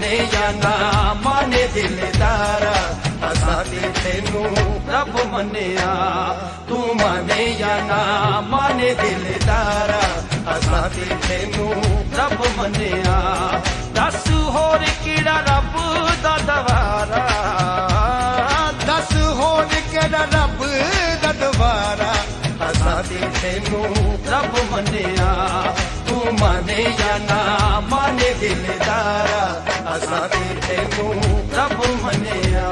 माने या ना माने दिलदारा असां ते तैनू रब मन्निया तू माने या ना माने दिलदारा असां ते तैनू रब मन्निया दस होर किहड़ा रब दा दवारा दस होर किहड़ा रब दा दवारा असां ते तैनू रब मन्निया तू माने या ना माने दिलदारा असां ते तैनू रब मन्निया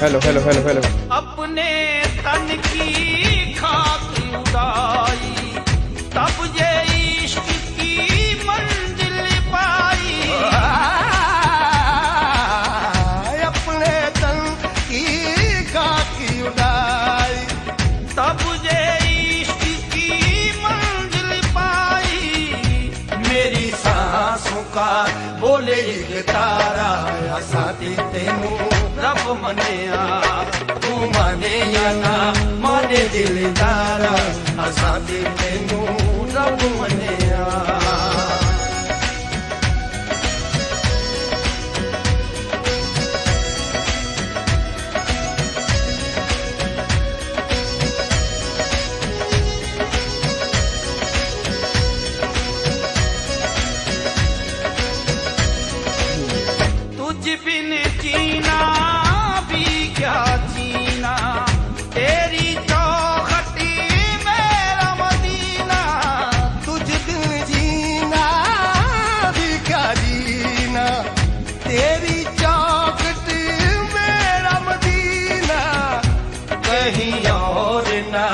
हेलो हेलो हेलो हेलो अपने तन की खाक उड़ाई तब ये इश्क की मंजिल पाई अपने तन की खाक उड़ाई तब ये इश्क की मंजिल पाई मेरी सांसों का बोले एक तारा असां ते तैनू रब मन्निया तू माने या ना माने दिलदारा असां ते तैनू रब मन्निया तुझ बिन जीना भी क्या जीना तेरी चौखटी मेरा मदीना तुझ बिन जीना भी क्या जीना तेरी चौखटी मेरा मदीना कहीं और ना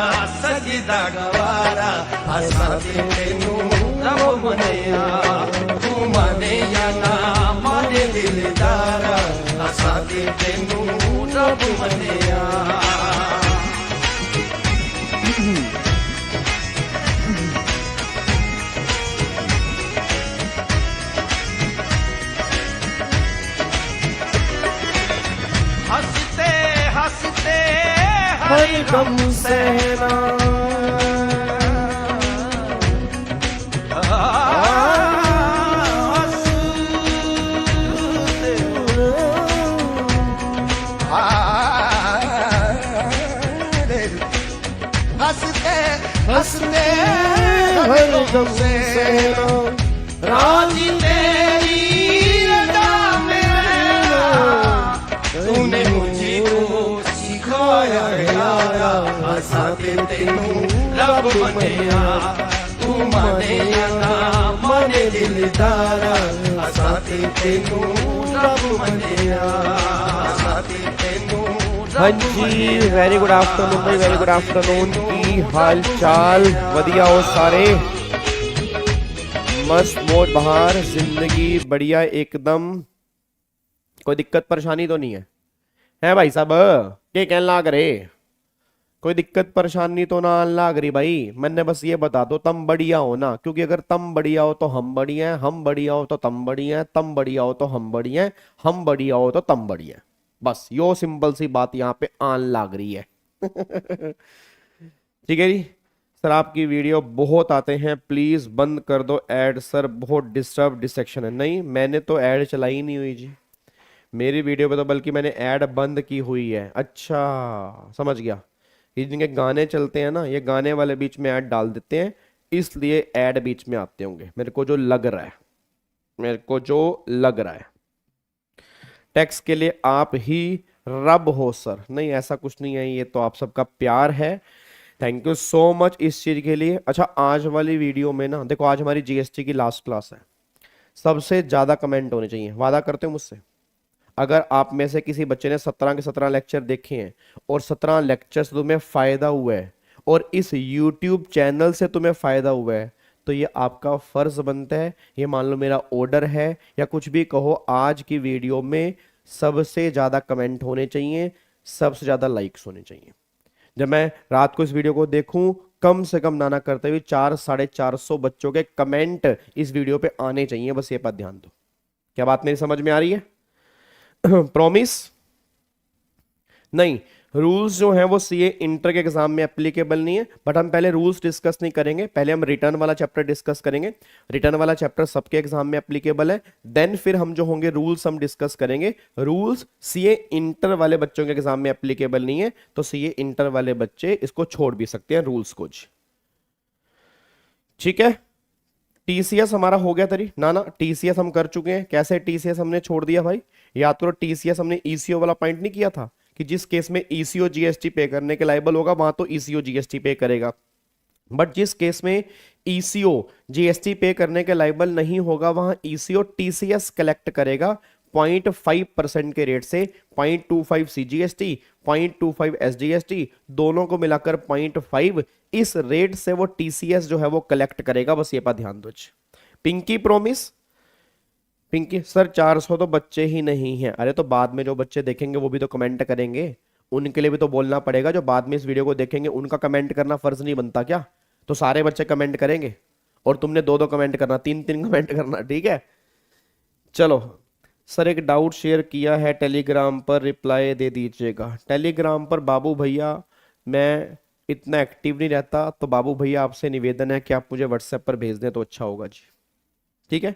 सजदा गवारा असां ते तैनू रब मन्निया तू माने या ना माने दिलदारा असां ते तैनू रब मन्निया हंसते हंसते हर गम सहना हंसते हंसते हर गम सहना राजी तेरी रज़ा में रहना तूने मुझको सिखाया है यारा असां ते तैनू रब मन्निया तू माने या ना माने दिलदारा असां ते तैनू रब मन्निया असां ते तैनू हाँ जी वेरी गुड आफ्टरनून भाई वेरी गुड आफ्टरनून की हाल चाल वधिया हो सारे मस्त मौज बहार जिंदगी बढ़िया एकदम कोई दिक्कत परेशानी तो नहीं है भाई साहब क्या कहने लाग रहे कोई दिक्कत परेशानी तो ना लाग रही भाई मैंने बस ये बता दो तुम बढ़िया हो ना क्योंकि अगर तुम बढ़िया हो तो हम बढ़िया हैं हम बढ़िया हो तो तुम बढ़िया हैं तुम बढ़िया हो तो हम बढ़िया हैं हम बढ़िया हो तो तुम बढ़िया हैं बस यो सिंपल सी बात यहाँ पे आन लाग रही है ठीक है जी सर आपकी वीडियो बहुत आते हैं प्लीज बंद कर दो ऐड सर बहुत डिस्टर्ब डिस्ट्रैक्शन है नहीं मैंने तो ऐड चलाई नहीं हुई जी मेरी वीडियो पे तो बल्कि मैंने ऐड बंद की हुई है अच्छा समझ गया ये जिनके गाने चलते हैं ना ये गाने वाले बीच में ऐड डाल देते हैं इसलिए ऐड बीच में आते होंगे मेरे को जो लग रहा है टैक्स के लिए आप ही रब हो सर नहीं ऐसा कुछ नहीं है ये तो आप सबका प्यार है थैंक यू सो मच इस चीज के लिए अच्छा आज वाली वीडियो में ना देखो आज हमारी जीएसटी की लास्ट क्लास है सबसे ज्यादा कमेंट होने चाहिए वादा करते हो मुझसे अगर आप में से किसी बच्चे ने 17 के 17 लेक्चर देखे हैं और 17 लेक्चर से तुम्हें फायदा हुआ है और इस YouTube चैनल से तुम्हें फायदा हुआ है, तो ये आपका फर्ज बनता है, ये मान लो मेरा ऑर्डर है या कुछ भी कहो, आज की वीडियो में सबसे ज्यादा कमेंट होने चाहिए, सबसे ज्यादा लाइक्स होने चाहिए। जब मैं रात को इस वीडियो को देखूं, कम से कम नाना करते हुए 400-450 बच्चों के कमेंट इस वीडियो पे आने चाहिए, बस ये पर ध्यान दो। क्या बात मेरी समझ में आ रही है? प्रॉमिस? नहीं, रूल्स जो हैं वो सीए इंटर के एग्जाम में एप्लीकेबल नहीं है, बट हम पहले रूल्स डिस्कस नहीं करेंगे, पहले हम रिटर्न वाला चैप्टर डिस्कस करेंगे। रिटर्न वाला चैप्टर सबके एग्जाम में एप्लीकेबल है, देन फिर हम जो होंगे रूल्स हम डिस्कस करेंगे। रूल्स सीए इंटर वाले बच्चों के एग्जाम में एप्लीकेबल नहीं है, तो सीए इंटर वाले बच्चे इसको छोड़ भी सकते हैं रूल्स को। ठीक है, टीसीएस हमारा हो गया तरी ना ना, टीसीएस हम कर चुके हैं। कैसे टीसीएस हमने छोड़ दिया भाई? याद करो, टीसीएस हमने ईसीओ वाला पॉइंट नहीं किया था कि जिस केस में ईसीओ जीएसटी पे करने के लायबल होगा वहां तो ईसीओ जीएसटी पे करेगा, बट जिस केस में ईसीओ जीएसटी पे करने के लायबल नहीं होगा वहां ईसीओ टीसीएस कलेक्ट करेगा 0.5% के रेट से। 0.25 सीजीएसटी, 0.25 एसजीएसटी, दोनों को मिलाकर 0.5, इस रेट से वो टीसीएस जो है वो कलेक्ट करेगा, बस ये पर ध्यान दो। Pinky promise? पिंकी सर 400 तो बच्चे ही नहीं हैं। अरे तो बाद में जो बच्चे देखेंगे वो भी तो कमेंट करेंगे, उनके लिए भी तो बोलना पड़ेगा। जो बाद में इस वीडियो को देखेंगे उनका कमेंट करना फर्ज नहीं बनता क्या? तो सारे बच्चे कमेंट करेंगे और तुमने 2-2 कमेंट करना, 3-3 कमेंट करना, ठीक है? चलो सर, एक डाउट शेयर किया है टेलीग्राम पर, रिप्लाई दे दीजिएगा। टेलीग्राम पर बाबू भैया मैं इतना एक्टिव नहीं रहता, तो बाबू भैया आपसे निवेदन है कि आप मुझे व्हाट्सएप पर भेज दें तो अच्छा होगा जी। ठीक है,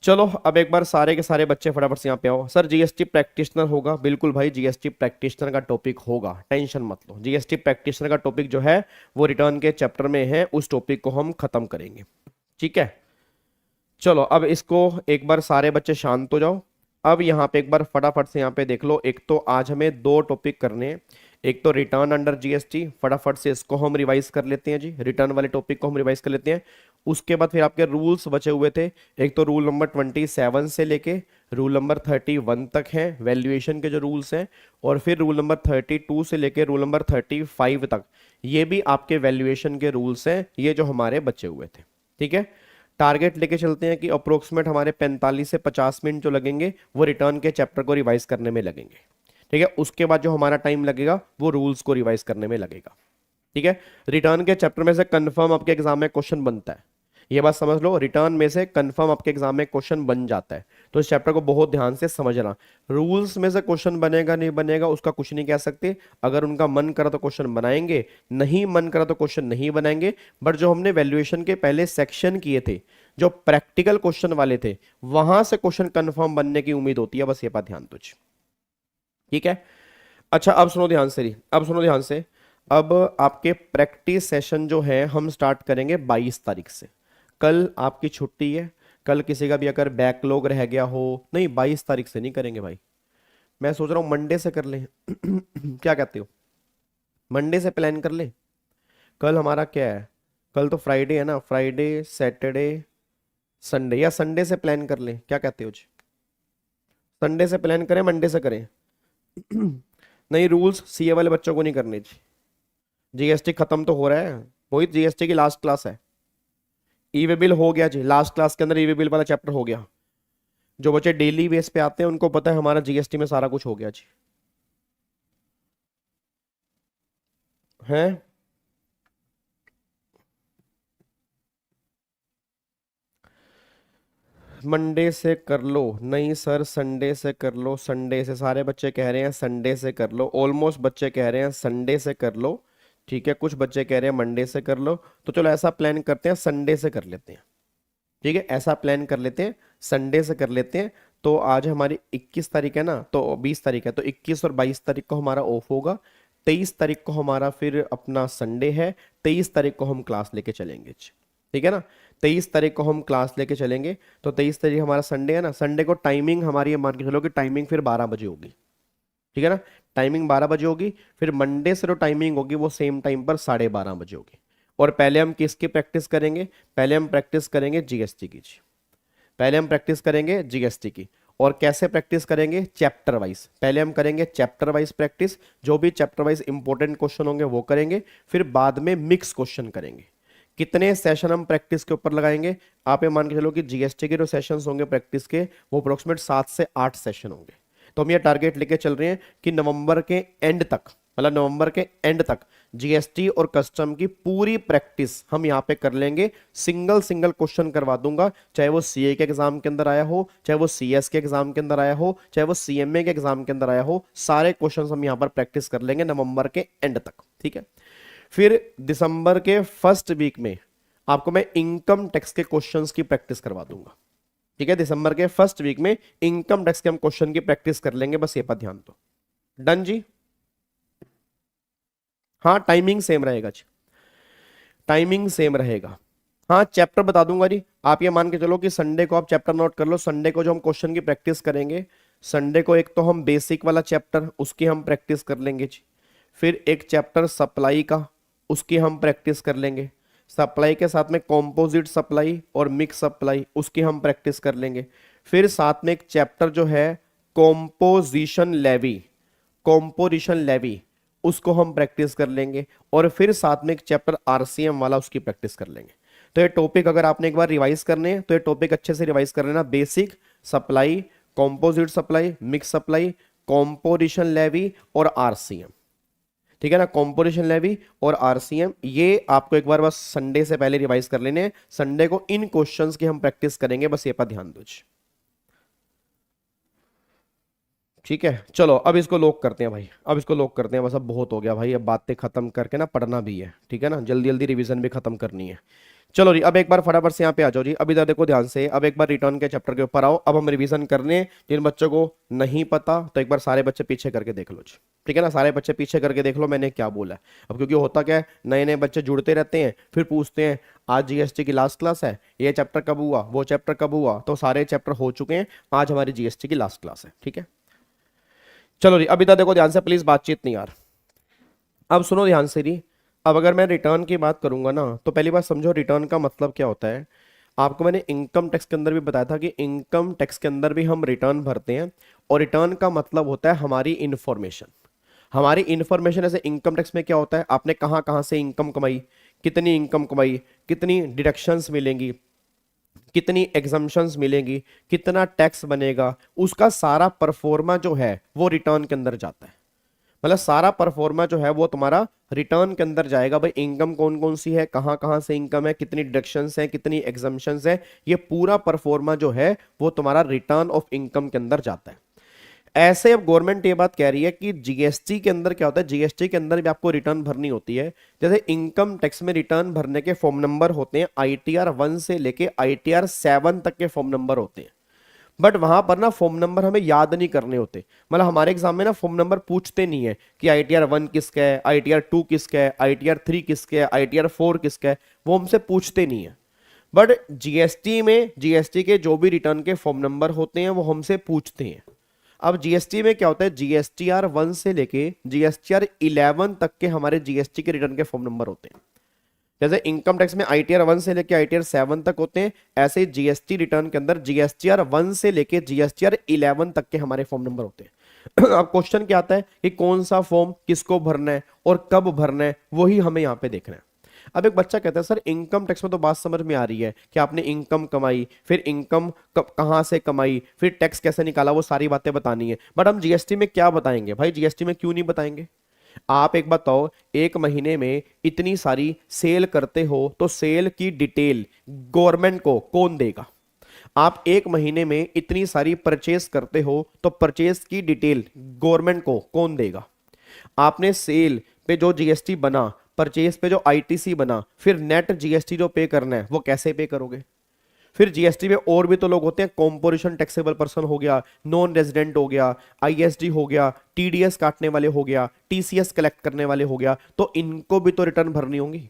चलो अब एक बार सारे के सारे बच्चे फटाफट से यहाँ पे आओ। सर जीएसटी प्रैक्टिशनर होगा? बिल्कुल भाई, जीएसटी प्रैक्टिशनर का टॉपिक होगा, टेंशन मत लो। जीएसटी प्रैक्टिशनर का टॉपिक जो है वो रिटर्न के चैप्टर में है, उस टॉपिक को हम खत्म करेंगे। ठीक है, चलो अब इसको एक बार सारे बच्चे शांत हो जाओ। अब यहाँ पे एक बार फटाफट से यहाँ पे देख लो, एक तो आज हमें 2 टॉपिक करने हैं। एक तो रिटर्न अंडर जीएसटी, फटाफट से इसको हम रिवाइज कर लेते हैं जी, रिटर्न वाले टॉपिक को हम रिवाइज कर लेते हैं। उसके बाद फिर आपके रूल्स बचे हुए थे, एक तो रूल नंबर 27 से लेके रूल नंबर 31 तक हैं वैल्यूएशन के जो रूल्स हैं, और फिर रूल नंबर 32 से लेके रूल नंबर 35 तक ये भी आपके वैल्यूएशन के रूल्स हैं, ये जो हमारे बचे हुए थे। ठीक है, टारगेट लेके चलते हैं कि अप्रोक्सीमेट हमारे 45 से 50 मिनट जो लगेंगे वो रिटर्न के चैप्टर को रिवाइज करने में लगेंगे। ठीक है, उसके बाद जो हमारा टाइम लगेगा वो रूल्स को रिवाइज करने में लगेगा। ठीक है, रिटर्न के चैप्टर में से कंफर्म आपके एग्जाम में क्वेश्चन बनता है, ये बात समझ लो, रिटर्न में से कंफर्म आपके एग्जाम में क्वेश्चन बन जाता है, तो इस चैप्टर को बहुत ध्यान से समझना। रूल्स में से क्वेश्चन बनेगा नहीं बनेगा उसका कुछ नहीं कह सकते, अगर उनका मन करा तो क्वेश्चन बनाएंगे, नहीं मन करा तो क्वेश्चन नहीं बनाएंगे। बट जो हमने वैल्यूएशन के पहले सेक्शन किए थे, जो प्रैक्टिकल क्वेश्चन वाले थे, वहां से क्वेश्चन कंफर्म बनने की उम्मीद होती है, बस ये बात ध्यान दो। ठीक है, अच्छा अब सुनो ध्यान से, अब सुनो ध्यान से। अब आपके प्रैक्टिस सेशन जो है हम स्टार्ट करेंगे 22 तारीख से। कल आपकी छुट्टी है, कल किसी का भी अगर बैकलॉग रह गया हो, नहीं 22 तारीख से नहीं करेंगे भाई, मैं सोच रहा हूं मंडे से कर लें। क्या कहते हो, मंडे से प्लान कर ले? कल हमारा क्या है, कल तो फ्राइडे है ना, फ्राइडे सैटरडे संडे, या संडे से प्लान कर ले, क्या कहते हो जी? संडे से प्लान करें, मंडे से करें? नहीं, रूल्स सीए वाले बच्चों को नहीं करने जी, जीएसटी खत्म तो हो रहा है, वही जीएसटी की लास्ट क्लास है। ई वे बिल हो गया जी, लास्ट क्लास के अंदर ई वे बिल वाला चैप्टर हो गया। जो बच्चे डेली बेस पे आते हैं उनको पता है हमारा जीएसटी में सारा कुछ हो गया जी। है मंडे से कर लो? नहीं सर संडे से कर लो, संडे से सारे बच्चे कह रहे हैं संडे से कर लो, ऑलमोस्ट बच्चे कह रहे हैं संडे से कर लो। ठीक है, कुछ बच्चे कह रहे हैं मंडे से कर लो, तो चलो ऐसा प्लान करते हैं, संडे से कर लेते हैं। ठीक है, ऐसा प्लान कर लेते हैं, संडे से कर लेते हैं। तो आज हमारी 21 तारीख है ना, तो 20 तारीख है, तो 21 और 22 तारीख को हमारा ऑफ होगा। 23 तारीख को हमारा फिर अपना संडे है, 23 तारीख को हम क्लास लेके चलेंगे। ठीक है ना, 23 तारीख को हम क्लास लेके चलेंगे, तो 23 तारीख हमारा संडे है ना, संडे को टाइमिंग हमारी ये मान के चलो कि टाइमिंग फिर 12 बजे होगी। ठीक है ना, टाइमिंग 12 बजे होगी, फिर मंडे से जो टाइमिंग होगी वो सेम टाइम पर 12:30 बजे होगी। और पहले हम किसकी प्रैक्टिस करेंगे? पहले हम प्रैक्टिस करेंगे जीएसटी की जी, पहले हम प्रैक्टिस करेंगे जीएसटी की, और कैसे प्रैक्टिस करेंगे? Chapter wise. पहले हम करेंगे चैप्टर वाइज प्रैक्टिस, जो भी चैप्टर वाइज इंपॉर्टेंट क्वेश्चन होंगे वो करेंगे, फिर बाद में मिक्स क्वेश्चन करेंगे। कितने सेशन हम प्रैक्टिस के ऊपर लगाएंगे? आप ये मान के चलो कि जीएसटी के जो सेशंस होंगे प्रैक्टिस के, वो अप्रोक्सीमेट 7 से 8 सेशन होंगे। तो हम ये टारगेट लेके चल रहे हैं कि नवंबर के एंड तक, मतलब नवंबर के एंड तक जीएसटी और कस्टम की पूरी प्रैक्टिस हम यहाँ पे कर लेंगे। सिंगल सिंगल क्वेश्चन करवा दूंगा, चाहे वो सीए के एग्जाम के अंदर आया हो, चाहे वो सीएस के एग्जाम के अंदर आया हो, चाहे वो सीएमए के एग्जाम के अंदर आया हो, सारे क्वेश्चन हम यहाँ पर प्रैक्टिस कर लेंगे नवंबर के एंड तक। ठीक है, फिर दिसंबर के फर्स्ट वीक में आपको मैं इनकम टैक्स के क्वेश्चंस की प्रैक्टिस करवा दूंगा। ठीक है, दिसंबर के फर्स्ट वीक में इनकम टैक्स के हम क्वेश्चन की प्रैक्टिस कर लेंगे, बस ये पर ध्यान दो। डन जी? हाँ, टाइमिंग सेम रहेगा जी, टाइमिंग सेम रहेगा। हाँ, चैप्टर बता दूंगा जी। आप ये मान के चलो कि संडे को आप चैप्टर नोट कर लो। संडे को जो हम क्वेश्चन की प्रैक्टिस करेंगे, संडे को एक तो हम बेसिक वाला चैप्टर उसकी हम प्रैक्टिस कर लेंगे जी, फिर एक चैप्टर सप्लाई का उसकी हम प्रैक्टिस कर लेंगे, सप्लाई के साथ में कॉम्पोजिट सप्लाई और मिक्स सप्लाई उसकी हम प्रैक्टिस कर लेंगे, फिर साथ में एक चैप्टर जो है कॉम्पोजिशन लेवी, कॉम्पोजिशन लेवी उसको हम प्रैक्टिस कर लेंगे, और फिर साथ में एक चैप्टर आरसीएम वाला उसकी प्रैक्टिस कर लेंगे। तो ये टॉपिक अगर आपने एक बार रिवाइज करने हैं तो ये टॉपिक अच्छे से रिवाइज कर लेना। Basic, supply, composite supply, mix supply, composition levy और आरसीएम। ठीक है ना, कॉम्पोजिशन लेवी और आरसीएम, ये आपको एक बार बस संडे से पहले रिवाइज कर लेने हैं। संडे को इन क्वेश्चंस की हम प्रैक्टिस करेंगे, बस ये पर ध्यान दो। ठीक है, चलो अब इसको लॉक करते हैं भाई, अब इसको लॉक करते हैं, बस अब बहुत हो गया भाई, अब बातें खत्म करके ना पढ़ना भी है। ठीक है ना, जल्दी जल्दी रिवीजन भी खत्म करनी है। चलो जी, अब एक बार फटाफट से यहाँ पे आ जाओ जी। अब इधर देखो ध्यान से, अब एक बार रिटर्न के चैप्टर के ऊपर आओ। अब हम रिवीजन करने, जिन बच्चों को नहीं पता तो एक बार सारे बच्चे पीछे करके देख लो जी। ठीक है ना, सारे बच्चे पीछे करके देख लो मैंने क्या बोला है। अब क्योंकि होता क्या है, नए नए बच्चे जुड़ते रहते हैं, फिर पूछते हैं आज जीएसटी की लास्ट क्लास है, ये चैप्टर कब हुआ, वो चैप्टर कब हुआ, तो सारे चैप्टर हो चुके हैं, आज हमारी जीएसटी की लास्ट क्लास है। ठीक है, चलो जी, अब इधर देखो ध्यान से, प्लीज बातचीत नहीं यार। अब सुनो ध्यान से जी। अब अगर मैं रिटर्न की बात करूंगा ना, तो पहली बात समझो रिटर्न का मतलब क्या होता है। आपको मैंने इनकम टैक्स के अंदर भी बताया था कि इनकम टैक्स के अंदर भी हम रिटर्न भरते हैं, और रिटर्न का मतलब होता है हमारी इंफॉर्मेशन। हमारी इंफॉर्मेशन ऐसे इनकम टैक्स में क्या होता है, आपने कहां कहां से इनकम कमाई, कितनी इनकम कमाई, कितनी डिडक्शंस मिलेंगी, कितनी एग्जम्पशंस मिलेंगी, कितना टैक्स बनेगा, उसका सारा परफॉर्मा जो है वो रिटर्न के अंदर जाता है। मतलब सारा परफॉर्मा जो है वो तुम्हारा रिटर्न के अंदर जाएगा। भाई इनकम कौन कौन सी है, कहां कहां से इनकम है, कितनी डिडक्शंस है, कितनी एग्जम्पशंस है, ये पूरा परफॉर्मा जो है वो तुम्हारा रिटर्न ऑफ इनकम के अंदर जाता है। ऐसे अब गवर्नमेंट ये बात कह रही है कि जीएसटी के अंदर क्या होता है, जीएसटी के अंदर भी आपको रिटर्न भरनी होती है। जैसे इनकम टैक्स में रिटर्न भरने के फॉर्म नंबर होते हैं, आईटीआर 1 से लेके आईटीआर 7 तक के फॉर्म नंबर होते हैं। बट वहां पर ना फॉर्म नंबर हमें याद नहीं करने होते। मतलब हमारे एग्जाम में ना फॉर्म नंबर पूछते नहीं है कि आईटीआर 1 किसका है, आईटीआर 2 किसका है, आईटीआर 3 किसका है, आईटीआर 4 किसका है, वो हमसे पूछते नहीं है। बट जीएसटी में, जीएसटी के जो भी रिटर्न के फॉर्म नंबर होते हैं वो हमसे पूछते हैं। अब जीएसटी में क्या होता है, जीएसटीआर 1 से लेके जीएसटीआर 11 तक के हमारे जीएसटी के रिटर्न के फॉर्म नंबर होते हैं। जैसे इनकम टैक्स में आईटीआर 1 से लेके आईटीआर 7 तक होते हैं, ऐसे ही जीएसटी रिटर्न के अंदर जीएसटीआर 1 से लेके जीएसटीआर 11 तक के हमारे फॉर्म नंबर होते हैं। अब क्वेश्चन क्या आता है कि कौन सा फॉर्म किसको भरना है और कब भरना है, वही हमें यहाँ पे देखना है। अब एक बच्चा कहता है सर इनकम टैक्स में तो बात समझ में आ रही है कि आपने इनकम कमाई, फिर इनकम कहां से कमाई, फिर टैक्स कैसे निकाला, वो सारी बातें बतानी है। बट हम जीएसटी में क्या बताएंगे? भाई जीएसटी में क्यों नहीं बताएंगे? आप एक बताओ, एक महीने में इतनी सारी सेल करते हो तो सेल की डिटेल गवर्नमेंट को कौन देगा? आप एक महीने में इतनी सारी परचेस करते हो तो परचेस की डिटेल गवर्नमेंट को कौन देगा? आपने सेल पे जो जीएसटी बना, परचेस पे जो आईटीसी बना, फिर नेट जीएसटी जो पे करना है वो कैसे पे करोगे? फिर जीएसटी में और भी तो लोग होते हैं, कॉम्पोजिशन टैक्सेबल पर्सन हो गया, नॉन रेजिडेंट हो गया, आईएसडी हो गया, टीडीएस काटने वाले हो गया, टीसीएस कलेक्ट करने वाले हो गया, तो इनको भी तो रिटर्न भरनी होंगी।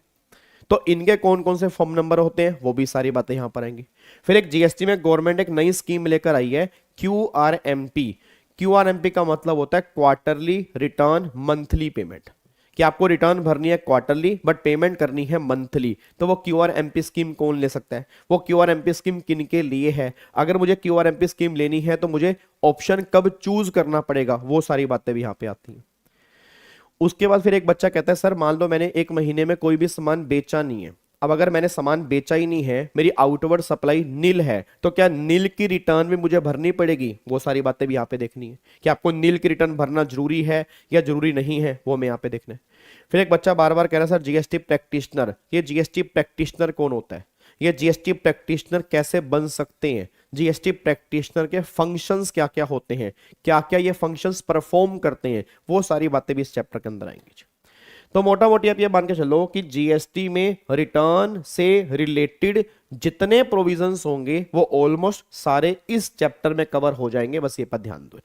तो इनके कौन कौन से फॉर्म नंबर होते हैं, वो भी सारी बातें यहां पर आएंगी। फिर एक जीएसटी में गवर्नमेंट एक नई स्कीम लेकर आई है, क्यूआरएमपी। क्यूआरएमपी का मतलब होता है क्वार्टरली रिटर्न मंथली पेमेंट। कि आपको रिटर्न भरनी है क्वार्टरली बट पेमेंट करनी है मंथली, तो वो QRMP स्कीम कौन ले सकता है, वो QRMP स्कीम किन के लिए है, अगर मुझे QRMP स्कीम लेनी है तो मुझे ऑप्शन कब चूज करना पड़ेगा, वो सारी बातें भी यहाँ पे आती हैं। उसके बाद फिर एक बच्चा कहता है सर मान लो मैंने एक महीने में कोई भी सामान बेचा नहीं है, अब अगर मैंने सामान बेचा ही नहीं है, मेरी आउटवर्ड सप्लाई नील है, तो क्या नील की रिटर्न भी मुझे भरनी पड़ेगी, वो सारी बातें भी यहाँ पे देखनी है कि आपको नील की रिटर्न भरना जरूरी है या जरूरी नहीं है, वो मैं यहाँ पे देखना है। फिर एक बच्चा बार बार कह रहा है सर जीएसटी प्रैक्टिशनर, ये जीएसटी प्रैक्टिशनर कौन होता है, ये जीएसटी प्रैक्टिशनर कैसे बन सकते हैं, जीएसटी प्रैक्टिशनर के फंक्शंस क्या क्या होते हैं, क्या क्या ये फंक्शंस परफॉर्म करते हैं, वो सारी बातें भी इस चैप्टर के अंदर आएंगी। तो मोटा मोटी आप ये मान के चलो कि जीएसटी में रिटर्न से रिलेटेड जितने प्रोविजंस होंगे वो ऑलमोस्ट सारे इस चैप्टर में कवर हो जाएंगे, बस ये पर ध्यान दो।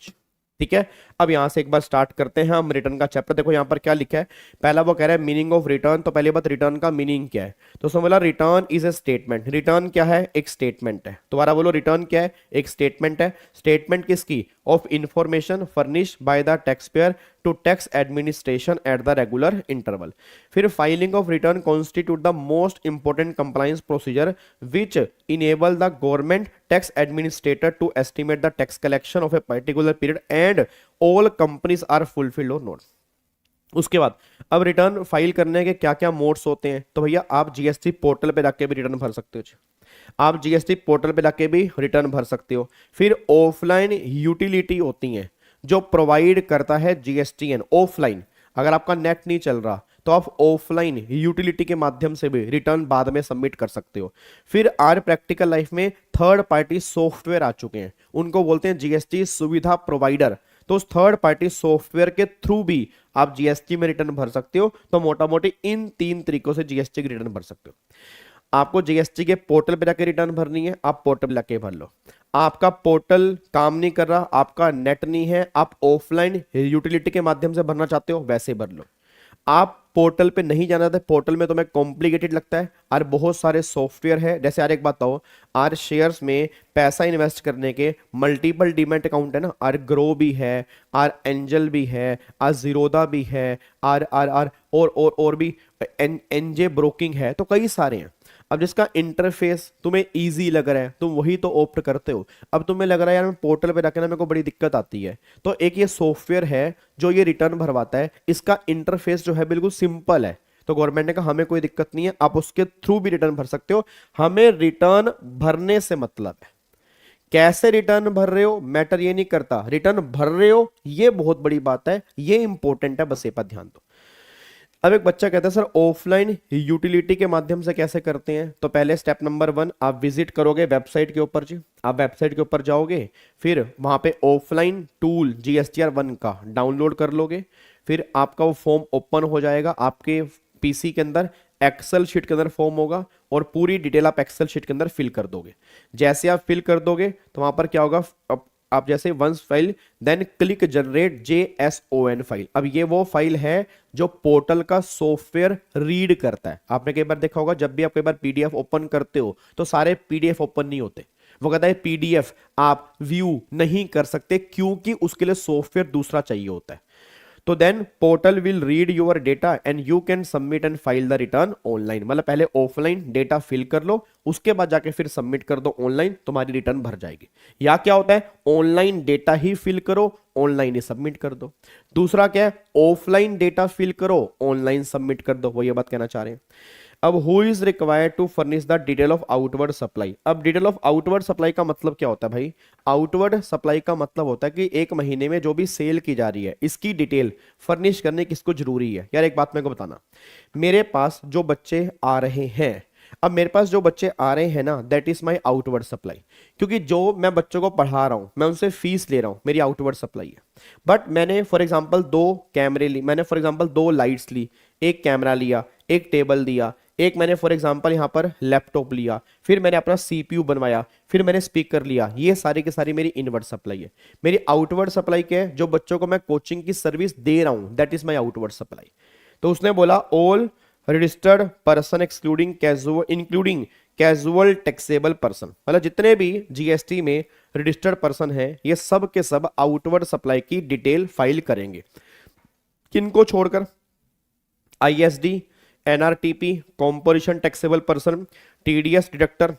ठीक है, अब यहां से एक बार स्टार्ट करते हैं हम रिटर्न का चैप्टर। देखो यहां पर क्या लिखा है, पहला वो कह रहा है मीनिंग ऑफ रिटर्न, तो पहले बात रिटर्न का मीनिंग क्या है, तो समझ लो return is a statement, return क्या है, एक स्टेटमेंट है। दोबारा बोलो, रिटर्न क्या है, एक स्टेटमेंट है। स्टेटमेंट किसकी, of information furnish by the tax payer to tax administration at the regular interval. फिर filing of return constitute the most important compliance procedure which enable the government tax administrator to estimate the tax collection of a particular period and all companies are fulfilled or not. उसके बाद अब return file करने के क्या क्या modes होते हैं, तो भैया आप जीएसटी पोर्टल पे जाके भी रिटर्न भर सकते हो, आप जीएसटी पोर्टल पे जाके भी रिटर्न भर सकते हो। फिर ऑफलाइन यूटिलिटी होती हैं जो प्रोवाइड करता है जीएसटीएन, ऑफलाइन, अगर आपका नेट नहीं चल रहा तो आप ऑफलाइन यूटिलिटी के माध्यम से भी रिटर्न बाद में सबमिट कर सकते हो। फिर आर प्रैक्टिकल लाइफ में थर्ड पार्टी सॉफ्टवेयर आ चुके हैं, उनको बोलते हैं जीएसटी सुविधा प्रोवाइडर, तो उस थर्ड पार्टी सॉफ्टवेयर के थ्रू भी आप जीएसटी में रिटर्न भर सकते हो। तो मोटा मोटी इन 3 तरीकों से जीएसटी की रिटर्न भर सकते हो। आपको जीएसटी के पोर्टल पे जाके रिटर्न भरनी है, आप पोर्टल पे जाके भर लो। आपका पोर्टल काम नहीं कर रहा, आपका नेट नहीं है, आप ऑफलाइन यूटिलिटी के माध्यम से भरना चाहते हो, वैसे भर लो। आप पोर्टल पे नहीं जाना था, पोर्टल में तुम्हें कॉम्प्लिकेटेड लगता है और बहुत सारे सॉफ्टवेयर है, जैसे यार एक बात बताओ, आर शेयर्स में पैसा इन्वेस्ट करने के मल्टीपल डीमैट अकाउंट है ना, आर ग्रो भी है, आर एंजल भी है, आर जीरोदा भी है, आर आर आर और भी एनजे ब्रोकिंग है, तो कई सारे हैं। अब जिसका इंटरफेस तुम्हें इजी लग रहा है तुम वही तो ऑप्ट करते हो। अब तुम्हें लग रहा है यार मैं पोर्टल पे जाके ना मेरे को बड़ी दिक्कत आती है, तो एक ये सॉफ्टवेयर है जो ये रिटर्न भरवाता है, इसका इंटरफेस जो है बिल्कुल सिंपल है, तो गवर्नमेंट ने कहा हमें कोई दिक्कत नहीं है, आप उसके थ्रू भी रिटर्न भर सकते हो। हमें रिटर्न भरने से मतलब है, कैसे रिटर्न भर रहे हो मैटर ये नहीं करता, रिटर्न भर रहे हो ये बहुत बड़ी बात है, ये इंपॉर्टेंट है, बस ये पर ध्यान दो। अब एक बच्चा कहता है सर ऑफलाइन यूटिलिटी के माध्यम से कैसे करते हैं, तो पहले स्टेप नंबर 1 आप विजिट करोगे वेबसाइट के ऊपर जी, आप वेबसाइट के ऊपर जाओगे, फिर वहां पे ऑफलाइन टूल GSTR 1 का डाउनलोड कर लोगे, फिर आपका वो फॉर्म ओपन हो जाएगा, आपके पीसी के अंदर एक्सेल शीट के अंदर फॉर्म होगा और पूरी डिटेल आप एक्सेल शीट के अंदर फिल कर दोगे। जैसे आप फिल कर दोगे तो वहां पर क्या होगा, आप जैसे once file then click generate JSON file. अब ये वो फाइल है जो पोर्टल का सॉफ्टवेयर रीड करता है। आपने कई बार देखा होगा जब भी आप कई बार PDF ओपन करते हो तो सारे PDF ओपन नहीं होते, वो कहता है PDF आप व्यू नहीं कर सकते क्योंकि उसके लिए सॉफ्टवेयर दूसरा चाहिए होता है। तो then portal will read your data and you can submit and file the return online. मतलब पहले ऑफलाइन डेटा फिल कर लो, उसके बाद जाके फिर सबमिट कर दो ऑनलाइन, तुम्हारी रिटर्न भर जाएगी। या क्या होता है, ऑनलाइन डेटा ही फिल करो, ऑनलाइन ही सबमिट कर दो। दूसरा क्या है, ऑफलाइन डेटा फिल करो, ऑनलाइन सबमिट कर दो, वो ये बात कहना चाह रहे हैं। अब who is required to furnish the detail of outward supply. अब डिटेल ऑफ आउटवर्ड सप्लाई का मतलब क्या होता है भाई, आउटवर्ड सप्लाई का मतलब होता है कि एक महीने में जो भी सेल की जा रही है इसकी डिटेल फर्निश करने किसको जरूरी है। यार एक बात मेरे को बताना, मेरे पास जो बच्चे आ रहे हैं, अब मेरे पास जो बच्चे आ रहे हैं ना, that is my outward supply, क्योंकि जो मैं बच्चों को पढ़ा रहा हूं, मैं उनसे फीस ले रहा हूं, मेरी आउटवर्ड सप्लाई है। बट मैंने फॉर एग्जांपल 2 कैमरे ली, मैंने फॉर एग्जांपल 2 लाइट्स ली, एक कैमरा लिया, एक टेबल दिया, एक मैंने फॉर एग्जांपल यहां पर लैपटॉप लिया, फिर मैंने अपना CPU बनवाया, फिर मैंने स्पीकर लिया, ये सारी की सारी मेरी इनवर्ड सप्लाई है। मेरी आउटवर्ड सप्लाई क्या है, जो बच्चों को मैं कोचिंग की सर्विस दे रहा हूं, that is my outward supply. तो उसने बोला all registered person excluding casual including casual taxable person, मतलब जितने भी GST में रजिस्टर्ड पर्सन है ये सब के सब आउटवर्ड सप्लाई की डिटेल फाइल करेंगे। किनको छोड़कर, ISD, NRTP, composition taxable person, TDS deductor,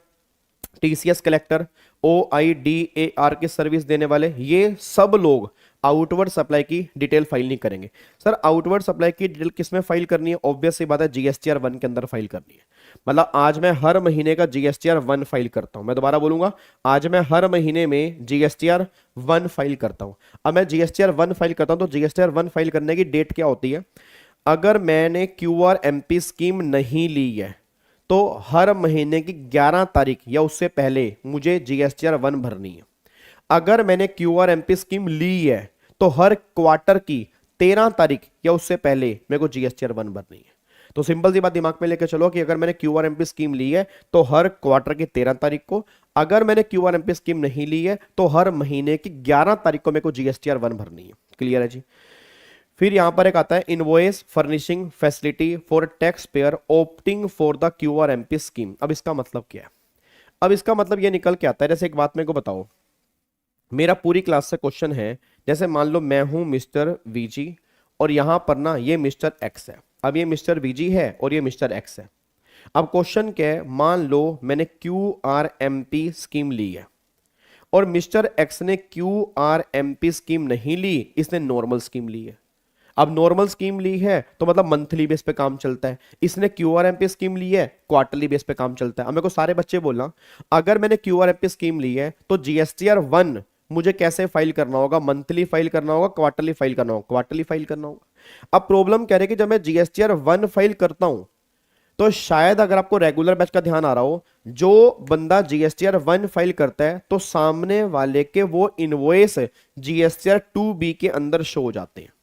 TCS collector, OIDAR की सर्विस देने वाले, ये सब लोग आउटवर्ड सप्लाई की डिटेल फाइल नहीं करेंगे। सर आउटवर्ड सप्लाई की डिटेल किस में फाइल करनी है? ऑब्वियस सी बात है GSTR 1 के अंदर फाइल करनी है। मतलब आज मैं हर महीने का GSTR 1 फाइल करता हूं। मैं दोबारा बोलूंगा, आज मैं हर महीने में GSTR 1 फाइल करता हूं। अब मैं GSTR 1 फाइल करता हूं तो GSTR 1 फाइल करने की डेट क्या होती है? अगर मैंने QRMP स्कीम नहीं ली है तो हर महीने की 11 तारीख या उससे पहले मुझे GSTR 1 भरनी है। अगर मैंने QRMP स्कीम ली है तो हर क्वार्टर की 13 तारीख या उससे पहले मेरे को GSTR 1 भरनी है। तो सिंपल सी बात दिमाग में लेकर चलो कि अगर मैंने QRMP स्कीम ली है तो हर क्वार्टर की 13 तारीख को, अगर मैंने QRMP स्कीम नहीं ली है तो हर महीने की 11 तारीख को मेरे को GSTR 1 भरनी है। क्लियर है जी? फिर यहां पर एक आता है invoice furnishing facility for tax payer opting for the QRMP scheme. अब इसका मतलब क्या है? अब इसका मतलब ये निकल के आता है, जैसे एक बात मेरे को बताओ, मेरा पूरी क्लास से क्वेश्चन है, जैसे मान लो मैं हूं मिस्टर VG और यहां पर ना ये मिस्टर X है। अब ये मिस्टर VG है और ये मिस्टर X है। अब क्वेश्चन क्या है? मान लो मैंने QRMP स्कीम ली है और मिस्टर X ने QRMP स्कीम नहीं ली, इसने नॉर्मल स्कीम ली है। अब नॉर्मल स्कीम ली है तो मतलब मंथली बेस पे काम चलता है, इसने QRMP स्कीम ली है क्वार्टरली बेस पे काम चलता है। अब मेरे को सारे बच्चे बोलना, अगर मैंने QRMP स्कीम ली है तो GSTR 1 मुझे कैसे फाइल करना होगा? मंथली फाइल करना होगा, क्वार्टरली फाइल करना होगा? क्वार्टरली फाइल करना होगा। अब प्रॉब्लम कह रहे कि जब मैं GSTR 1 फाइल करता हूं तो शायद अगर आपको रेगुलर बैच का ध्यान आ रहा हो, जो बंदा GSTR 1 फाइल करता है तो सामने वाले के वो इनवॉइस GSTR 2B के अंदर शो हो जाते हैं।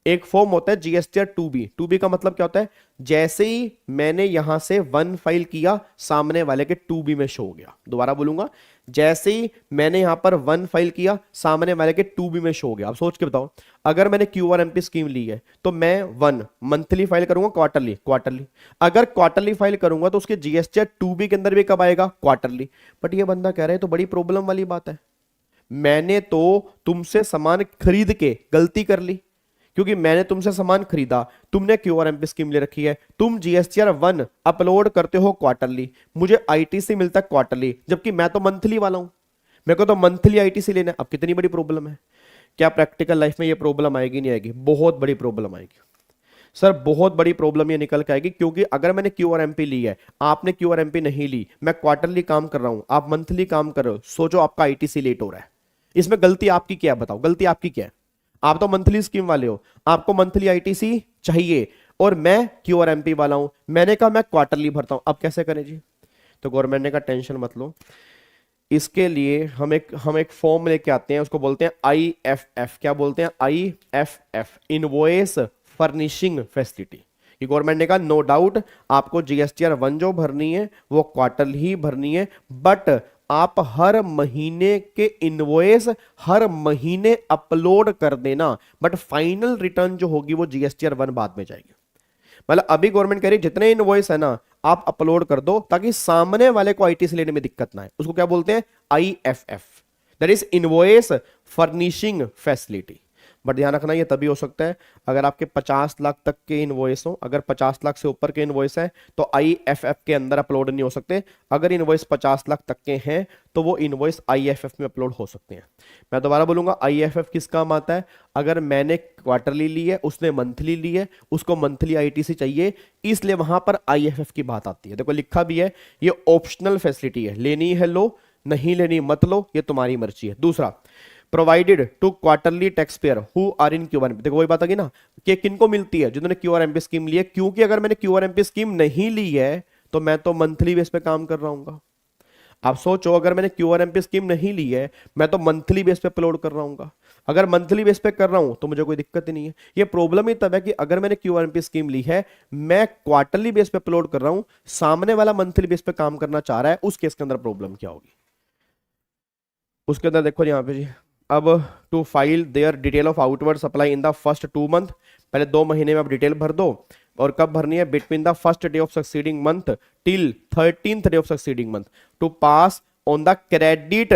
एक फॉर्म होता है GSTR 2B। 2B का मतलब क्या होता है? जैसे ही मैंने यहां से 1 फाइल किया सामने वाले के 2B में शो हो गया। दोबारा बोलूंगा, जैसे ही मैंने यहां पर 1 फाइल किया सामने वाले के 2B में शो हो गया। अब सोच के बताओ, अगर मैंने QRMP स्कीम ली है तो मैं 1 मंथली फाइल करूंगा, क्वार्टरली क्वार्टरली। अगर क्वार्टरली फाइल करूंगा तो उसके GSTR 2B के अंदर भी कब आएगा? क्वार्टरली। बट ये बंदा कह रहा है तो बड़ी प्रॉब्लम वाली बात है, मैंने तो तुमसे सामान खरीद के गलती कर ली, क्योंकि मैंने तुमसे सामान खरीदा, तुमने QRMP स्कीम ले रखी है, तुम GSTR 1 अपलोड करते हो क्वार्टरली, मुझे ITC मिलता है क्वार्टरली, जबकि मैं तो मंथली वाला हूं, मेरे को तो मंथली ITC लेना है। अब कितनी बड़ी प्रॉब्लम है? क्या प्रैक्टिकल लाइफ में ये प्रॉब्लम आएगी? नहीं आएगी? बहुत बड़ी प्रॉब्लम आएगी सर, बहुत बड़ी प्रॉब्लम ये निकल के आएगी। क्योंकि अगर मैंने QRMP ली है, आपने QRMP नहीं ली, मैं क्वार्टरली काम कर रहा हूं, आप मंथली काम कर रहे हो, सोचो आपका ITC लेट हो रहा है, इसमें गलती आपकी क्या है? बताओ, गलती आपकी क्या है? आप तो मंथली स्कीम वाले हो, आपको मंथली ITC चाहिए और मैं QRMP वाला हूं, मैंने कहा मैं क्वार्टरली भरता हूं। अब कैसे करें जी? तो गवर्नमेंट ने कहा टेंशन मत लो, इसके लिए हम एक फॉर्म लेके आते हैं, उसको बोलते हैं IFF। क्या बोलते हैं? IFF, invoice furnishing facility. कि गवर्नमेंट ने कहा नो डाउट आपको GSTR 1 जो भरनी है वो क्वार्टरली ही भरनी है, बट आप हर महीने के इनवॉइस हर महीने अपलोड कर देना, बट फाइनल रिटर्न जो होगी वो GSTR 1 बाद में जाएगी। मतलब अभी गवर्नमेंट कह रही है जितने इनवॉइस है ना आप अपलोड कर दो ताकि सामने वाले को ITC लेने में दिक्कत ना आए। उसको क्या बोलते हैं? IFF, that is invoice furnishing facility. But ध्यान रखना ये तभी हो सकता है अगर आपके 50 लाख तक के इनवॉइस हो। अगर 50 लाख से ऊपर के इनवॉइस है तो IFF के अंदर अपलोड नहीं हो सकते। अगर इनवॉइस 50 लाख तक के हैं तो वो इनवॉइस IFF में अपलोड हो सकते हैं। मैं दोबारा बोलूंगा, IFF किस काम आता है? अगर मैंने क्वार्टरली ली है, उसने मंथली ली है, उसको मंथली ITC चाहिए, इसलिए वहां पर IFF की बात आती है। देखो लिखा भी है, ये ऑप्शनल फैसिलिटी है, लेनी है लो, नहीं लेनी मत लो, ये तुम्हारी मर्जी है। दूसरा, provided to quarterly tax payer who are in QRMP। देखो वही बात आ गई ना कि किनको मिलती है? जिन्होंने QRMP स्कीम ली है, क्योंकि अगर मैंने QRMP स्कीम नहीं ली है तो मैं तो मंथली बेस पे काम कर रहा हूँ। आप सोचो, अगर मैंने QRMP स्कीम नहीं ली है मैं तो मंथली बेस पे अपलोड कर रहा हूँ। अगर मंथली बेस पे कर रहा हूं तो मुझे कोई दिक्कत ही नहीं है। ये प्रॉब्लम ही तब है कि अगर मैंने QRMP स्कीम ली है, मैं क्वार्टरली बेस पे अपलोड कर रहा हूं, सामने वाला मंथली बेस पे काम करना चाह रहा है, उस केस के अंदर प्रॉब्लम क्या होगी? उसके अंदर देखो यहां पे जी, अब to file their detail of outward supply in the first 2 month, पहले 2 महीने में आप डिटेल भर दो। और कब भरनी है? Between the first day of succeeding month till 13th day of succeeding month to pass on the credit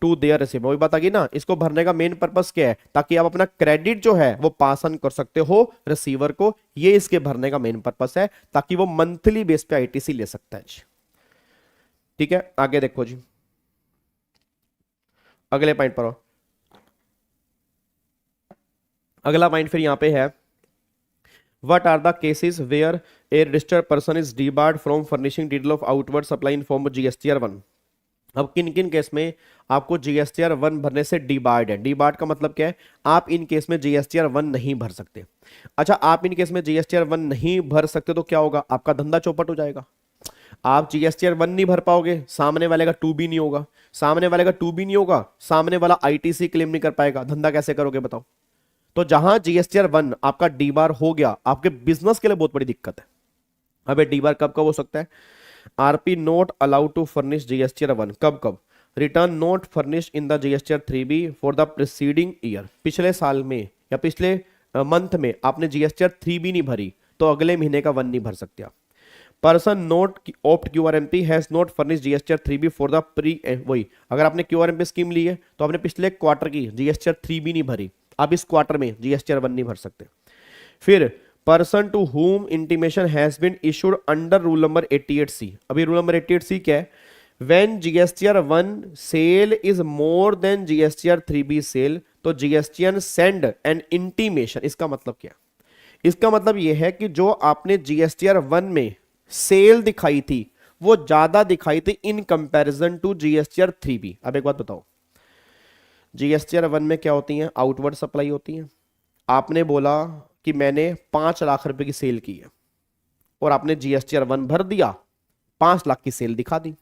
to their receiver. वही बात आ गई ना, इसको भरने का मेन पर्पस क्या है, ताकि आप अपना क्रेडिट जो है वो पास ऑन कर सकते हो रिसीवर को। ये इसके भरने का मेन पर्पस है, ताकि वो मंथली बेस पे आईटीसी ले सकता है जी। ठीक है, आगे देखो जी, अगले पॉइंट पर आओ। अगला पॉइंट फिर यहां पे है, what are the cases where a registered person is debarred from furnishing detail of outward supply in form of GSTR 1। अब किन किन केस में आपको जीएसटीआर 1 भरने से डीबार्ड है। डीबार्ड का मतलब क्या है, आप इन केस में जीएसटीआर 1 नहीं भर सकते। अच्छा, आप इन केस में जीएसटीआर 1 नहीं भर सकते तो क्या होगा, आपका धंधा चौपट हो जाएगा। आप जीएसटीआर 1 नहीं भर पाओगे, सामने वाले का 2 भी नहीं होगा, सामने वाले का 2 भी नहीं होगा, सामने वाला आईटीसी क्लेम नहीं कर पाएगा, धंधा कैसे करोगे बताओ। तो जहां जीएसटीआर 1 आपका डी बार हो गया, आपके बिजनेस के लिए बहुत बड़ी दिक्कत है। अब डी बार कब कब हो सकता है, RP not allowed to furnish GSTR 1, कब कब, return not furnish in the GSTR 3B for the preceding year, पिछले साल में या पिछले मंथ में आपने जीएसटीआर 3B नहीं भरी तो अगले महीने का 1 नहीं भर सकते आप। Person note opt QRMP has not furnish GSTR 3B for the pre, वही अगर आपने क्यूआरएमपी स्कीम ली है तो आपने पिछले क्वार्टर की जीएसटीआर 3B नहीं भरी, आप इस क्वार्टर में जीएसटीआर 1 नहीं भर सकते। फिर person to whom intimation has been issued under rule number 88C। अभी रूल नंबर 88C क्या है, when GSTR 1 sale is more than GSTR 3B sale तो जीएसटीएन सेंड एन इंटीमेशन। इसका मतलब क्या, इसका मतलब यह है कि जो आपने जीएसटीआर 1 में सेल दिखाई थी वो ज्यादा दिखाई थी in comparison to GSTR 3B। अब एक बात बताओ, जीएसटीआर 1 में क्या होती है, आउटवर्ड सप्लाई होती है। आपने बोला कि मैंने 5 लाख रुपए की सेल की है और आपने जीएसटीआर 1 भर दिया, 5 लाख की सेल दिखा दी।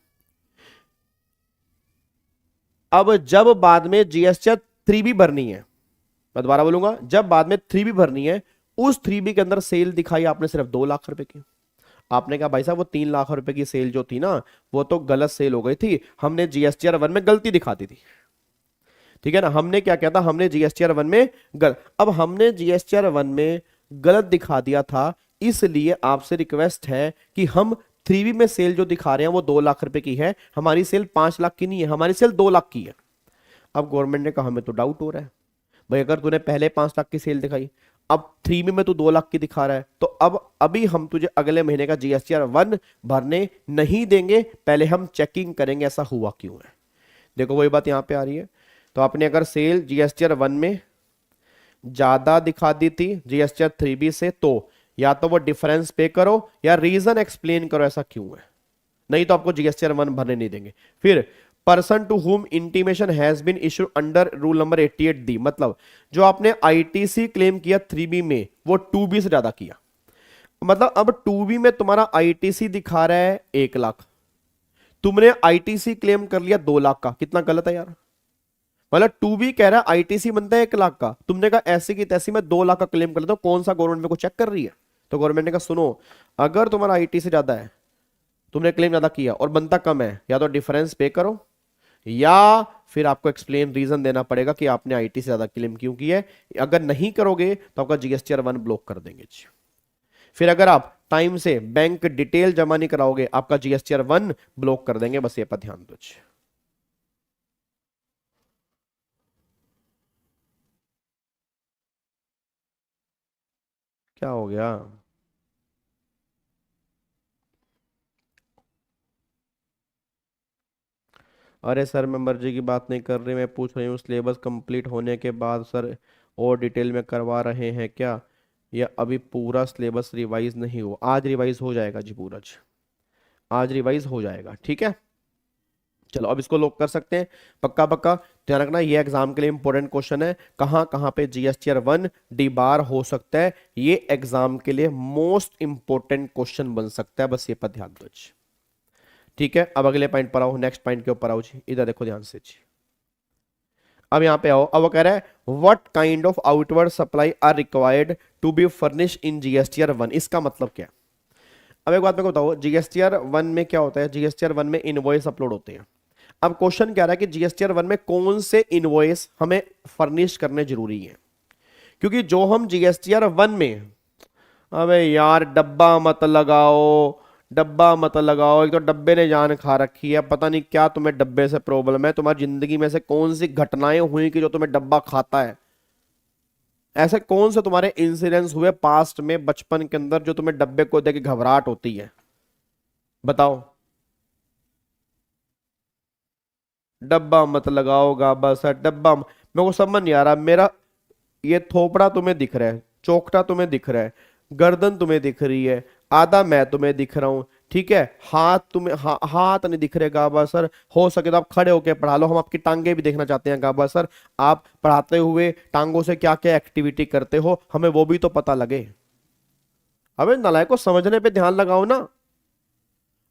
अब जब बाद में जीएसटीआर 3B भरनी है, मैं दोबारा बोलूंगा, जब बाद में 3B भरनी है, उस 3B के अंदर सेल दिखाई आपने सिर्फ 2 लाख रुपए की। आपने कहा भाई साहब वो 3 लाख रुपए की सेल जो थी ना वो तो गलत सेल हो गई थी, हमने जीएसटीआर 1 में गलती दिखा दी थी। ठीक है ना, हमने क्या किया था, हमने जीएसटीआर 1 में अब हमने जीएसटीआर 1 में गलत दिखा दिया था, इसलिए आपसे रिक्वेस्ट है कि हम 3B में सेल जो दिखा रहे हैं वो 2 लाख रुपए की है, हमारी सेल 5 लाख की नहीं है, हमारी सेल 2 लाख की है। अब गवर्नमेंट ने कहा हमें तो डाउट हो रहा है भाई, अगर तूने पहले 5 लाख की सेल दिखाई, अब 3B में तू 2 लाख की दिखा रहा है, तो अब अभी हम तुझे अगले महीने का जीएसटीआर 1 भरने नहीं देंगे, पहले हम चेकिंग करेंगे ऐसा हुआ क्यों है। देखो वही बात यहां पे आ रही है। तो आपने अगर सेल जीएसटीआर 1 में ज्यादा दिखा दी थी जीएसटीआर 3B से, तो या तो वो डिफरेंस पे करो या रीजन एक्सप्लेन करो ऐसा क्यों है, नहीं तो आपको जीएसटीआर 1 भरने नहीं देंगे। फिर person to whom intimation has been issued under rule number 88D, मतलब जो आपने आईटीसी क्लेम किया 3B में वो 2B से ज्यादा किया, मतलब अब 2B में तुम्हारा आईटीसी दिखा रहा है 1 लाख, तुमने आईटीसी क्लेम कर लिया 2 लाख का, कितना गलत है यार। मतलब 2B कह रहा है आईटीसी बनता है 1 लाख का, तुमने कहा ऐसी की तैसी मैं 2 लाख का क्लेम कर लेता हूं, कौन सा गवर्नमेंट मेरे को चेक कर रही है। तो गवर्नमेंट ने कहा सुनो, अगर तुम्हारा आईटीसी ज्यादा है, तुमने क्लेम ज्यादा किया और बनता कम है, या तो डिफरेंस पे करो या फिर आपको एक्सप्लेन रीजन देना पड़ेगा कि आपने आईटी से ज्यादा क्लेम क्यों किया है। अगर नहीं करोगे तो आपका जीएसटीआर 1 ब्लॉक कर देंगे। फिर अगर आप टाइम से बैंक डिटेल जमा नहीं कराओगे, आपका जीएसटीआर 1 ब्लॉक कर देंगे। बस ये पर ध्यान दो। क्या हो गया, अरे सर मैं मर्जी की बात नहीं कर रही, मैं पूछ रही हूँ सिलेबस कंप्लीट होने के बाद सर और डिटेल में करवा रहे हैं क्या, या अभी पूरा सिलेबस रिवाइज नहीं हुआ। आज रिवाइज हो जाएगा जी, पूरा आज रिवाइज हो जाएगा। ठीक है, चलो अब इसको लॉक कर सकते हैं। पक्का पक्का ध्यान रखना, ये एग्जाम के लिए इंपॉर्टेंट क्वेश्चन है, कहां कहां पे जीएसटीआर 1 डी बार हो सकता है, ये एग्जाम के लिए मोस्ट इंपॉर्टेंट क्वेश्चन बन सकता है, बस ये पर ध्यान दो। ठीक है, अब अगले पॉइंट पर आओ, नेक्स्ट पॉइंट के ऊपर आओ जी, इधर देखो ध्यान से जी। अब यहां पे आओ, अब वो कह रहा है what kind of outward supply are required to be furnish in GSTR 1। इसका मतलब क्या है, अब एक बात मेरे को बताओ, जीएसटीआर 1 में क्या होता है, जीएसटीआर 1 में इनवॉइस अपलोड होते हैं। अब क्वेश्चन क्या रहा है कि जीएसटीआर 1 में कौन से इनवॉइस हमें फर्निश करने जरूरी है, क्योंकि जो हम जीएसटीआर 1 में, अबे यार डब्बा मत लगाओ, डब्बा मत लगाओ। एक तो डब्बे ने जान खा रखी है, पता नहीं क्या तुम्हें डब्बे से प्रॉब्लम है। तुम्हारी जिंदगी में से कौन सी घटनाएं हुई कि जो तुम्हें डब्बा खाता है? ऐसे कौन से तुम्हारे इंसिडेंट्स हुए पास्ट में, बचपन के अंदर, जो तुम्हें डब्बे को देख के घबराहट होती है? बताओ। डब्बा मत लगाओ गाबा सर, डब्बा मेरे को समझ नहीं आ रहा। मेरा ये थोपड़ा तुम्हें दिख रहा है, चौकटा तुम्हें दिख रहा है, गर्दन तुम्हें दिख रही है, आधा मैं तुम्हें दिख रहा हूं, ठीक है। हाथ तुम्हें हाथ नहीं दिख रहे गाबा सर। हो सके तो आप खड़े होके पढ़ा लो, हम आपकी टांगे भी देखना चाहते हैं गाबा सर। आप पढ़ाते हुए टांगों से क्या क्या एक्टिविटी करते हो, हमें वो भी तो पता लगे। अबे नालायक को समझने पे ध्यान लगाओ ना।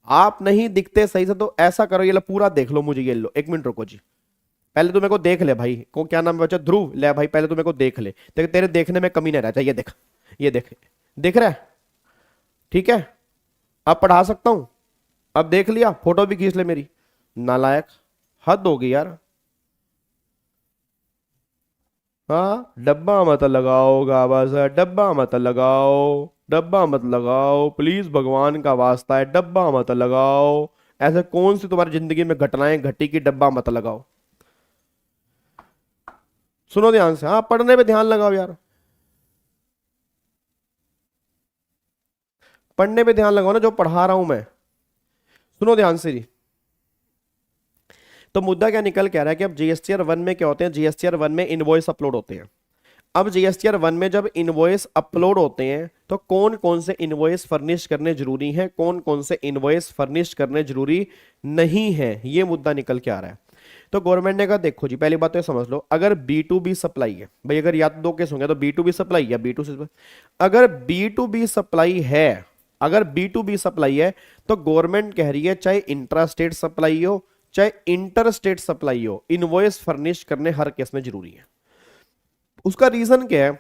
आप नहीं दिखते सही से तो ऐसा करो, ये लो पूरा देख लो मुझे, ये लो 1 मिनट रुको जी। पहले तू मेरे को देख ले भाई, को क्या नाम है बच्चा, ध्रुव, ले भाई पहले तू मेरे को देख ले, तेरे देखने में कमी नहीं रहता। ये देख, ये देख, देख रहा है? ठीक है, अब पढ़ा सकता हूं। अब देख लिया, फोटो भी खींच ले मेरी। नालायक, हद होगी यार। हाँ, डब्बा मत लगाओ गाबा सर, डब्बा मत लगाओ, डब्बा मत लगाओ प्लीज, भगवान का वास्ता है, डब्बा मत लगाओ। ऐसे कौन सी तुम्हारी जिंदगी में घटनाएं घटी कि डब्बा मत लगाओ? सुनो ध्यान से, हाँ पढ़ने पे ध्यान लगाओ यार, पढ़ने पे ध्यान लगाओ ना, जो पढ़ा रहा हूं मैं। सुनो ध्यान से जी। तो मुद्दा क्या निकल के आ रहा है कि अब जीएसटीआर 1 में क्या होते हैं, जीएसटीआर 1 में इनवॉइस अपलोड होते हैं। अब जीएसटीआर 1 में जब इनवॉइस अपलोड होते हैं तो कौन कौन से इनवॉइस फर्निश करने जरूरी हैं, कौन कौन से इनवॉइस फर्निश करने जरूरी नहीं है, ये मुद्दा निकल के आ रहा है। तो गवर्नमेंट ने कहा देखो जी, पहली बात तो ये समझ लो, अगर B2B सप्लाई है भाई, अगर या तो दो केस होंगे, तो B2B सप्लाई या B2C। अगर B2B सप्लाई है, अगर B2B सप्लाई है, तो गवर्नमेंट कह रही है चाहे इंट्रा स्टेट सप्लाई हो चाहे इंटर स्टेट सप्लाई हो, इनवॉइस फर्निश करने हर केस में जरूरी है। उसका रीजन क्या है?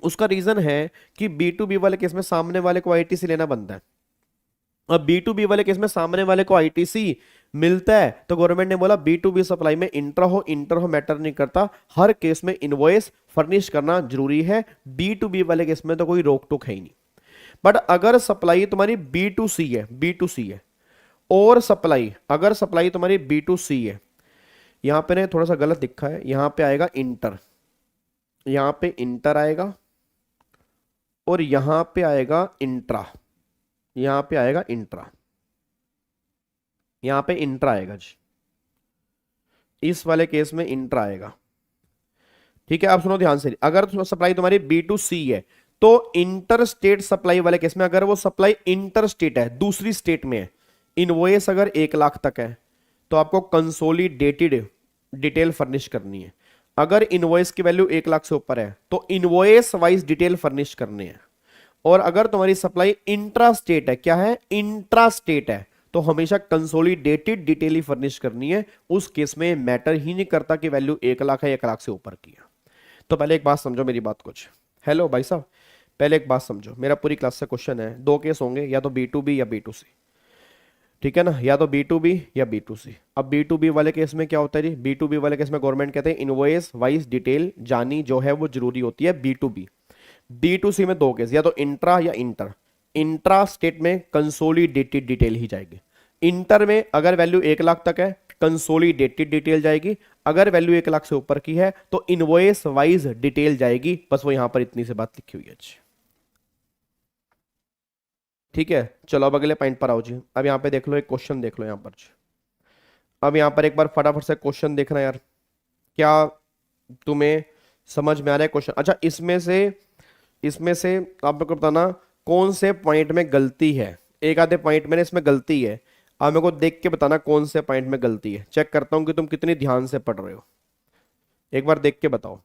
उसका रीजन है कि B2B वाले केस में सामने वाले को आईटीसी लेना बनता है। अब B2B वाले केस में सामने वाले को आईटीसी मिलता है, तो गवर्नमेंट ने बोला B2B सप्लाई में इंट्रा हो इंटर हो मैटर नहीं करता, हर केस में इनवॉइस फर्निश करना जरूरी है। B2B वाले केस में तो कोई रोक टोक है ही नहीं। बट अगर सप्लाई तुम्हारी B2C है, B2C है, और सप्लाई, अगर सप्लाई तुम्हारी B2C है, यहां पे ने थोड़ा सा गलत लिखा है, यहां पे आएगा इंटर, यहां पे इंटर आएगा, और यहां पे आएगा इंट्रा, यहां पे आएगा इंट्रा, यहां पे इंट्रा आएगा जी, इस वाले केस में इंट्रा आएगा। ठीक है, आप सुनो ध्यान से, अगर सप्लाई तुम्हारी B2C है तो इंटर स्टेट सप्लाई वाले केस में, अगर वो सप्लाई इंटर स्टेट है, दूसरी स्टेट में है, इनवॉइस अगर 1 लाख तक है, तो आपको कंसोलिडेटेड डिटेल फर्निश करनी है। अगर इनवॉइस की वैल्यू 1 लाख से ऊपर है तो इनवॉइस वाइज डिटेल फर्निश करनी है। और अगर तुम्हारी सप्लाई इंट्रा स्टेट है, क्या है, इंट्रा स्टेट है, तो हमेशा कंसोलिडेटेड डिटेल ही फर्निश करनी है। उस केस में मैटर ही नहीं करता कि वैल्यू 1 लाख है, 1 लाख से ऊपर की है। तो पहले एक बात समझो मेरी बात कुछ। हेलो भाई साहब, पहले एक बात समझो, मेरा पूरी क्लास से क्वेश्चन है, दो केस होंगे, या तो B2B या B2C, ठीक है ना, या तो B2B या B2C। अब B2B वाले केस में क्या होता है जी, B2B वाले केस में गवर्नमेंट कहते हैं इनवॉइस वाइज डिटेल जानी जो है वो जरूरी होती है B2B। B2C में दो केस, या तो इंट्रा या इंटर। इंट्रा स्टेट में कंसोलिडेटेड डिटेल ही जाएगी, इंटर में अगर वैल्यू 1 लाख तक है कंसोलिडेटेड डिटेल जाएगी, अगर वैल्यू 1 लाख से ऊपर की है तो इनवॉइस वाइज डिटेल जाएगी। बस वो यहां पर इतनी सी बात लिखी हुई है जी। ठीक है, चलो अब अगले पॉइंट पर आओ जी। अब यहां पे देख लो, एक क्वेश्चन देख लो यहां पर जी। अब यहां पर एक बार फटाफट से क्वेश्चन देखना यार, क्या तुम्हें समझ में आ रहा है क्वेश्चन? अच्छा, इसमें से आप मेरे को बताना कौन से पॉइंट में गलती है। एक आधे पॉइंट में इसमें गलती है, आप मेरे को देख के बताना कौन से पॉइंट में गलती है। चेक करता हूं कि तुम कितनी ध्यान से पढ़ रहे हो, एक बार देख के बताओ।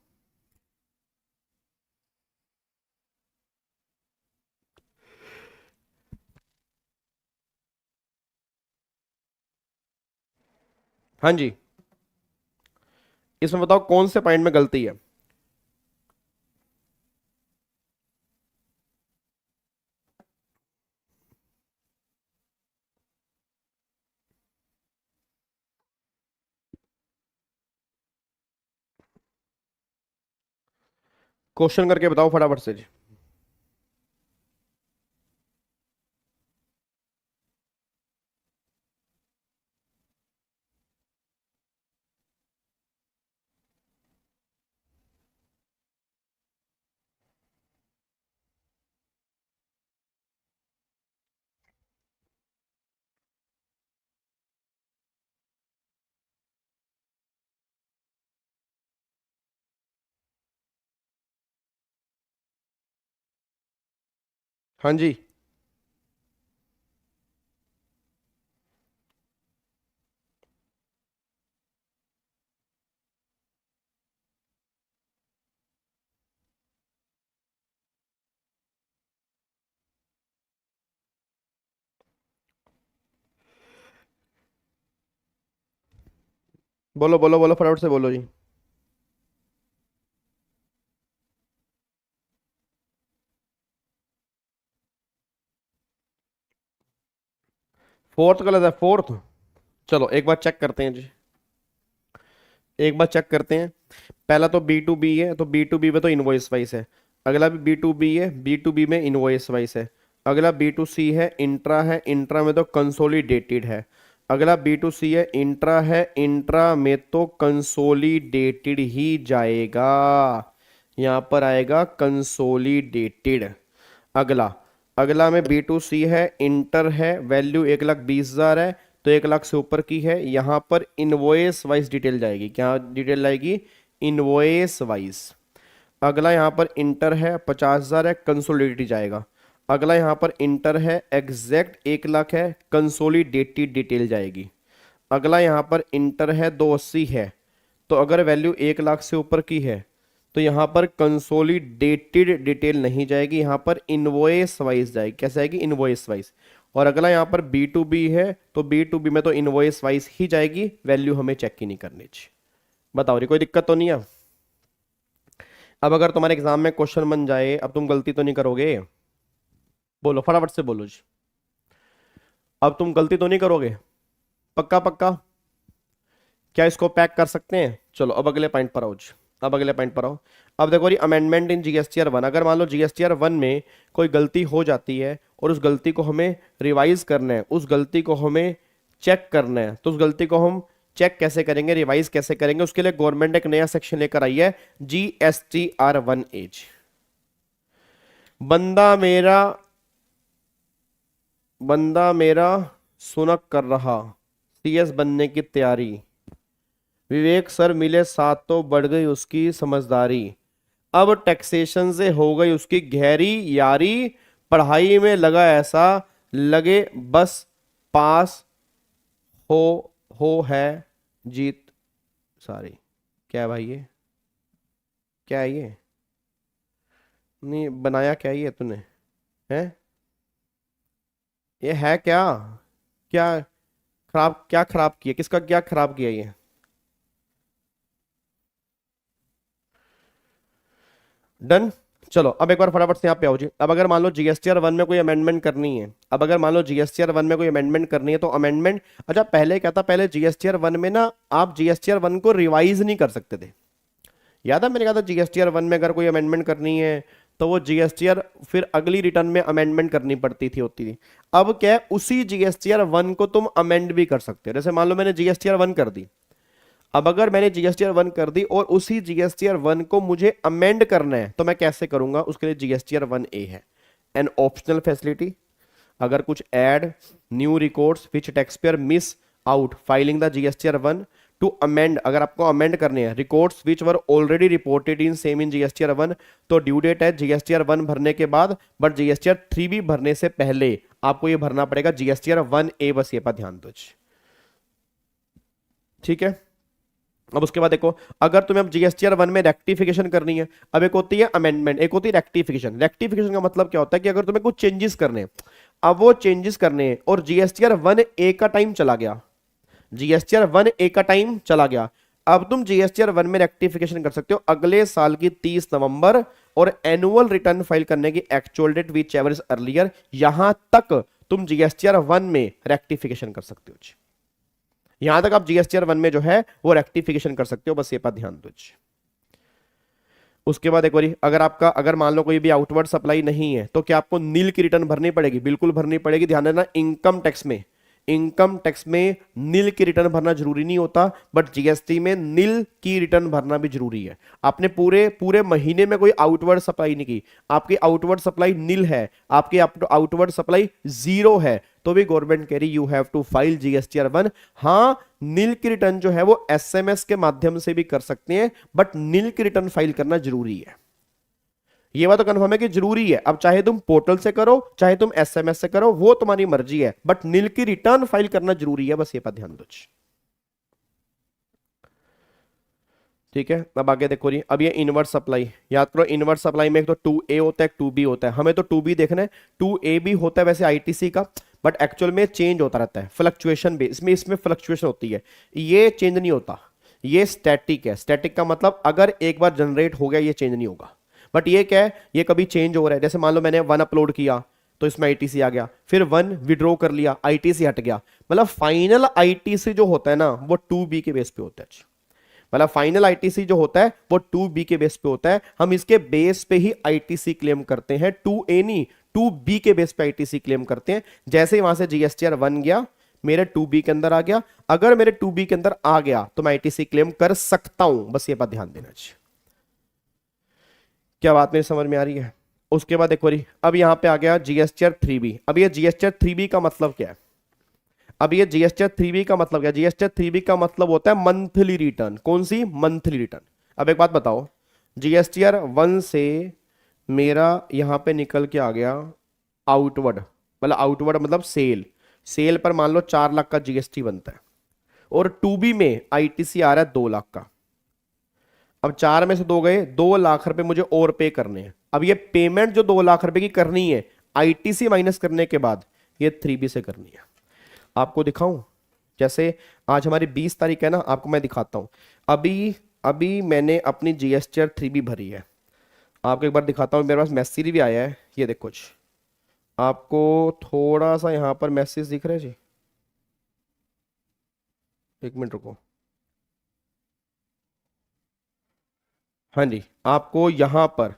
हाँ जी, इसमें बताओ कौन से पॉइंट में गलती है। क्वेश्चन करके बताओ फटाफट से जी। हाँ जी, बोलो बोलो बोलो, फटाफट से बोलो जी। फोर्थ गलत है, फोर्थ। चलो एक बार चेक करते हैं जी, एक बार चेक करते हैं। पहला तो बी टू बी है, तो बी टू बी में तो इनवॉइस वाइस है। अगला भी बी टू बी है, बी टू बी में इनवॉइस वाइस है। अगला बी टू सी है, इंट्रा में तो कंसोलिडेटेड है। अगला बी टू सी है, इंट्रा में तो कंसोलिडेटेड ही जाएगा, यहां पर आएगा कंसोलिडेटेड। अगला अगला में बी टू सी है, इंटर है, वैल्यू 1,20,000 है, तो 1,00,000 से ऊपर की है, यहां पर इनवॉइस वाइज डिटेल जाएगी। क्या डिटेल जाएगी? Invoice wise. अगला यहां पर इंटर है, 50,000 है, कंसोलिडेटेड जाएगा। अगला यहां पर इंटर है, एग्जैक्ट 1,00,000 है, कंसोलिडेटेड डिटेल जाएगी। अगला यहां पर इंटर है, 280 है, तो अगर वैल्यू 1,00,000 से ऊपर की है तो यहां पर कंसोलिडेटेड डिटेल नहीं जाएगी, यहां पर इनवॉइस वाइज जाएगी। कैसे आएगी? Invoice wise. और अगला यहां पर बी टू बी है, तो बी टू बी में तो इनवॉइस वाइज ही जाएगी, वैल्यू हमें चेक ही नहीं करनी चाहिए। बताओ रही कोई दिक्कत तो नहीं है? अब अगर तुम्हारे एग्जाम में क्वेश्चन बन जाए, अब तुम गलती तो नहीं करोगे? बोलो फटाफट से बोलो जी, अब तुम गलती तो नहीं करोगे? पक्का पक्का? क्या इसको पैक कर सकते हैं? चलो अब अगले पॉइंट पर आओ जी, अब अगले पॉइंट पर आओ। अब देखो जी, अमेंडमेंट इन जीएसटीआर 1। अगर मान लो जीएसटीआर 1 में कोई गलती हो जाती है और उस गलती को हमें रिवाइज करना है, उस गलती को हमें चेक करना है, तो उस गलती को हम चेक कैसे करेंगे, रिवाइज कैसे करेंगे? उसके लिए गवर्नमेंट एक नया सेक्शन लेकर आई है, GSTR1H। बंदा मेरा सुनक कर रहा, सीएस बनने की तैयारी, विवेक सर मिले साथ तो बढ़ गई उसकी समझदारी, अब टैक्सेशन से हो गई उसकी गहरी यारी, पढ़ाई में लगा ऐसा लगे बस पास हो है जीत सारी। क्या है भाई ये? क्या है ये? नहीं बनाया क्या ये तूने? है ये है क्या? क्या खराब, क्या खराब किया, किसका क्या खराब किया ये? डन। चलो अब एक बार फटाफट से यहाँ पे आओ जी। अब अगर मान लो जीएसटीआर 1 में कोई अमेंडमेंट करनी है, अब अगर मान लो जीएसटीआर 1 में कोई अमेंडमेंट करनी है तो अमेंडमेंट, अच्छा पहले क्या था, पहले जीएसटीआर 1 में ना आप जीएसटीआर 1 को रिवाइज नहीं कर सकते थे। याद है मैंने कहा था जीएसटीआर 1 में अगर कोई अमेंडमेंट करनी है तो वो जीएसटीआर फिर अगली रिटर्न में अमेंडमेंट करनी पड़ती थी, होती थी। अब क्या है, उसी जीएसटीआर 1 को तुम अमेंड भी कर सकते हो। जैसे मान लो मैंने जीएसटीआर 1 कर दी, अब अगर मैंने जीएसटीआर 1 कर दी और उसी जीएसटीआर 1 को मुझे अमेंड करना है तो मैं कैसे करूंगा? उसके लिए जीएसटीआर 1A है, एन ऑप्शनल फैसिलिटी। अगर कुछ add new records which tax payer miss out filing the GSTR 1 to amend, अगर आपको अमेंड करने हैं records which were already reported in same in GSTR 1, तो ड्यू डेट है जीएसटीआर 1 भरने के बाद, बट जीएसटीआर 3 भी भरने से पहले आपको ये भरना पड़ेगा जीएसटीआर 1A। बस ये पर ध्यान दो, ठीक है। अब उसके बाद देखो, अगर तुम्हें अब जीएसटीआर 1 में रेक्टिफिकेशन करनी है, अब एक होती है अमेंडमेंट, एक होती है रेक्टिफिकेशन। रेक्टिफिकेशन का मतलब क्या होता है कि अगर तुम्हें कुछ चेंजेस करने हैं, अब वो चेंजेस करने हैं और जीएसटीआर 1A का टाइम चला गया, जीएसटीआर 1A का टाइम चला गया, अब तुम जीएसटीआर 1 में रेक्टिफिकेशन कर सकते हो अगले साल की 30 नवंबर, और एनुअल रिटर्न फाइल करने की actual date whichever is earlier, यहां तक तुम जीएसटीआर 1 में रेक्टिफिकेशन कर सकते हो। यहां तक आप जीएसटीआर 1 में जो है वो रेक्टिफिकेशन कर सकते हो, बस ये पर ध्यान दो। उसके बाद एक बार, अगर मान लो कोई भी आउटवर्ड सप्लाई नहीं है तो क्या आपको नील की रिटर्न भरनी पड़ेगी? बिल्कुल भरनी पड़ेगी। ध्यान देना, इनकम टैक्स में नील की रिटर्न भरना जरूरी नहीं होता, बट जीएसटी में नील की रिटर्न भरना भी जरूरी है। आपने पूरे महीने में कोई आउटवर्ड सप्लाई नहीं की, आपकी आउटवर्ड सप्लाई नील है, आपकी आउटवर्ड सप्लाई 0 है, तो भी गवर्नमेंट कह रही you have to file GSTR 1। हाँ, नील की रिटर्न जो है वो एसएमएस के माध्यम से भी कर सकते हैं, बट नील की रिटर्न फाइल करना जरूरी है। ये बात तो कंफर्म है कि जरूरी है। अब चाहे तुम पोर्टल से करो चाहे तुम एसएमएस से करो, वो तुम्हारी मर्जी है, बट नील की रिटर्न फाइल करना जरूरी है, बस ये बात ध्यान दो। ठीक है, अब आगे देखो जी। अब ये इनवर्स सप्लाई याद करो, इनवर्स सप्लाई में एक तो 2A होता है, 2B होता है। हमें तो 2B देखना है, 2A भी होता है वैसे आईटीसी का, बट एक्चुअल में चेंज होता रहता है फ्लक्चुएशन बेस में, इसमें फ्लक्चुएशन होती है, ये चेंज नहीं होता, ये स्टैटिक है। स्टैटिक का मतलब अगर एक बार जनरेट हो गया ये चेंज नहीं होगा, बट ये क्या है, ये कभी चेंज हो रहा है। जैसे मान लो मैंने 1 अपलोड किया तो इसमें आईटीसी आ गया, फिर 1 विड्रॉ कर लिया, आईटीसी हट गया, मतलब फाइनल आईटीसी जो होता है ना वो 2B के बेस पे होता है। मतलब फाइनल आईटीसी जो होता है वो 2B के बेस पे होता है, हम इसके बेस पे ही आईटीसी क्लेम करते हैं, 2A नहीं 2B के बेस पे आईटीसी क्लेम करते हैं। जैसे ही वहां से जीएसटीआर 1 गया मेरे 2B के अंदर आ गया, अगर मेरे 2B के अंदर आ गया तो मैं आईटीसी क्लेम कर सकता हूं, बस ये बात ध्यान देना चाहिए। क्या बात मेरी समझ में आ रही है? उसके बाद देखो जी, अब यहां पे आ गया जीएसटीआर 3B। अब ये जीएसटीआर 3B का मतलब क्या है? अब ये जीएसटीआर 3B का मतलब क्या? जीएसटीआर 3B का मतलब होता है मंथली रिटर्न। कौन सी? Monthly return. अब एक बात बताओ, जीएसटीआर 1 से मेरा यहां पे निकल के आ गया आउटवर्ड, मतलब आउटवर्ड मतलब सेल, सेल पर मान लो 4 लाख का जीएसटी बनता है, और 2B में आईटीसी आ रहा है 2 लाख का। अब 4 में से 2 गए, 2 लाख रुपए मुझे और पे करने हैं। अब ये पेमेंट जो 2 लाख रुपए की करनी है आईटीसी माइनस करने के बाद, ये 3B से करनी है। आपको दिखाऊं, जैसे आज हमारी 20 तारीख है ना, आपको मैं दिखाता हूं। अभी अभी मैंने अपनी जीएसटीआर 3B भरी है, आपको एक बार दिखाता हूं। मेरे पास मैसेज भी आया है, ये देखो जी, आपको थोड़ा सा यहां पर मैसेज दिख रहा है जी, एक मिनट रुको। हाँ जी, आपको यहां पर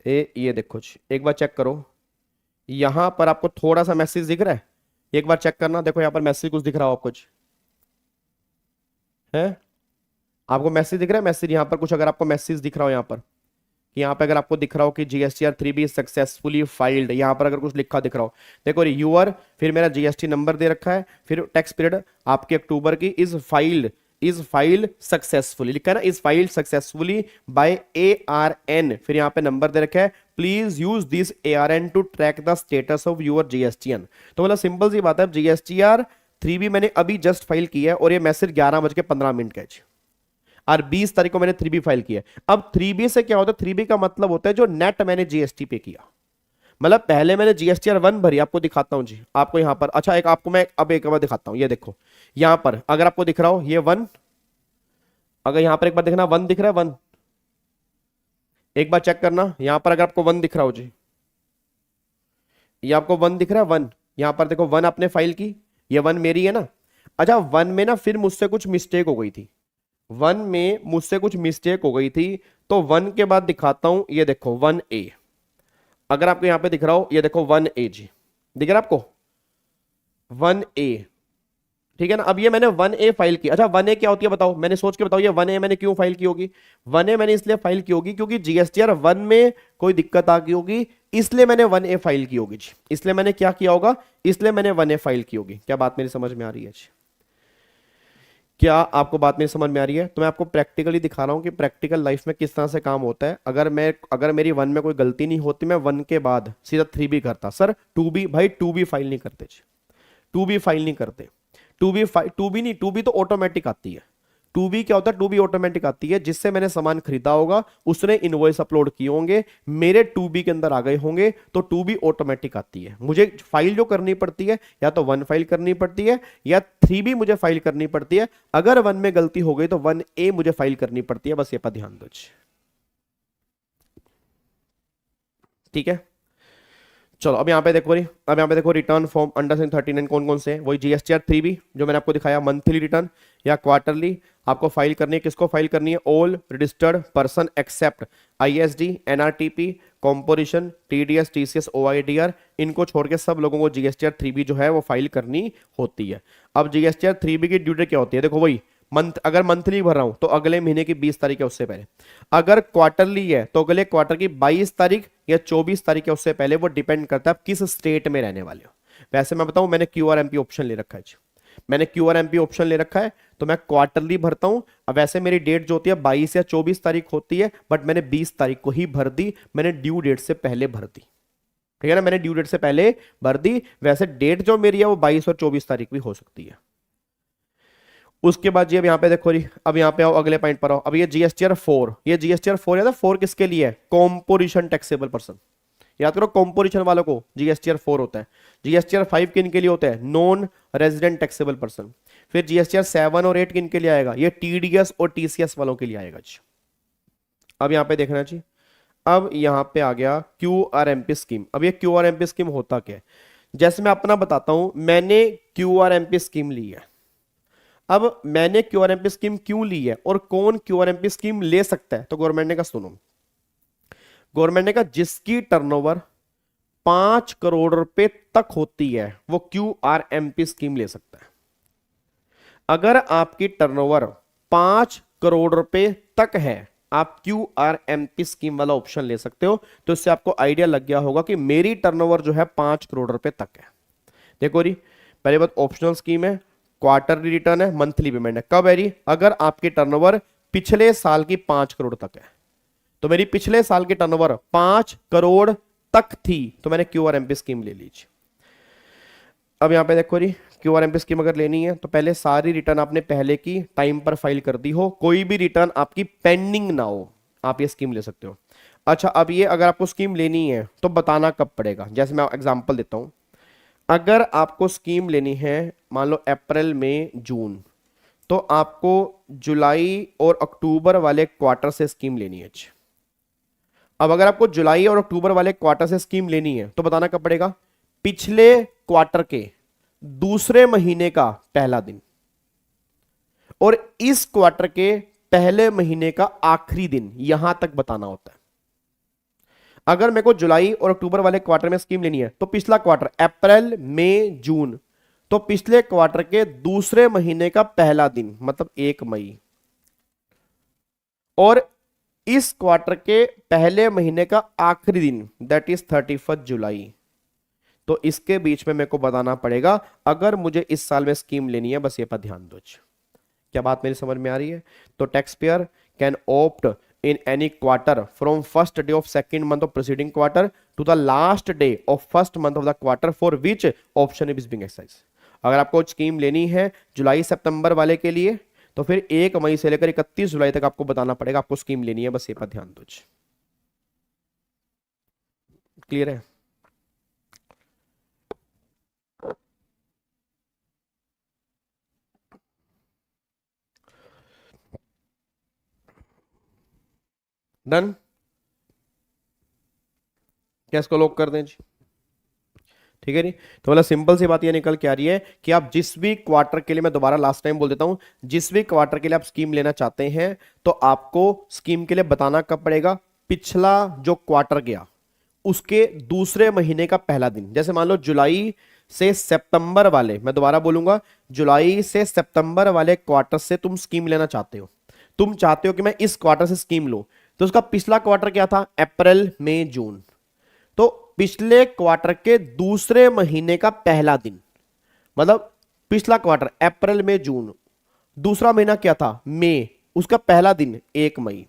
ये देखो जी, एक बार चेक करो, यहां पर आपको थोड़ा सा मैसेज दिख रहा है, एक बार चेक करना। देखो यहां पर मैसेज कुछ दिख रहा हो आपको, कुछ है आपको मैसेज दिख रहा है? मैसेज यहां पर कुछ, अगर आपको मैसेज दिख रहा हो यहां पर, कि यहां पे अगर आपको दिख रहा हो कि जीएसटीआर 3B सक्सेसफुली फाइल्ड, यहां पर अगर कुछ लिखा दिख रहा हो, देखो यूआर, फिर मेरा जीएसटी नंबर दे रखा है, फिर टैक्स पीरियड आपके अक्टूबर की, इज फाइल्ड सक्सेसफुली लिखा है ना, is filed successfully by ARN, फिर यहां पे नंबर दे रखा है, please use this ARN to track the status of your GSTN. तो मतलब सिंपल सी बात है, जीएसटीआर 3B मैंने अभी जस्ट फाइल किया है, और ये मैसेज 11:15 का है, और 20 तारीख को मैंने 3B फाइल किया। अब 3B से क्या होता है? 3B का मतलब होता है जो नेट मैंने जीएसटी पे किया, मतलब पहले मैंने जीएसटीआर 1 भरी, आपको दिखाता हूं जी, आपको यहां पर, अच्छा एक आपको मैं अब एक बार दिखाता हूं, ये देखो यहां पर अगर आपको दिख रहा हो ये 1, अगर यहां पर एक बार देखना 1 दिख रहा है, 1 एक बार चेक करना, यहां पर अगर आपको 1 दिख रहा हो जी, ये आपको 1 दिख रहा है, 1 यहां पर देखो, 1 आपने फाइल की, ये 1 मेरी है ना। अच्छा 1 में ना फिर मुझसे कुछ मिस्टेक हो गई थी, 1 में मुझसे कुछ मिस्टेक हो गई थी, तो 1 के बाद दिखाता हूं, ये देखो 1A, अगर आपको यहां पे दिख रहा हो, ये देखो 1A जी, दिख रहा है आपको 1A, ठीक है ना। अब ये मैंने 1A फाइल की। अच्छा 1A क्या होती है बताओ, मैंने सोच के बताओ, ये 1A मैंने क्यों फाइल की होगी? 1A मैंने इसलिए फाइल की होगी क्योंकि जीएसटीआर 1 में कोई दिक्कत आ गई होगी, इसलिए मैंने 1A फाइल की होगी जी, इसलिए मैंने क्या किया होगा, इसलिए मैंने 1A फाइल की होगी। क्या बात मेरी समझ में आ रही है जी? क्या आपको बात मेरी समझ में आ रही है? तो मैं आपको प्रैक्टिकली दिखा रहा हूं कि प्रैक्टिकल लाइफ में किस तरह से काम होता है। अगर मेरी 1 में कोई गलती नहीं होती, मैं 1 के बाद सीधा 3B करता। सर 2B, भाई 2B फाइल नहीं करते जी, 2B फाइल नहीं करते, 2B तो ऑटोमेटिक आती है। 2B क्या होता है? 2B ऑटोमेटिक आती है, जिससे मैंने सामान खरीदा होगा उसने इनवॉइस अपलोड किए होंगे, मेरे 2B के अंदर आ गए होंगे, तो 2B ऑटोमेटिक आती है। मुझे फाइल जो करनी पड़ती है, या तो 1 फाइल करनी पड़ती है, या 3B मुझे फाइल करनी पड़ती है। अगर 1 में गलती हो गई तो 1A मुझे फाइल करनी पड़ती है, बस ये पर ध्यान दो। ठीक है, चलो अब यहाँ पे देखो, अब यहाँ पे देखो रिटर्न फॉर्म अंडर सेक्शन 39 कौन कौन से हैं? वही जीएसटीआर 3B जो मैंने आपको दिखाया, मंथली रिटर्न या क्वार्टरली आपको फाइल करनी है। किसको फाइल करनी है? All registered person except ISD, NRTP, composition, TDS, TCS, OIDR, इनको छोड़ के सब लोगों को जीएसटीआर 3B जो है वो फाइल करनी होती है। अब जीएसटीआर 3B की ड्यू डेट क्या होती है? देखो वही मंथ, अगर मंथली भर रहा हूं तो अगले महीने की 20 तारीख है उससे पहले, अगर क्वार्टरली है तो अगले क्वार्टर की 22 तारीख या 24 तारीख है उससे पहले। वो डिपेंड करता है आप किस स्टेट में रहने वाले हो। वैसे मैं बताऊं, मैंने QRMP ऑप्शन ले रखा है, मैंने क्यू आर एमपी ऑप्शन ले रखा है तो मैं क्वार्टरली भरता हूं। अब वैसे मेरी डेट जो होती है 22 या 24 तारीख होती है, बट मैंने 20 तारीख को ही भर दी, मैंने ड्यू डेट से पहले भर दी, ठीक है ना, मैंने ड्यू डेट से पहले भर दी। वैसे डेट जो मेरी है वो 22 और 24 तारीख भी हो सकती है। उसके बाद जी अब यहाँ पे देखो जी, अब यहाँ पे आओ अगले पॉइंट पर आओ। अब ये जीएसटीआर 4, ये जीएसटीआर 4 है ना, 4 किसके लिए है? Composition taxable person. याद करो कॉम्पोजिशन वालों को जीएसटीआर 4 होता है। जीएसटीआर 5 किन के लिए होता है? Non resident taxable person. फिर जीएसटीआर 7 और 8 किन के लिए आएगा? ये टीडीएस और टीसीएस वालों के लिए आएगा जी। अब यहाँ पे देखना जी, अब यहाँ पे आ गया क्यूआरएमपी स्कीम। अब ये क्यूआरएमपी स्कीम होता क्या है? जैसे मैं अपना बताता हूं, मैंने क्यूआरएमपी स्कीम ली है। अब मैंने क्यूआरएमपी स्कीम क्यों ली है और कौन क्यूआरएमपी स्कीम ले सकता है? तो गवर्नमेंट ने कहा, सुनो, गवर्नमेंट ने कहा जिसकी टर्नओवर 5 करोड़ रुपए तक होती है वो क्यूआरएमपी स्कीम ले सकता है। अगर आपकी टर्नओवर 5 करोड़ रुपए तक है, आप क्यूआरएमपी स्कीम वाला ऑप्शन ले सकते हो। तो इससे आपको आइडिया लग गया होगा कि मेरी टर्नओवर जो है 5 करोड़ रुपए तक है। देखो जी, पहली बात ऑप्शनल स्कीम है, क्वार्टरली रिटर्न है, मंथली पेमेंट है। कब है जी? अगर आपकी टर्नओवर पिछले साल की 5 करोड़ तक है। तो मेरी पिछले साल की टर्नओवर 5 करोड़ तक थी तो मैंने क्यूआरएमपी स्कीम ले लीजिए। अब यहां पे देखो जी, क्यूआरएमपी स्कीम अगर लेनी है तो पहले सारी रिटर्न आपने पहले की टाइम पर फाइल कर दी हो, कोई भी रिटर्न आपकी पेंडिंग ना हो, आप ये स्कीम ले सकते हो। अच्छा, अब ये अगर आपको स्कीम लेनी है तो बताना कब पड़ेगा। जैसे मैं एग्जांपल देता हूं, अगर आपको स्कीम लेनी है मान लो अप्रैल मई जून, तो आपको जुलाई और अक्टूबर वाले क्वार्टर से स्कीम लेनी है। अब अगर आपको जुलाई और अक्टूबर वाले क्वार्टर से स्कीम लेनी है तो बताना कब पड़ेगा? पिछले क्वार्टर के दूसरे महीने का पहला दिन और इस क्वार्टर के पहले महीने का आखिरी दिन, यहां तक बताना होता है। अगर मेरे को जुलाई और अक्टूबर वाले क्वार्टर में स्कीम लेनी है तो पिछला क्वार्टर अप्रैल मई जून, तो पिछले क्वार्टर के दूसरे महीने का पहला दिन मतलब 1 मई, और इस क्वार्टर के पहले महीने का आखिरी दिन दैट इज 31 जुलाई। तो इसके बीच में मेरे को बताना पड़ेगा अगर मुझे इस साल में स्कीम लेनी है। बस ये पर ध्यान दो। क्या बात मेरी समझ में आ रही है? तो tax payer can opt in any quarter from first day of second month of preceding quarter to the last day of first month of the quarter for which option is being exercised। अगर आपको scheme लेनी है जुलाई सितंबर वाले के लिए तो फिर 1 मई से लेकर 31 जुलाई तक आपको बताना पड़ेगा आपको स्कीम लेनी है। बस ये पर ध्यान दो। क्लियर है? डन? क्या इसको लॉक कर दें जी? ठीक है जी। तो मतलब सिंपल सी बात ये निकल के आ रही है कि आप जिस भी क्वार्टर के लिए, मैं दोबारा लास्ट टाइम बोल देता हूं, जिस भी क्वार्टर के लिए आप स्कीम लेना चाहते हैं तो आपको स्कीम के लिए बताना कब पड़ेगा? पिछला जो क्वार्टर गया उसके दूसरे महीने का पहला दिन। जैसे मान लो जुलाई से सितंबर वाले, मैं दोबारा बोलूंगा, जुलाई से सितंबर वाले क्वार्टर से तुम स्कीम लेना चाहते हो, तुम चाहते हो कि मैं इस क्वार्टर से स्कीम लूं, तो उसका पिछला क्वार्टर क्या था? अप्रैल मई जून। तो पिछले क्वार्टर के दूसरे महीने का पहला दिन मतलब पिछला क्वार्टर अप्रैल मई जून, दूसरा महीना क्या था? मई, उसका पहला दिन 1 मई।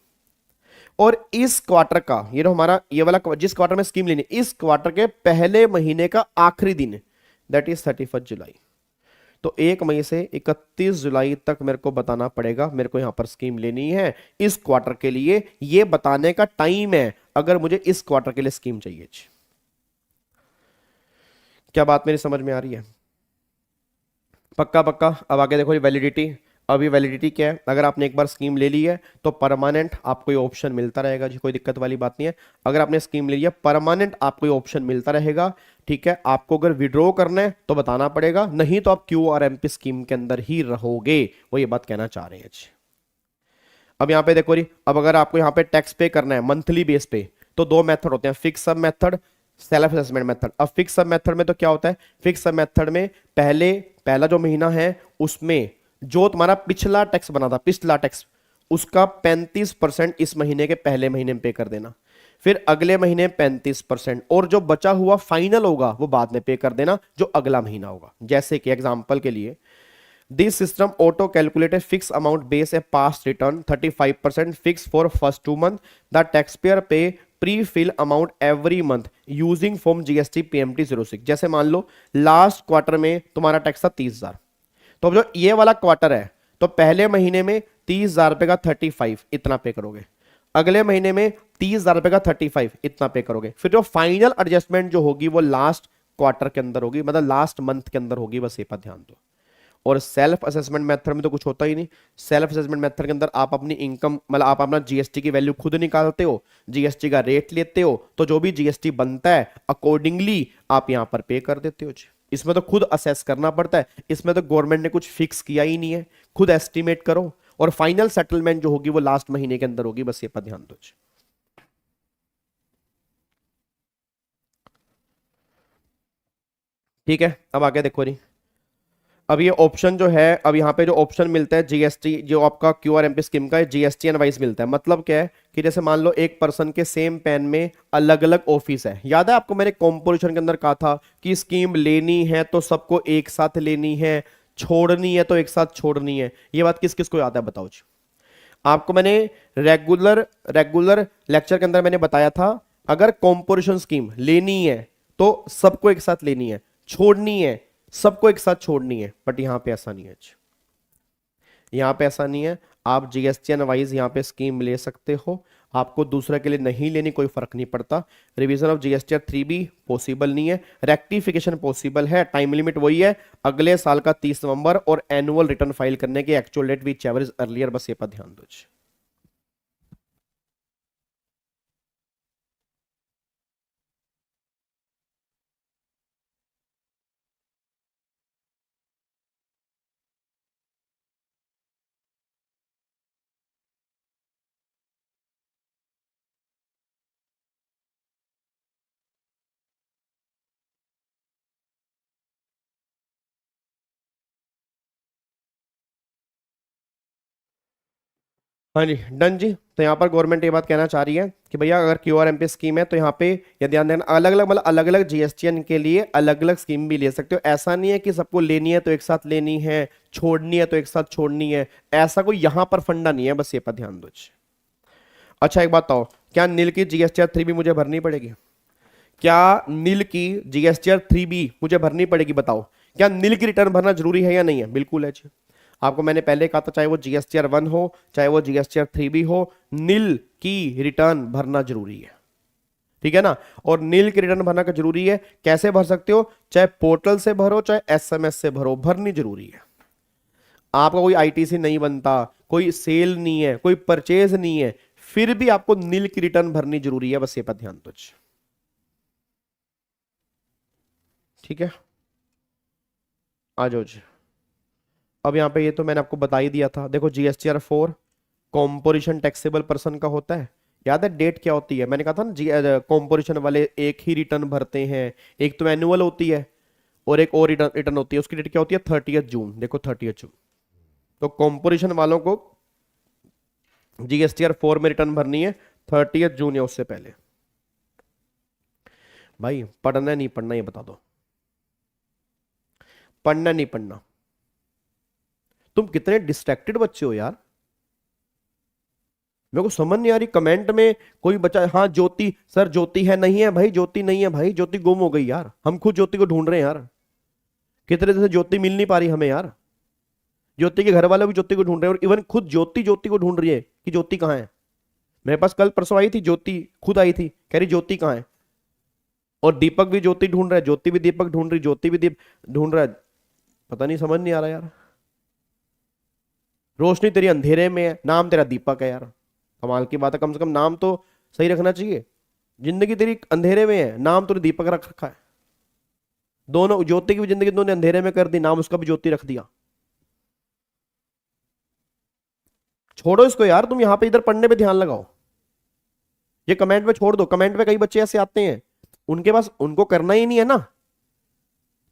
और इस क्वार्टर का, ये जो हमारा ये वाला जिस क्वार्टर में स्कीम लेनी, इस क्वार्टर के पहले महीने का आखिरी दिन दैट इज 31 जुलाई। तो 1 मई से 31 जुलाई तक मेरे को बताना पड़ेगा मेरे को यहां पर स्कीम लेनी है इस क्वार्टर के लिए। ये बताने का टाइम है अगर मुझे इस क्वार्टर के लिए स्कीम चाहिए। क्या बात मेरी समझ में आ रही है? पक्का पक्का। अब आगे देखो वैलिडिटी। अभी वैलिडिटी क्या है? अगर आपने एक बार स्कीम ले ली है तो परमानेंट आपको ये ऑप्शन मिलता रहेगा जी, कोई दिक्कत वाली बात नहीं है। अगर आपने स्कीम ले लिया परमानेंट आपको ये ऑप्शन मिलता रहेगा। ठीक है, आपको अगर विड्रॉ करना है तो बताना पड़ेगा, नहीं तो आप क्यूआरएमपी स्कीम के अंदर ही रहोगे। वो ये बात कहना चाह रहे हैं जी। अब यहाँ पे देखो जी, अब अगर आपको यहाँ पे टैक्स पे करना है मंथली बेस पे तो 2 मेथड होते हैं, फिक्स सब मेथड, सेल्फ असेसमेंट मेथड। अब फिक्स सब मेथड में तो क्या होता है? फिक्स सब मेथड में पहला जो महीना है उसमें जो तुम्हारा पिछला टैक्स बना था, पिछला टैक्स, उसका 35% इस महीने के पहले महीने में पे कर देना, फिर अगले महीने 35%, और जो बचा हुआ फाइनल होगा वो बाद में पे कर देना जो अगला महीना होगा। जैसे कि एग्जांपल के लिए this system auto calculate a fix amount base a past return 35% fix for first 2 months. The tax payer pay pre fill amount every month using form GST PMT 06. जैसे मान लो लास्ट क्वार्टर में तुम्हारा tax था 30,000, तो अब जो ये वाला क्वार्टर है तो पहले महीने में 30,000 रुपए का 35 इतना पे करोगे, अगले महीने में 30,000 रुपए का 35 इतना पे करोगे, फिर जो फाइनल एडजस्टमेंट जो होगी वो लास्ट क्वार्टर के अंदर होगी, मतलब लास्ट मंथ के अंदर होगी, बस ये पर ध्यान दो. और सेल्फ असेसमेंट मेथड में तो कुछ होता ही नहीं. सेल्फ असेसमेंट मेथड के अंदर आप अपनी इनकम मतलब आप अपना जीएसटी की वैल्यू खुद निकालते हो, जीएसटी का रेट लेते हो, तो जो भी जीएसटी बनता है अकॉर्डिंगली आप यहां पर पे कर देते हो जी. इसमें तो खुद असेस करना पड़ता है, इसमें तो गवर्नमेंट ने कुछ फिक्स किया ही नहीं है, खुद एस्टिमेट करो और फाइनल सेटलमेंट जो होगी वो लास्ट महीने के अंदर होगी, बस ये पर ध्यान दो जी. ठीक है, अब आगे देखो नहीं. अब ये ऑप्शन जो है, अब यहाँ पे जो ऑप्शन मिलता है जीएसटी जो आपका क्यूआरएमपी स्कीम का है जीएसटी एनवाइस मिलता है. मतलब क्या है कि जैसे मान लो एक पर्सन के सेम पैन में अलग अलग ऑफिस है. याद है आपको मैंने कॉम्पोजिशन के अंदर कहा था कि स्कीम लेनी है तो सबको एक साथ लेनी है, छोड़नी है तो एक साथ छोड़नी है. ये बात किस किस को याद है बताओ जी. आपको मैंने रेगुलर लेक्चर के अंदर मैंने बताया था अगर कॉम्पोजिशन स्कीम लेनी है तो सबको एक साथ लेनी है, छोड़नी है सबको एक साथ छोड़नी है. बट यहां पे ऐसा नहीं है, यहां पे ऐसा नहीं है. आप जीएसटी वाइज यहां पे स्कीम ले सकते हो, आपको दूसरे के लिए नहीं लेनी कोई फर्क नहीं पड़ता. Revision of GST 3B possible नहीं है, रेक्टिफिकेशन पॉसिबल है. टाइम लिमिट वही है अगले साल का 30 नवंबर और एनुअल रिटर्न फाइल करने की actual date whichever is earlier, बस ये पर ध्यान दो. हाँ जी डन जी. तो यहाँ पर गवर्नमेंट ये बात कहना चाह रही है कि भैया अगर क्यूआरएमपी स्कीम है तो यहाँ पे ये ध्यान देना अलग अलग मतलब अलग अलग जीएसटीएन के लिए अलग अलग स्कीम भी ले सकते हो. ऐसा नहीं है कि सबको लेनी है तो एक साथ लेनी है, छोड़नी है तो एक साथ छोड़नी है, ऐसा कोई यहाँ पर फंडा नहीं है, बस ये पर ध्यान दो. अच्छा एक बात बताओ, क्या नील की जीएसटीआर 3B मुझे भरनी पड़ेगी? क्या नील की जीएसटीआर 3B मुझे भरनी पड़ेगी? बताओ क्या नील की रिटर्न भरना जरूरी है या नहीं है? बिल्कुल है जी. आपको मैंने पहले कहा था चाहे वो जीएसटीआर 1 हो चाहे वो जीएसटीआर 3B हो, नील की रिटर्न भरना जरूरी है. ठीक है ना. और नील की रिटर्न भरना का जरूरी है. कैसे भर सकते हो? चाहे पोर्टल से भरो चाहे एसएमएस से भरो, भरनी जरूरी है. आपका कोई आईटीसी नहीं बनता, कोई सेल नहीं है, कोई परचेज नहीं है, फिर भी आपको नील की रिटर्न भरनी जरूरी है, बस ये पर ध्यान दो. ठीक है आ जाओ जी. अब यहाँ पे ये तो मैंने आपको बता ही दिया था. देखो जीएसटीआर 4 कॉम्पोजिशन टैक्सेबल पर्सन का होता है. याद है डेट क्या होती है? मैंने कहा था ना कॉम्पोजिशन वाले एक ही रिटर्न भरते हैं, एक तो एनुअल होती है और एक और रिटर्न होती है. उसकी डेट क्या होती है? 30 जून. देखो 30 जून. तो कॉम्पोजिशन वालों को जीएसटीआर 4 में रिटर्न भरनी है 30 जून या उससे पहले. भाई पढ़ना नहीं पढ़ना ये बता दो. पढ़ना नहीं पढ़ना. तुम कितने डिस्ट्रैक्टेड बच्चे हो यार, मेरे को समझ नहीं आ रही. कमेंट में कोई बच्चा हाँ ज्योति सर ज्योति है, नहीं है भाई ज्योति नहीं है भाई, ज्योति गुम हो गई यार. हम खुद ज्योति को ढूंढ रहे हैं यार, कितने दिन से ज्योति मिल नहीं पा रही हमें यार. ज्योति के घर वाले भी ज्योति को ढूंढ रहे हैं और इवन खुद ज्योति ज्योति को ढूंढ रही है कि ज्योति कहाँ है. मेरे पास कल परसों आई थी ज्योति, खुद आई थी कह रही ज्योति कहाँ है. और दीपक भी ज्योति ढूंढ रहा है, ज्योति भी दीपक ढूंढ रही, ज्योति भी दीप ढूंढ रहा है. पता नहीं समझ नहीं आ रहा यार. रोशनी तेरी अंधेरे में है, नाम तेरा दीपक है यार. कमाल की बात है, कम से कम नाम तो सही रखना चाहिए. जिंदगी तेरी अंधेरे में है, नाम तूने दीपक रख रखा है. दोनों ज्योति की भी जिंदगी दोनों अंधेरे में कर दी, नाम उसका भी ज्योति रख दिया. छोड़ो इसको यार, तुम यहां पे इधर पढ़ने पे ध्यान लगाओ. ये कमेंट में छोड़ दो. कमेंट में कई बच्चे ऐसे आते हैं उनके पास उनको करना ही नहीं है ना,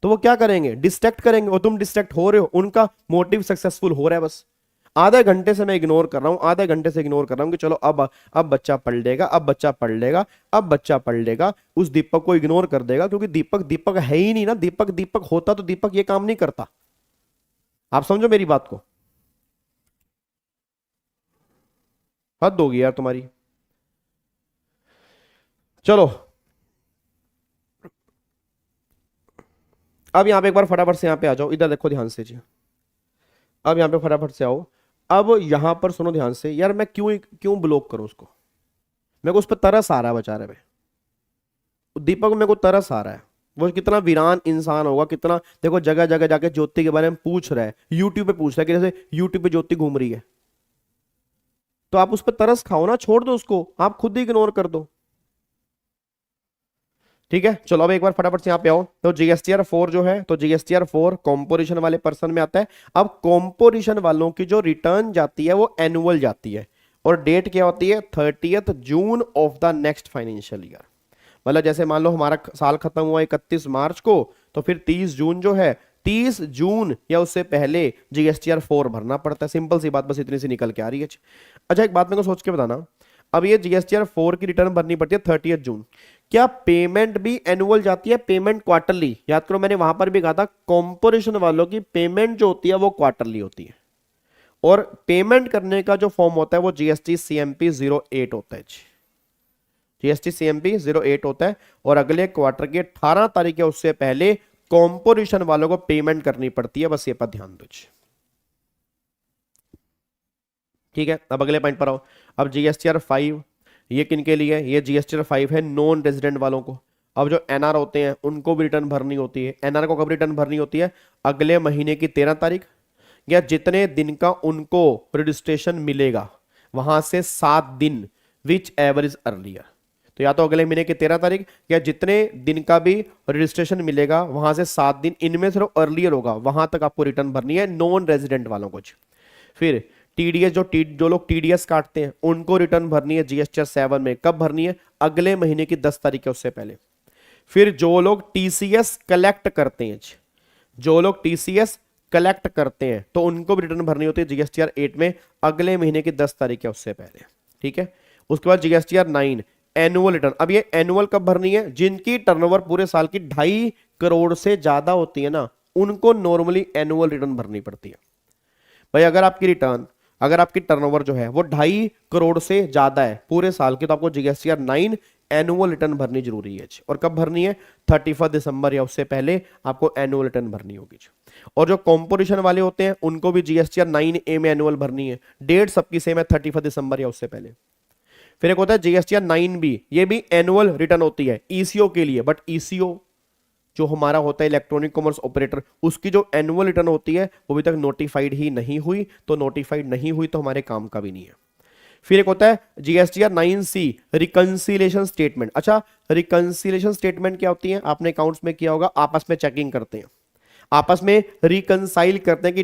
तो वो क्या करेंगे? डिस्ट्रैक्ट करेंगे. और तुम डिस्ट्रैक्ट हो रहे हो, उनका मोटिव सक्सेसफुल हो रहा है. बस आधे घंटे से मैं इग्नोर कर रहा हूं, आधे घंटे से इग्नोर कर रहा हूं कि चलो अब बच्चा पढ़ लेगा, अब बच्चा पढ़ लेगा, अब बच्चा पढ़ लेगा. उस दीपक को इग्नोर कर देगा क्योंकि दीपक दीपक है ही नहीं ना. दीपक दीपक होता तो दीपक ये काम नहीं करता. आप समझो मेरी बात को, हद होगी यार तुम्हारी। चलो अब यहां पे एक बार फटाफट से यहां पे आ जाओ, इधर देखो ध्यान से जी। अब यहां पे फटाफट से आओ। अब यहां पर सुनो ध्यान से यार, मैं क्यों क्यों ब्लॉक करूं उसको, मेरे को उस पर तरस आ रहा है बेचारे पे। दीपक मेरे को तरस आ रहा है, वो कितना वीरान इंसान होगा, कितना देखो जगह जगह जाके ज्योति के बारे में पूछ रहा है, यूट्यूब पे पूछ रहा है कि जैसे यूट्यूब पे ज्योति घूम रही है। तो आप उस पर तरस खाओ ना, छोड़ दो उसको, आप खुद ही इग्नोर कर दो। ठीक है चलो अब एक बार फटाफट से यहाँ पे आओ। तो जीएसटीआर 4 जो है, तो जीएसटीआर 4 कॉम्पोजिशन वाले पर्सन में आता है। अब कॉम्पोजिशन वालों की जो रिटर्न जाती है वो एनुअल जाती है, और डेट क्या होती है 30 June of the next financial year. मतलब जैसे मान लो हमारा साल खत्म हुआ 31 मार्च को, तो फिर 30 जून जो है, 30 जून या उससे पहले जीएसटीआर 4 भरना पड़ता है। सिंपल सी बात, बस इतनी सी निकल के आ रही है। अच्छा एक बात मेरे को सोच के बताना, अब ये जीएसटीआर 4 की रिटर्न भरनी पड़ती है 30 जून, क्या पेमेंट भी एनुअल जाती है, पेमेंट क्वार्टरली? याद करो मैंने वहां पर भी कहा था कॉम्पोजिशन वालों की पेमेंट जो होती है वो क्वार्टरली होती है, और पेमेंट करने का जो फॉर्म होता है वो जीएसटी सीएमपी 08 होता है। जीएसटी सीएमपी 08 होता है, और अगले क्वार्टर की 18 तारीख या उससे पहले कॉम्पोजिशन वालों को पेमेंट करनी पड़ती है। बस ये पर ध्यान दो। ठीक है अब अगले पॉइंट पर आओ। अब जीएसटीआर 5 ये किन के लिए? ये जीएसटीआर 5 है नॉन रेजिडेंट वालों को। अब जो एनआर होते हैं उनको भी रिटर्न भरनी होती है। एनआर को कब रिटर्न भरनी होती है? अगले महीने की 13 तारीख, या जितने दिन का उनको रजिस्ट्रेशन मिलेगा वहां से 7 दिन, विच एवर इज अर्लियर। तो या तो अगले महीने की 13 तारीख, या जितने दिन का भी रजिस्ट्रेशन मिलेगा वहां से 7 दिन, इनमें सिर्फ अर्लियर होगा, वहां तक आपको रिटर्न भरनी है नॉन रेजिडेंट वालों को। फिर टीडीएस जो लोग टीडीएस काटते हैं उनको रिटर्न भरनी है जीएसटीआर 7 में। कब भरनी है? अगले महीने की 10 तारीख है उससे पहले। फिर जो लोग टीसीएस कलेक्ट करते हैं, जो लोग टीसीएस कलेक्ट करते हैं तो उनको भी रिटर्न भरनी होती है जीएसटीआर 8 में, अगले महीने की 10 तारीख है उससे पहले। ठीक है उसके बाद जीएसटीआर 9 एनुअल रिटर्न। अब ये एनुअल कब भरनी है? जिनकी टर्नओवर पूरे साल की 2.5 करोड़ से ज्यादा होती है ना, उनको नॉर्मली एनुअल रिटर्न भरनी पड़ती है। भाई अगर आपकी टर्नओवर जो है वो 2.5 करोड़ से ज्यादा है पूरे साल की, तो आपको जीएसटीआर 9 एनुअल रिटर्न भरनी जरूरी है। और कब भरनी है? 31 दिसंबर या उससे पहले आपको एनुअल रिटर्न भरनी होगी। और जो कॉम्पोजिशन वाले होते हैं उनको भी जीएसटीआर 9A में एनुअल भरनी है। डेट सबकी सेम है 31 दिसंबर या उससे पहले। फिर एक होता है जीएसटीआर 9B, ये भी एनुअल रिटर्न होती है ईसीओ के लिए, बट ईसीओ जो हमारा होता है इलेक्ट्रॉनिक कॉमर्स ऑपरेटर, उसकी जो एनुअल रिटर्न होती है वो अभी तक नोटिफाइड ही नहीं हुई, तो नोटिफाइड नहीं हुई तो हमारे काम का भी नहीं है। फिर एक होता है जीएसटीआर 9C रिकंसिलेशन स्टेटमेंट। अच्छा रिकंसिलेशन स्टेटमेंट क्या होती है? आपने अकाउंट्स में किया होगा, आपस में चेकिंग करते हैं, आपस में रिकंसाइल करते हैं कि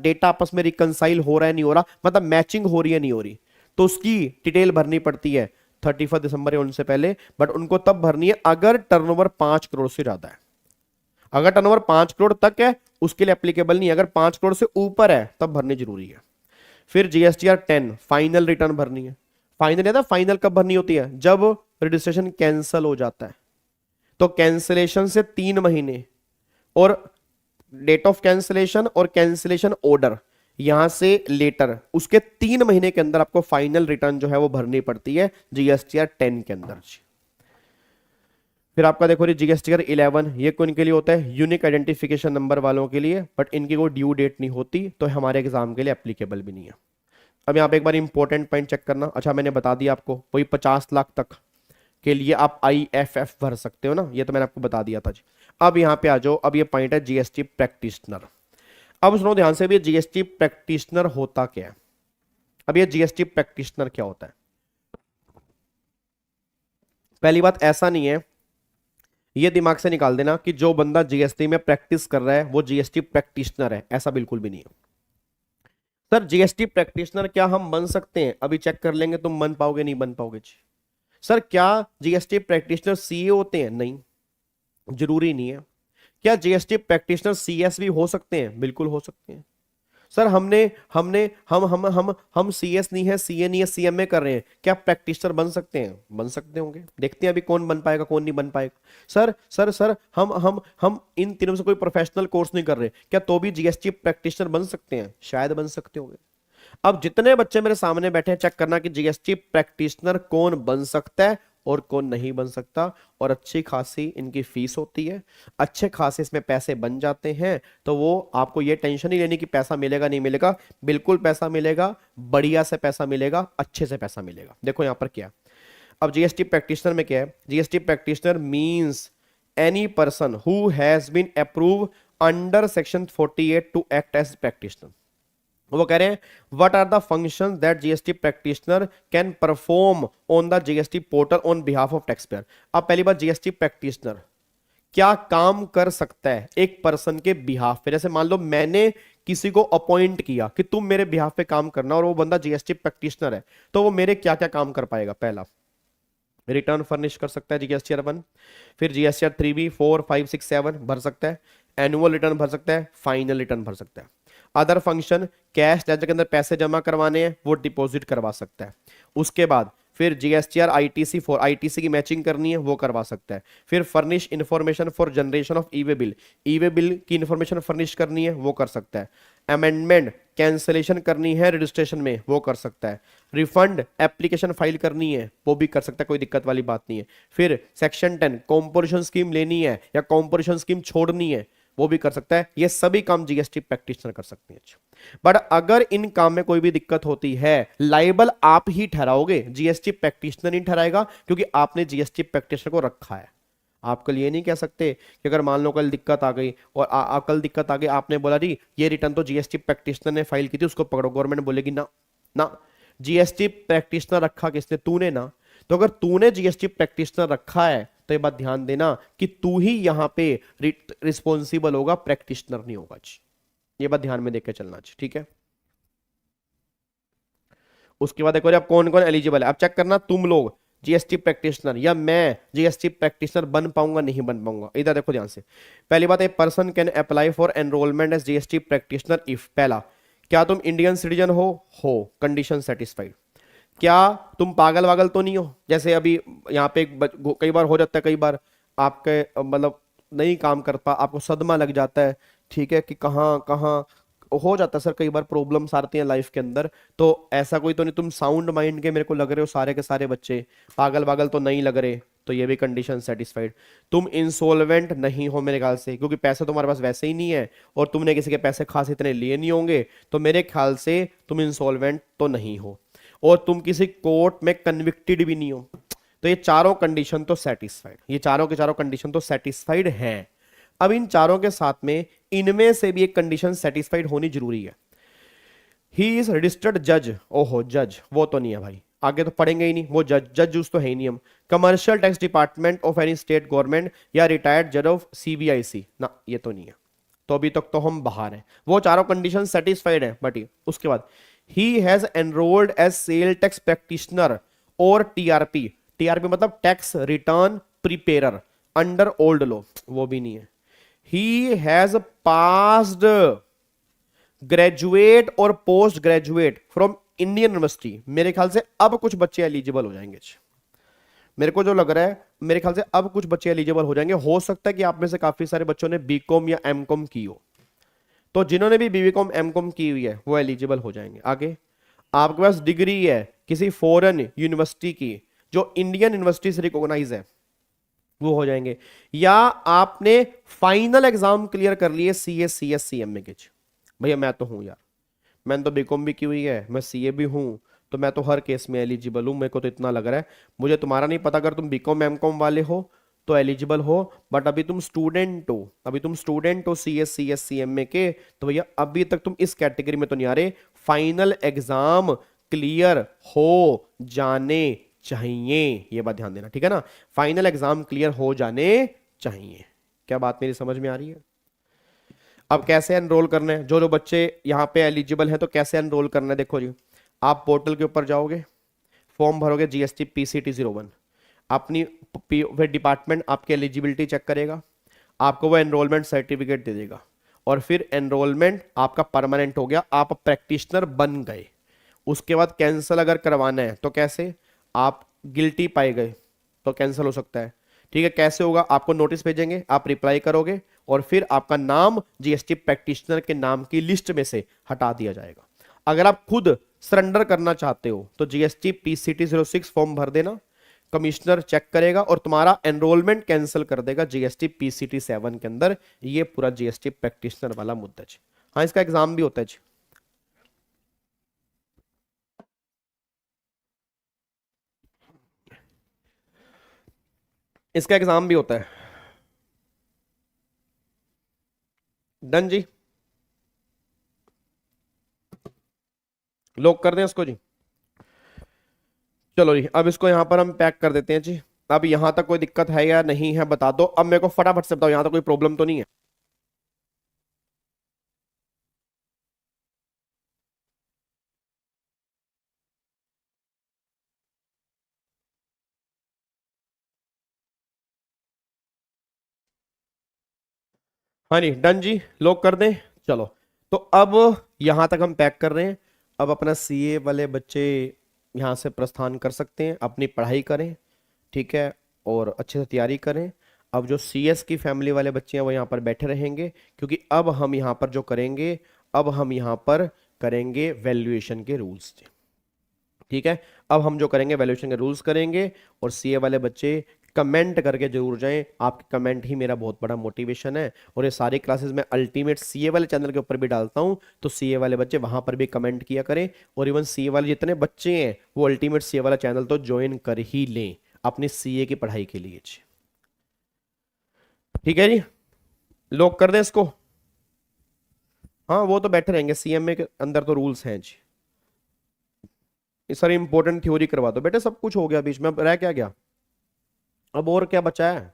डेटा आपस में रिकंसाइल हो रहा है नहीं हो रहा, मतलब मैचिंग हो रही है नहीं हो रही, तो उसकी डिटेल भरनी पड़ती है 31 दिसंबर या उनसे पहले। बट उनको तब भरनी है अगर टर्नओवर 5 करोड़ से ज्यादा है। अगर टर्नओवर 5 करोड़ तक है उसके लिए एप्लीकेबल नहीं है, अगर 5 करोड़ से ऊपर है तब भरनी जरूरी है। फिर जीएसटीआर 10 फाइनल रिटर्न भरनी है। फाइनल है ना, फाइनल कब भरनी होती है? जब रजिस्ट्रेशन कैंसिल हो जाता है, तो कैंसिलेशन से 3 महीने, और डेट ऑफ कैंसिलेशन और कैंसिलेशन ऑर्डर यहां से लेटर, उसके 3 महीने के अंदर आपको फाइनल रिटर्न जो है वो भरनी पड़ती है जीएसटीआर 10 के अंदर। फिर आपका देखो जीएसटीआर 11 ये कौन के लिए होता है? यूनिक आइडेंटिफिकेशन नंबर वालों के लिए, बट इनकी कोई ड्यू डेट नहीं होती तो हमारे एग्जाम के लिए एप्लीकेबल भी नहीं है। अब यहाँ पे एक बार इंपॉर्टेंट पॉइंट चेक करना। अच्छा मैंने बता दिया आपको, वही 50 लाख तक के लिए आप IFF भर सकते हो ना, ये तो मैंने आपको बता दिया था जी। अब यहाँ पे आ जाओ, अब ये पॉइंट है जीएसटी प्रैक्टिशनर। अब सुनो ध्यान से, भी जीएसटी प्रैक्टिशनर होता क्या है? अब ये जीएसटी प्रैक्टिशनर क्या होता है? पहली बात ऐसा नहीं है, ये दिमाग से निकाल देना कि जो बंदा जीएसटी में प्रैक्टिस कर रहा है वो जीएसटी प्रैक्टिशनर है, ऐसा बिल्कुल भी नहीं है। सर जीएसटी प्रैक्टिशनर क्या हम बन सकते हैं? अभी चेक कर लेंगे, तुम बन पाओगे नहीं बन पाओगे जी। सर क्या जीएसटी प्रैक्टिशनर सीए होते हैं? नहीं, जरूरी नहीं है। क्या जीएसटी प्रैक्टिशनर सीएस भी हो सकते हैं? बिल्कुल हो सकते हैं। सर हमने हमने हम सीएस नहीं है, सीए नहीं है, सीएमए कर रहे हैं, क्या प्रैक्टिशनर बन सकते हैं? बन सकते होंगे, देखते हैं अभी कौन बन पाएगा कौन नहीं बन पाएगा। सर हम इन तीनों से कोई प्रोफेशनल कोर्स नहीं कर रहे, क्या तो भी जीएसटी प्रैक्टिशनर बन सकते हैं? शायद बन सकते होंगे। अब जितने बच्चे मेरे सामने बैठे हैं, चेक करना कि जीएसटी प्रैक्टिशनर कौन बन सकता है और कौन नहीं बन सकता, और अच्छी खासी इनकी फीस होती है, अच्छे खासे इसमें पैसे बन जाते हैं। तो वो आपको ये टेंशन नहीं लेनी कि पैसा मिलेगा नहीं मिलेगा, बिल्कुल पैसा मिलेगा, बढ़िया से पैसा मिलेगा, अच्छे से पैसा मिलेगा। देखो यहां पर क्या, अब जीएसटी प्रैक्टिशनर में क्या है, GST practitioner means any person who has been approve under section 48 to act as practitioner. वो कह रहे हैं what are the functions that GST practitioner can perform on the GST portal on behalf of tax payer. अब पहली बात, GST practitioner क्या काम कर सकता है एक पर्सन के बिहाफ पे? जैसे मान लो मैंने किसी को अपॉइंट किया कि तुम मेरे बिहाफ पे काम करना, और वो बंदा जीएसटी प्रैक्टिशनर है, तो वो मेरे क्या क्या काम कर पाएगा? पहला, रिटर्न फर्निश कर सकता है जीएसटीआर 1, फिर जीएसटीआर 3B 4 5 6 7 भर सकता है, एनुअल रिटर्न भर सकता है, फाइनल रिटर्न भर सकता है। अदर फंक्शन, कैश लेजर के अंदर पैसे जमा करवाने हैं वो डिपॉजिट करवा सकता है। उसके बाद फिर जीएसटीआर आईटीसी 4 आईटीसी की मैचिंग करनी है वो करवा सकता है। फिर furnish information for generation of e-way bill, e-way bill की इंफॉर्मेशन फर्निश करनी है वो कर सकता है। अमेंडमेंट कैंसिलेशन करनी है रजिस्ट्रेशन में वो कर सकता है। रिफंड एप्लीकेशन फाइल करनी है वो भी कर सकता है, कोई दिक्कत वाली बात नहीं है। फिर सेक्शन 10 कॉम्पोजिशन स्कीम लेनी है या कॉम्पोजिशन स्कीम छोड़नी है वो भी कर सकता है। ये सभी काम जीएसटी प्रैक्टिशनर कर सकते हैं। बट अगर इन काम में कोई भी दिक्कत होती है, लाइबल आप ही ठहराओगे, जीएसटी प्रैक्टिशनर नहीं ठहराएगा, क्योंकि आपने जीएसटी प्रैक्टिशनर को रखा है। आप कल ये नहीं कह सकते कि अगर मान लो कल दिक्कत आ गई और कल दिक्कत आ गई, आपने बोला जी ये रिटर्न तो जीएसटी प्रैक्टिशनर ने फाइल की थी, उसको पकड़ो, गवर्नमेंट बोलेगी ना ना, जीएसटी प्रैक्टिशनर रखा किसने? तूने ना। तो अगर तूने जीएसटी प्रैक्टिशनर रखा है तो ये बात ध्यान देना कि तू ही यहां पे रिस्पॉन्सिबल होगा, प्रैक्टिशनर नहीं होगा। ये बात ध्यान में देख के चलना चाहिए, ठीक है। उसके बाद देखो अब कौन कौन एलिजिबल है। अब चेक करना तुम लोग जीएसटी प्रैक्टिशनर या मैं जीएसटी प्रैक्टिशनर बन पाऊंगा नहीं बन पाऊंगा। इधर देखो ध्यान से। पहली बात, a person can apply for enrolment as GST practitioner if, पहला, क्या तुम इंडियन सिटीजन हो, कंडीशन सेटिस्फाइड। क्या तुम पागल वागल तो नहीं हो? जैसे अभी यहाँ पे कई बार हो जाता है, कई बार आपके मतलब नहीं काम कर पा, आपको सदमा लग जाता है, ठीक है, कि कहाँ कहाँ हो जाता है सर, कई बार प्रॉब्लम्स आती हैं लाइफ के अंदर। तो ऐसा कोई तो नहीं, तुम साउंड माइंड के मेरे को लग रहे हो सारे के सारे बच्चे, पागल वागल तो नहीं लग रहे, तो ये भी कंडीशन सेटिस्फाइड। तुम इंसॉल्वेंट नहीं हो मेरे ख्याल से, क्योंकि पैसे तुम्हारे पास वैसे ही नहीं है और तुमने किसी के पैसे खास इतने लिए नहीं होंगे, तो मेरे ख्याल से तुम इंसॉल्वेंट तो नहीं हो, और तुम किसी कोर्ट में कन्विक्टेड भी नहीं हो। तो ये चारों कंडीशन तो सेटिस्फाइड, ये चारों के चारों कंडीशन तो सेटिस्फाइड हैं। अब इन चारों के साथ में इनमें से भी एक कंडीशन सेटिस्फाइड होनी जरूरी है। ही इज रजिस्टर्ड जज, ओहो जज वो तो नहीं है भाई, आगे तो पढ़ेंगे ही नहीं, वो जज तो है ही नहीं हम। Commercial tax department of any state government या रिटायर्ड जज ऑफ सीबीआईसी, ना ये तो नहीं है, तो अभी तक तो हम बाहर हैं। वो चारों कंडीशन सेटिस्फाइड है। बट उसके बाद he has enrolled as sale tax practitioner और TRP, TRP मतलब tax return preparer under old law, वो भी नहीं है। he has passed ग्रेजुएट और post graduate from Indian university, मेरे ख्याल से अब कुछ बच्चे एलिजिबल हो जाएंगे। मेरे को जो लग रहा है, मेरे ख्याल से अब कुछ बच्चे एलिजिबल हो जाएंगे। हो सकता है कि आप में से काफी सारे बच्चों ने बीकॉम या एमकॉम की हो, तो जिन्होंने भी बीकॉम एमकॉम की हुई है वो एलिजिबल हो जाएंगे। आगे आपके पास डिग्री है किसी फॉरेन यूनिवर्सिटी की जो इंडियन यूनिवर्सिटी से रिकॉग्नाइज है, वो हो जाएंगे। या आपने फाइनल एग्जाम क्लियर कर लिए सीएस सीएस सीएमए के। भैया मैं तो हूं यार, मैंने तो बीकॉम भी की हुई है, मैं सीए भी हूं, तो मैं तो हर केस में एलिजिबल हूं। मेरे को तो इतना लग रहा है, मुझे तुम्हारा नहीं पता, अगर तुम बीकॉम एमकॉम वाले हो तो एलिजिबल हो, बट अभी तुम स्टूडेंट हो सीएस सीएमए के, तो भैया अभी तक तुम इस कैटेगरी में तो नहीं आ रहे। फाइनल एग्जाम क्लियर हो जाने चाहिए, ये बात ध्यान देना, ठीक है ना। फाइनल एग्जाम क्लियर हो जाने चाहिए। क्या बात मेरी समझ में आ रही है? अब कैसे एनरोल करना है, जो जो बच्चे यहाँ पे एलिजिबल हैं तो कैसे एनरोल करना है? देखो जी, आप पोर्टल के ऊपर जाओगे, फॉर्म भरोगे जीएसटी पीसीटी 01, अपनी फिर डिपार्टमेंट आपकी एलिजिबिलिटी चेक करेगा, आपको वो एनरोलमेंट सर्टिफिकेट दे देगा, और फिर एनरोलमेंट आपका परमानेंट हो गया, आप प्रैक्टिशनर बन गए। उसके बाद कैंसिल अगर करवाना है तो कैसे, आप गिल्टी पाए गए तो कैंसिल हो सकता है। ठीक है, कैसे होगा, आपको नोटिस भेजेंगे, आप रिप्लाई करोगे और फिर आपका नाम जीएसटी प्रैक्टिशनर के नाम की लिस्ट में से हटा दिया जाएगा। अगर आप खुद सरेंडर करना चाहते हो तो जीएसटी पीसीटी 06 फॉर्म भर देना, कमिश्नर चेक करेगा और तुम्हारा एनरोलमेंट कैंसिल कर देगा जीएसटी पीसीटी 7 के अंदर। ये पूरा जीएसटी प्रैक्टिशनर वाला मुद्दा जी। हाँ, इसका एग्जाम भी होता है जी। इसका एग्जाम भी होता है। डन जी, लॉक कर दें इसको जी। चलो जी, अब इसको यहां पर हम पैक कर देते हैं जी। अब यहां तक कोई दिक्कत है या नहीं है बता दो, अब मेरे को फटाफट से बताओ, यहां तक कोई प्रॉब्लम तो नहीं है। हाँ जी, डन जी, लॉक कर दें। चलो, तो अब यहां तक हम पैक कर रहे हैं। अब अपना सीए वाले बच्चे यहां से प्रस्थान कर सकते हैं, अपनी पढ़ाई करें, ठीक है, और अच्छे से तैयारी करें। अब जो सीएस की फैमिली वाले बच्चे हैं वो यहाँ पर बैठे रहेंगे, क्योंकि अब हम यहाँ पर जो करेंगे, अब हम यहाँ पर करेंगे वैल्यूएशन के रूल्स। ठीक है, अब हम जो करेंगे वैल्यूएशन के रूल्स करेंगे, और सीए वाले बच्चे कमेंट करके जरूर जाएं। आपके कमेंट ही मेरा बहुत बड़ा मोटिवेशन है, और ये सारी क्लासेस मैं अल्टीमेट सीए वाले चैनल के ऊपर भी डालता हूं, तो सीए वाले बच्चे वहां पर भी कमेंट किया करें। और इवन सीए वाले जितने बच्चे हैं वो अल्टीमेट सीए वाला चैनल तो ज्वाइन कर ही लें अपनी सीए की पढ़ाई के लिए जी। ठीक है जी, लॉक कर दें इसको। हाँ, वो तो बैठे रहेंगे, सीएमए के अंदर तो रूल्स हैं जी। ये सारी इंपॉर्टेंट थ्योरी करवा दो बेटे, सब कुछ हो गया बीच में, अब रह क्या गया, अब और क्या बचा है,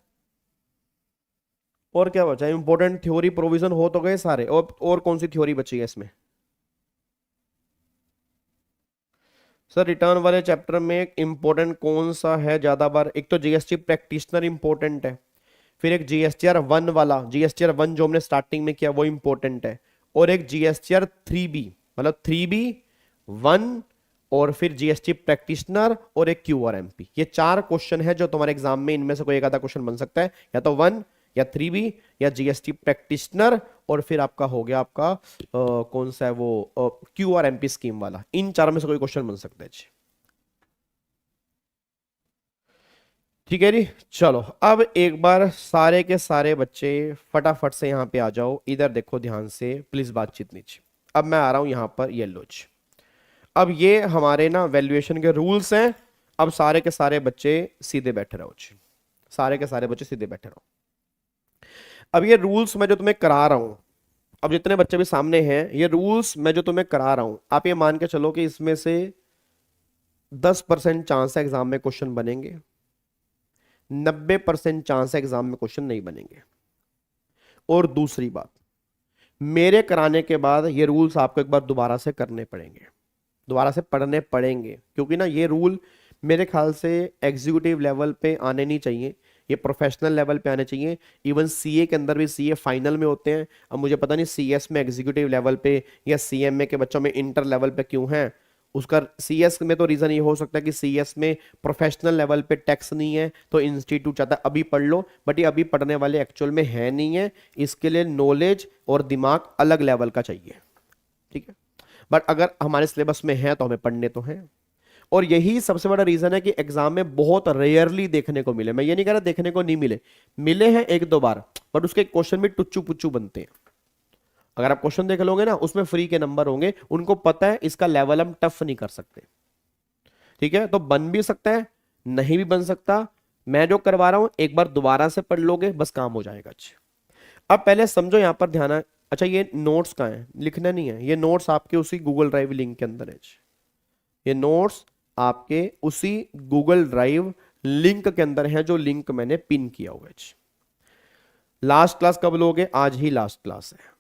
और क्या बचा है, इंपॉर्टेंट थ्योरी प्रोविजन हो तो गए सारे, और कौन सी थ्योरी बची है इसमें। सर रिटर्न वाले चैप्टर में इंपॉर्टेंट कौन सा है ज्यादा बार, एक तो जीएसटी प्रैक्टिशनर इंपॉर्टेंट है, फिर एक जीएसटीआर 1 वाला, जीएसटीआर 1 जो हमने स्टार्टिंग में किया वो इंपॉर्टेंट है, और एक जीएसटीआर 3B, मतलब 3B 1, और फिर जीएसटी प्रैक्टिशनर, और एक क्यूआरएमपी। ये 4 क्वेश्चन है जो तुम्हारे एग्जाम में इनमें से कोई एक आधा क्वेश्चन बन सकता है, या तो 1 या 3B या जीएसटी प्रैक्टिशनर, और फिर आपका हो गया आपका कौन सा है वो क्यूआरएमपी स्कीम वाला। इन 4 में से कोई क्वेश्चन बन सकता है जी। ठीक है जी, चलो अब एक बार सारे के सारे बच्चे फटाफट से यहाँ पे आ जाओ, इधर देखो ध्यान से प्लीज, बातचीत नीचे। अब मैं आ रहा हूं यहाँ पर येलो जी। अब ये हमारे ना वैल्यूएशन के रूल्स हैं। अब सारे के सारे बच्चे सीधे बैठे रहो जी, सारे के सारे बच्चे सीधे बैठे रहो। अब ये रूल्स मैं जो तुम्हें करा रहा हूं, अब जितने बच्चे भी सामने हैं, ये रूल्स मैं जो तुम्हें करा रहा हूं, आप ये मान के चलो कि इसमें से 10% चांस है एग्जाम में क्वेश्चन बनेंगे, 90% चांस है एग्जाम में क्वेश्चन नहीं बनेंगे। और दूसरी बात, मेरे कराने के बाद ये रूल्स आपको एक बार दोबारा से करने पड़ेंगे, दोबारा से पढ़ने पड़ेंगे, क्योंकि ना ये रूल मेरे ख्याल से एग्जीक्यूटिव लेवल पे आने नहीं चाहिए, ये प्रोफेशनल लेवल पे आने चाहिए। इवन सीए के अंदर भी सीए फाइनल में होते हैं, अब मुझे पता नहीं सीएस में एग्जीक्यूटिव लेवल पे या सीएमए के बच्चों में इंटर लेवल पे क्यों है। उसका सीएस में तो रीजन ये हो सकता है कि सीएस में प्रोफेशनल लेवल पे टैक्स नहीं है, तो इंस्टीट्यूट चाहता है अभी पढ़ लो, बट ये अभी पढ़ने वाले एक्चुअल में है नहीं है, इसके लिए नॉलेज और दिमाग अलग लेवल का चाहिए। ठीक है, बट अगर हमारे सिलेबस में है तो हमें पढ़ने तो हैं। और यही सबसे बड़ा रीजन है कि एग्जाम में बहुत रेयरली देखने को मिले, मैं ये नहीं कह रहा देखने को नहीं मिले, मिले हैं 1-2 बार, बट उसके क्वेश्चन भी टुच्चू पुच्चू बनते हैं। अगर आप क्वेश्चन देख लोगे ना, उसमें फ्री के नंबर होंगे, उनको पता है इसका लेवल हम टफ नहीं कर सकते। ठीक है, तो बन भी सकता है, नहीं भी बन सकता। मैं जो करवा रहा हूं एक बार दोबारा से पढ़ लोगे बस काम हो जाएगा। अच्छा, अब पहले समझो, यहां पर ध्यान है। अच्छा, ये नोट्स कहाँ है, लिखना नहीं है, ये नोट्स आपके उसी गूगल ड्राइव लिंक के अंदर है। ये नोट्स आपके उसी गूगल ड्राइव लिंक के अंदर है, जो लिंक मैंने पिन किया हुआ है। लास्ट क्लास कब लोगे, आज ही लास्ट क्लास है,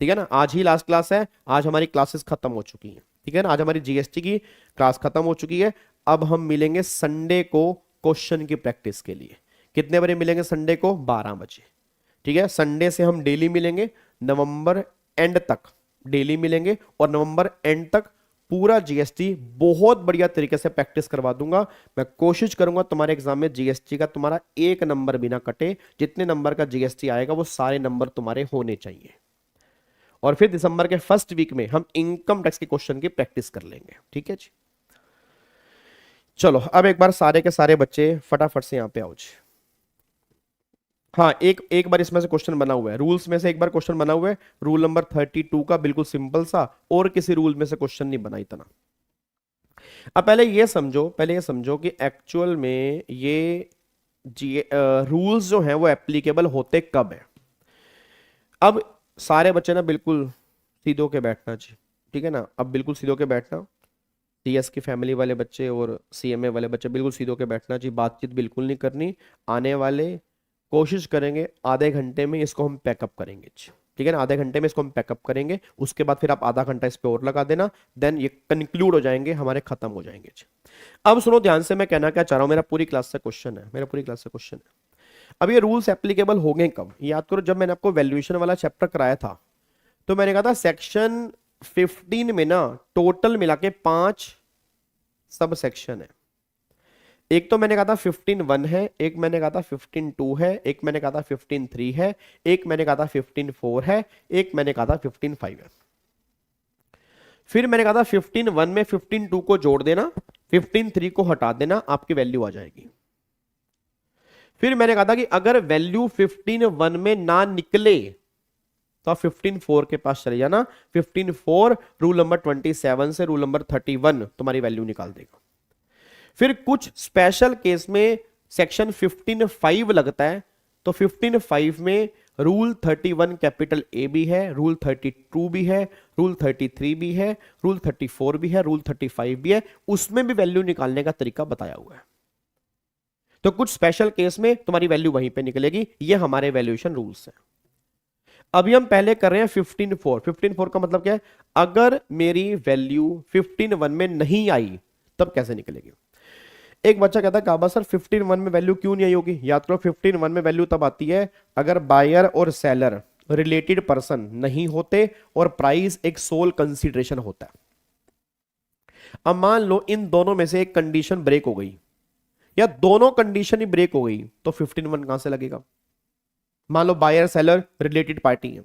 ठीक है ना, आज ही लास्ट क्लास है। आज हमारी क्लासेस खत्म हो चुकी हैं, ठीक है ना, आज हमारी जीएसटी की क्लास खत्म हो चुकी है। अब हम मिलेंगे संडे को क्वेश्चन की प्रैक्टिस के लिए। कितने बजे मिलेंगे संडे को, 12 बजे। ठीक है, संडे से हम डेली मिलेंगे, नवंबर एंड तक डेली मिलेंगे और नवंबर एंड तक पूरा जीएसटी बहुत बढ़िया तरीके से प्रैक्टिस करवा दूंगा। मैं कोशिश करूंगा तुम्हारे एग्जाम में जीएसटी का तुम्हारा एक नंबर भी ना कटे, जितने नंबर का जीएसटी आएगा वो सारे नंबर तुम्हारे होने चाहिए। और फिर दिसंबर के फर्स्ट वीक में हम इनकम टैक्स के क्वेश्चन की प्रैक्टिस कर लेंगे, ठीक है जी। चलो अब एक बार सारे के सारे बच्चे फटाफट से यहां पे आओ जी। हाँ, एक बार इसमें से क्वेश्चन बना हुआ है, रूल्स में से एक बार क्वेश्चन बना हुआ है, रूल नंबर 32 का, बिल्कुल सिंपल सा, और किसी रूल में से क्वेश्चन नहीं बना इतना। अब पहले ये समझो कि एक्चुअल में ये रूल्स जो हैं वो एप्लीकेबल होते कब है। अब सारे बच्चे ना बिल्कुल सीधो के बैठना जी, ठीक है ना, अब बिल्कुल सीधो के बैठना, सीएस की फैमिली वाले बच्चे और सीएमए वाले बच्चे बिल्कुल सीधो के बैठना जी, बातचीत बिल्कुल नहीं करनी। आने वाले कोशिश करेंगे आधे घंटे में इसको हम पैकअप करेंगे, ठीक है ना, आधे घंटे में इसको हम पैकअप करेंगे, उसके बाद फिर आप आधा घंटा इस पे और लगा देना, देन ये कंक्लूड हो जाएंगे, हमारे खत्म हो जाएंगे। अब सुनो ध्यान से, मैं कहना क्या चाह रहा हूं, मेरा पूरी क्लास से क्वेश्चन है, अब ये रूल्स एप्लीकेबल होंगे कब, याद करो जब मैंने आपको वैल्यूएशन वाला चैप्टर कराया था तो मैंने कहा था सेक्शन 15 में ना टोटल मिला के 5 सब सेक्शन है। एक तो मैंने कहा था 15(1) है, एक मैंने कहा था 15(2) है, एक मैंने कहा था 15(3) है, एक मैंने कहा था 15(4) है, एक मैंने कहा था 15(5) है। फिर मैंने कहा था 15(1) में 15(2) को जोड़ देना, 15(3) को हटा देना, आपकी वैल्यू आ जाएगी। फिर मैंने कहा था कि अगर वैल्यू 15(1) में ना निकले तो आप 15(4) के पास चले जाना, 15(4) रूल नंबर 27 से रूल नंबर 31 तुम्हारी वैल्यू निकाल देगा। फिर कुछ स्पेशल केस में सेक्शन 15(5) लगता है, तो 15(5) में रूल 31 कैपिटल ए भी है, रूल 32 भी है, रूल 33 भी है, रूल 34 भी है, रूल 35 भी है, उसमें भी वैल्यू निकालने का तरीका बताया हुआ है। तो कुछ स्पेशल केस में तुम्हारी वैल्यू वहीं पे निकलेगी, ये हमारे वैल्यूएशन रूल्स हैं। अभी हम पहले कर रहे हैं 15(4). 15(4) का मतलब क्या है, अगर मेरी वैल्यू 15(1) में नहीं आई तब कैसे निकलेगी। एक बच्चा कहता है काबा सर 15(1) में वैल्यू क्यों नहीं आई होगी। याद करो 15(1) में वैल्यू तब आती है अगर बायर और सेलर रिलेटेड पर्सन नहीं होते और प्राइस एक सोल कंसीडरेशन होता है। अब मान लो इन दोनों में से एक कंडीशन ब्रेक हो गई या दोनों कंडीशन ही ब्रेक हो गई, तो 15(1) कहां से लगेगा। मान लो बायर सेलर रिलेटेड पार्टी है,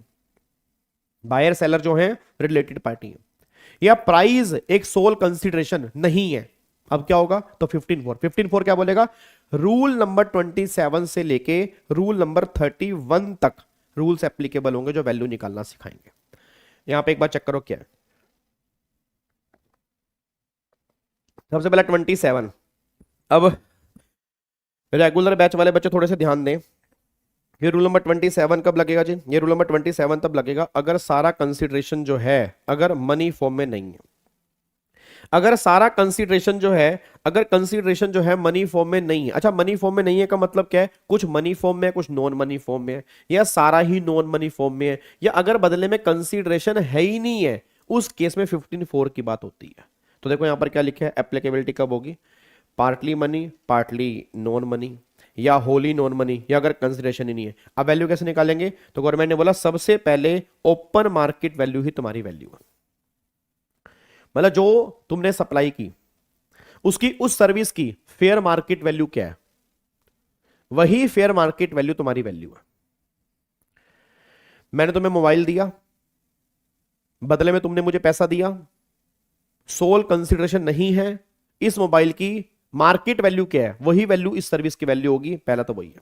बायर सेलर जो है रिलेटेड पार्टी है, या प्राइस एक सोल कंसीडरेशन नहीं है, अब क्या होगा, तो 15(4) क्या बोलेगा, रूल नंबर 27 से लेके रूल नंबर 31 तक रूल्स एप्लीकेबल होंगे जो वैल्यू निकालना सिखाएंगे। यहां पे एक बार चेक करो क्या है। सबसे पहले 27, अब रेगुलर बैच वाले बच्चे थोड़े से ध्यान दें, ये रूल नंबर 27 कब लगेगा जी, ये रूल नंबर 27 तब लगेगा अगर सारा कंसीडरेशन जो है अगर मनी फॉर्म में नहीं है। अगर सारा कंसीडरेशन जो है, अगर कंसीडरेशन जो है मनी फॉर्म में नहीं है, अच्छा मनी फॉर्म में नहीं है का मतलब क्या है, कुछ मनी फॉर्म में है, कुछ नॉन मनी फॉर्म में है, या सारा ही नॉन मनी फॉर्म में है, या अगर बदले में कंसीडरेशन है ही नहीं है, उस केस में 15(4) की बात होती है। तो देखो यहां पर क्या लिखा है, एप्लीकेबिलिटी कब होगी, partly money, partly non money, या होली नॉन मनी, या अगर कंसीडरेशन ही नहीं है। अब वैल्यू कैसे निकालेंगे, तो गवर्नमेंट ने बोला सबसे पहले ओपन मार्केट वैल्यू ही तुम्हारी वैल्यू है, मतलब जो तुमने सप्लाई की उसकी उस सर्विस की फेयर मार्केट वैल्यू क्या है, वही फेयर मार्केट वैल्यू तुम्हारी वैल्यू है। मैंने तुम्हें मोबाइल दिया, बदले में तुमने मुझे पैसा दिया, सोल कंसीडरेशन नहीं है, इस मोबाइल की मार्केट वैल्यू क्या है, वही वैल्यू इस सर्विस की वैल्यू होगी, पहला तो वही है।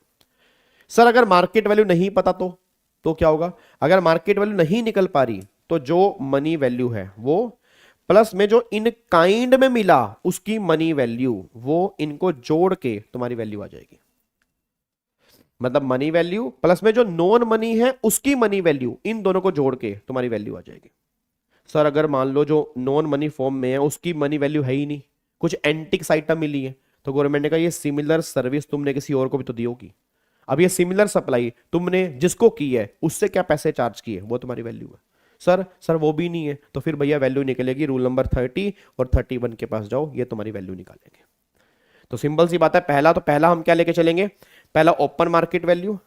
सर अगर मार्केट वैल्यू नहीं पता तो क्या होगा, अगर मार्केट वैल्यू नहीं निकल पा रही तो जो मनी वैल्यू है वो प्लस में जो इन काइंड में मिला उसकी मनी वैल्यू, वो इनको जोड़ के तुम्हारी वैल्यू आ जाएगी। मतलब मनी वैल्यू प्लस में जो नॉन मनी है उसकी मनी वैल्यू, इन दोनों को जोड़ के तुम्हारी वैल्यू आ जाएगी। सर अगर मान लो जो नॉन मनी फॉर्म में है उसकी मनी वैल्यू है ही नहीं, कुछ एंटिक्स आइटम मिली है, तो गवर्नमेंट ने कहा ये सिमिलर सर्विस तुमने किसी और को भी तो दी होगी, अब ये सिमिलर सप्लाई तुमने जिसको की है उससे क्या पैसे चार्ज किए, वो तुम्हारी वैल्यू है। सर वो भी नहीं है, तो फिर भैया वैल्यू निकलेगी रूल नंबर 30 और 31 के पास जाओ, ये तुम्हारी वैल्यू निकालेंगे। तो सिंपल सी बात है, पहला हम क्या लेके चलेंगे, पहला open market value,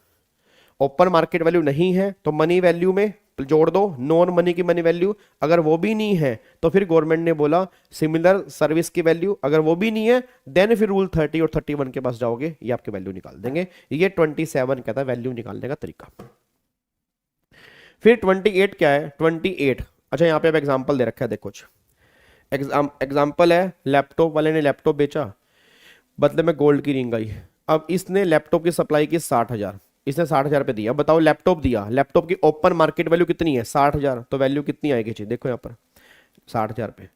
open market value नहीं है तो मनी वैल्यू में जोड़ दो नॉन मनी की मनी वैल्यू, अगर वो भी नहीं है तो फिर गवर्नमेंट ने बोला सिमिलर सर्विस की वैल्यू, अगर वो भी नहीं है देन फिर रूल 30 और 31 के पास जाओगे, ये आपकी वैल्यू निकाल देंगे। ये 27 कहता है वैल्यू निकालने का तरीका। फिर 28 क्या है? 28, अच्छा यहां पे अब एग्जांपल दे रखा है, देखो एग्जांपल है, लैपटॉप वाले ने लैपटॉप बेचा, बदले में गोल्ड की रिंग आई। अब इसने लैपटॉप की सप्लाई की 60,000, इसने 60,000 रुपये दिया। बताओ लैपटॉप दिया, लैपटॉप की ओपन मार्केट वैल्यू कितनी है? 60,000, तो वैल्यू कितनी आएगी जी? देखो यहाँ पर 60,000 रुपये।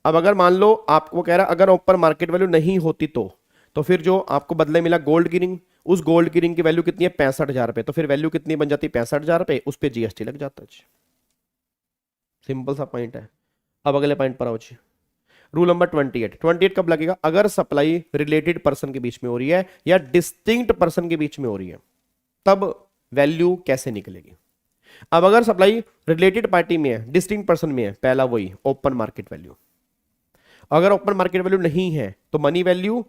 अब अगर मान लो आपको कह रहा अगर ओपन मार्केट वैल्यू नहीं होती तो फिर जो आपको बदले मिला गोल्ड की रिंग, उस गोल्ड की रिंग की वैल्यू कितनी है? 65,000 रुपये। तो फिर वैल्यू कितनी बन जाती है? 65,000 रुपये, उस पर जीएसटी लग जाता है जी। सिंपल सा पॉइंट है। अब अगले पॉइंट पर आओ जी, रूल नंबर 28 कब लगेगा? अगर सप्लाई रिलेटेड पर्सन के बीच में हो रही है या डिस्टिंक्ट पर्सन के बीच में हो रही है, तब वैल्यू कैसे निकलेगी? अब अगर सप्लाई रिलेटेड पार्टी में है, डिस्टिंक्ट पर्सन में है, पहला वही ओपन मार्केट वैल्यू। अगर ओपन मार्केट वैल्यू नहीं है तो मनी वैल्यू,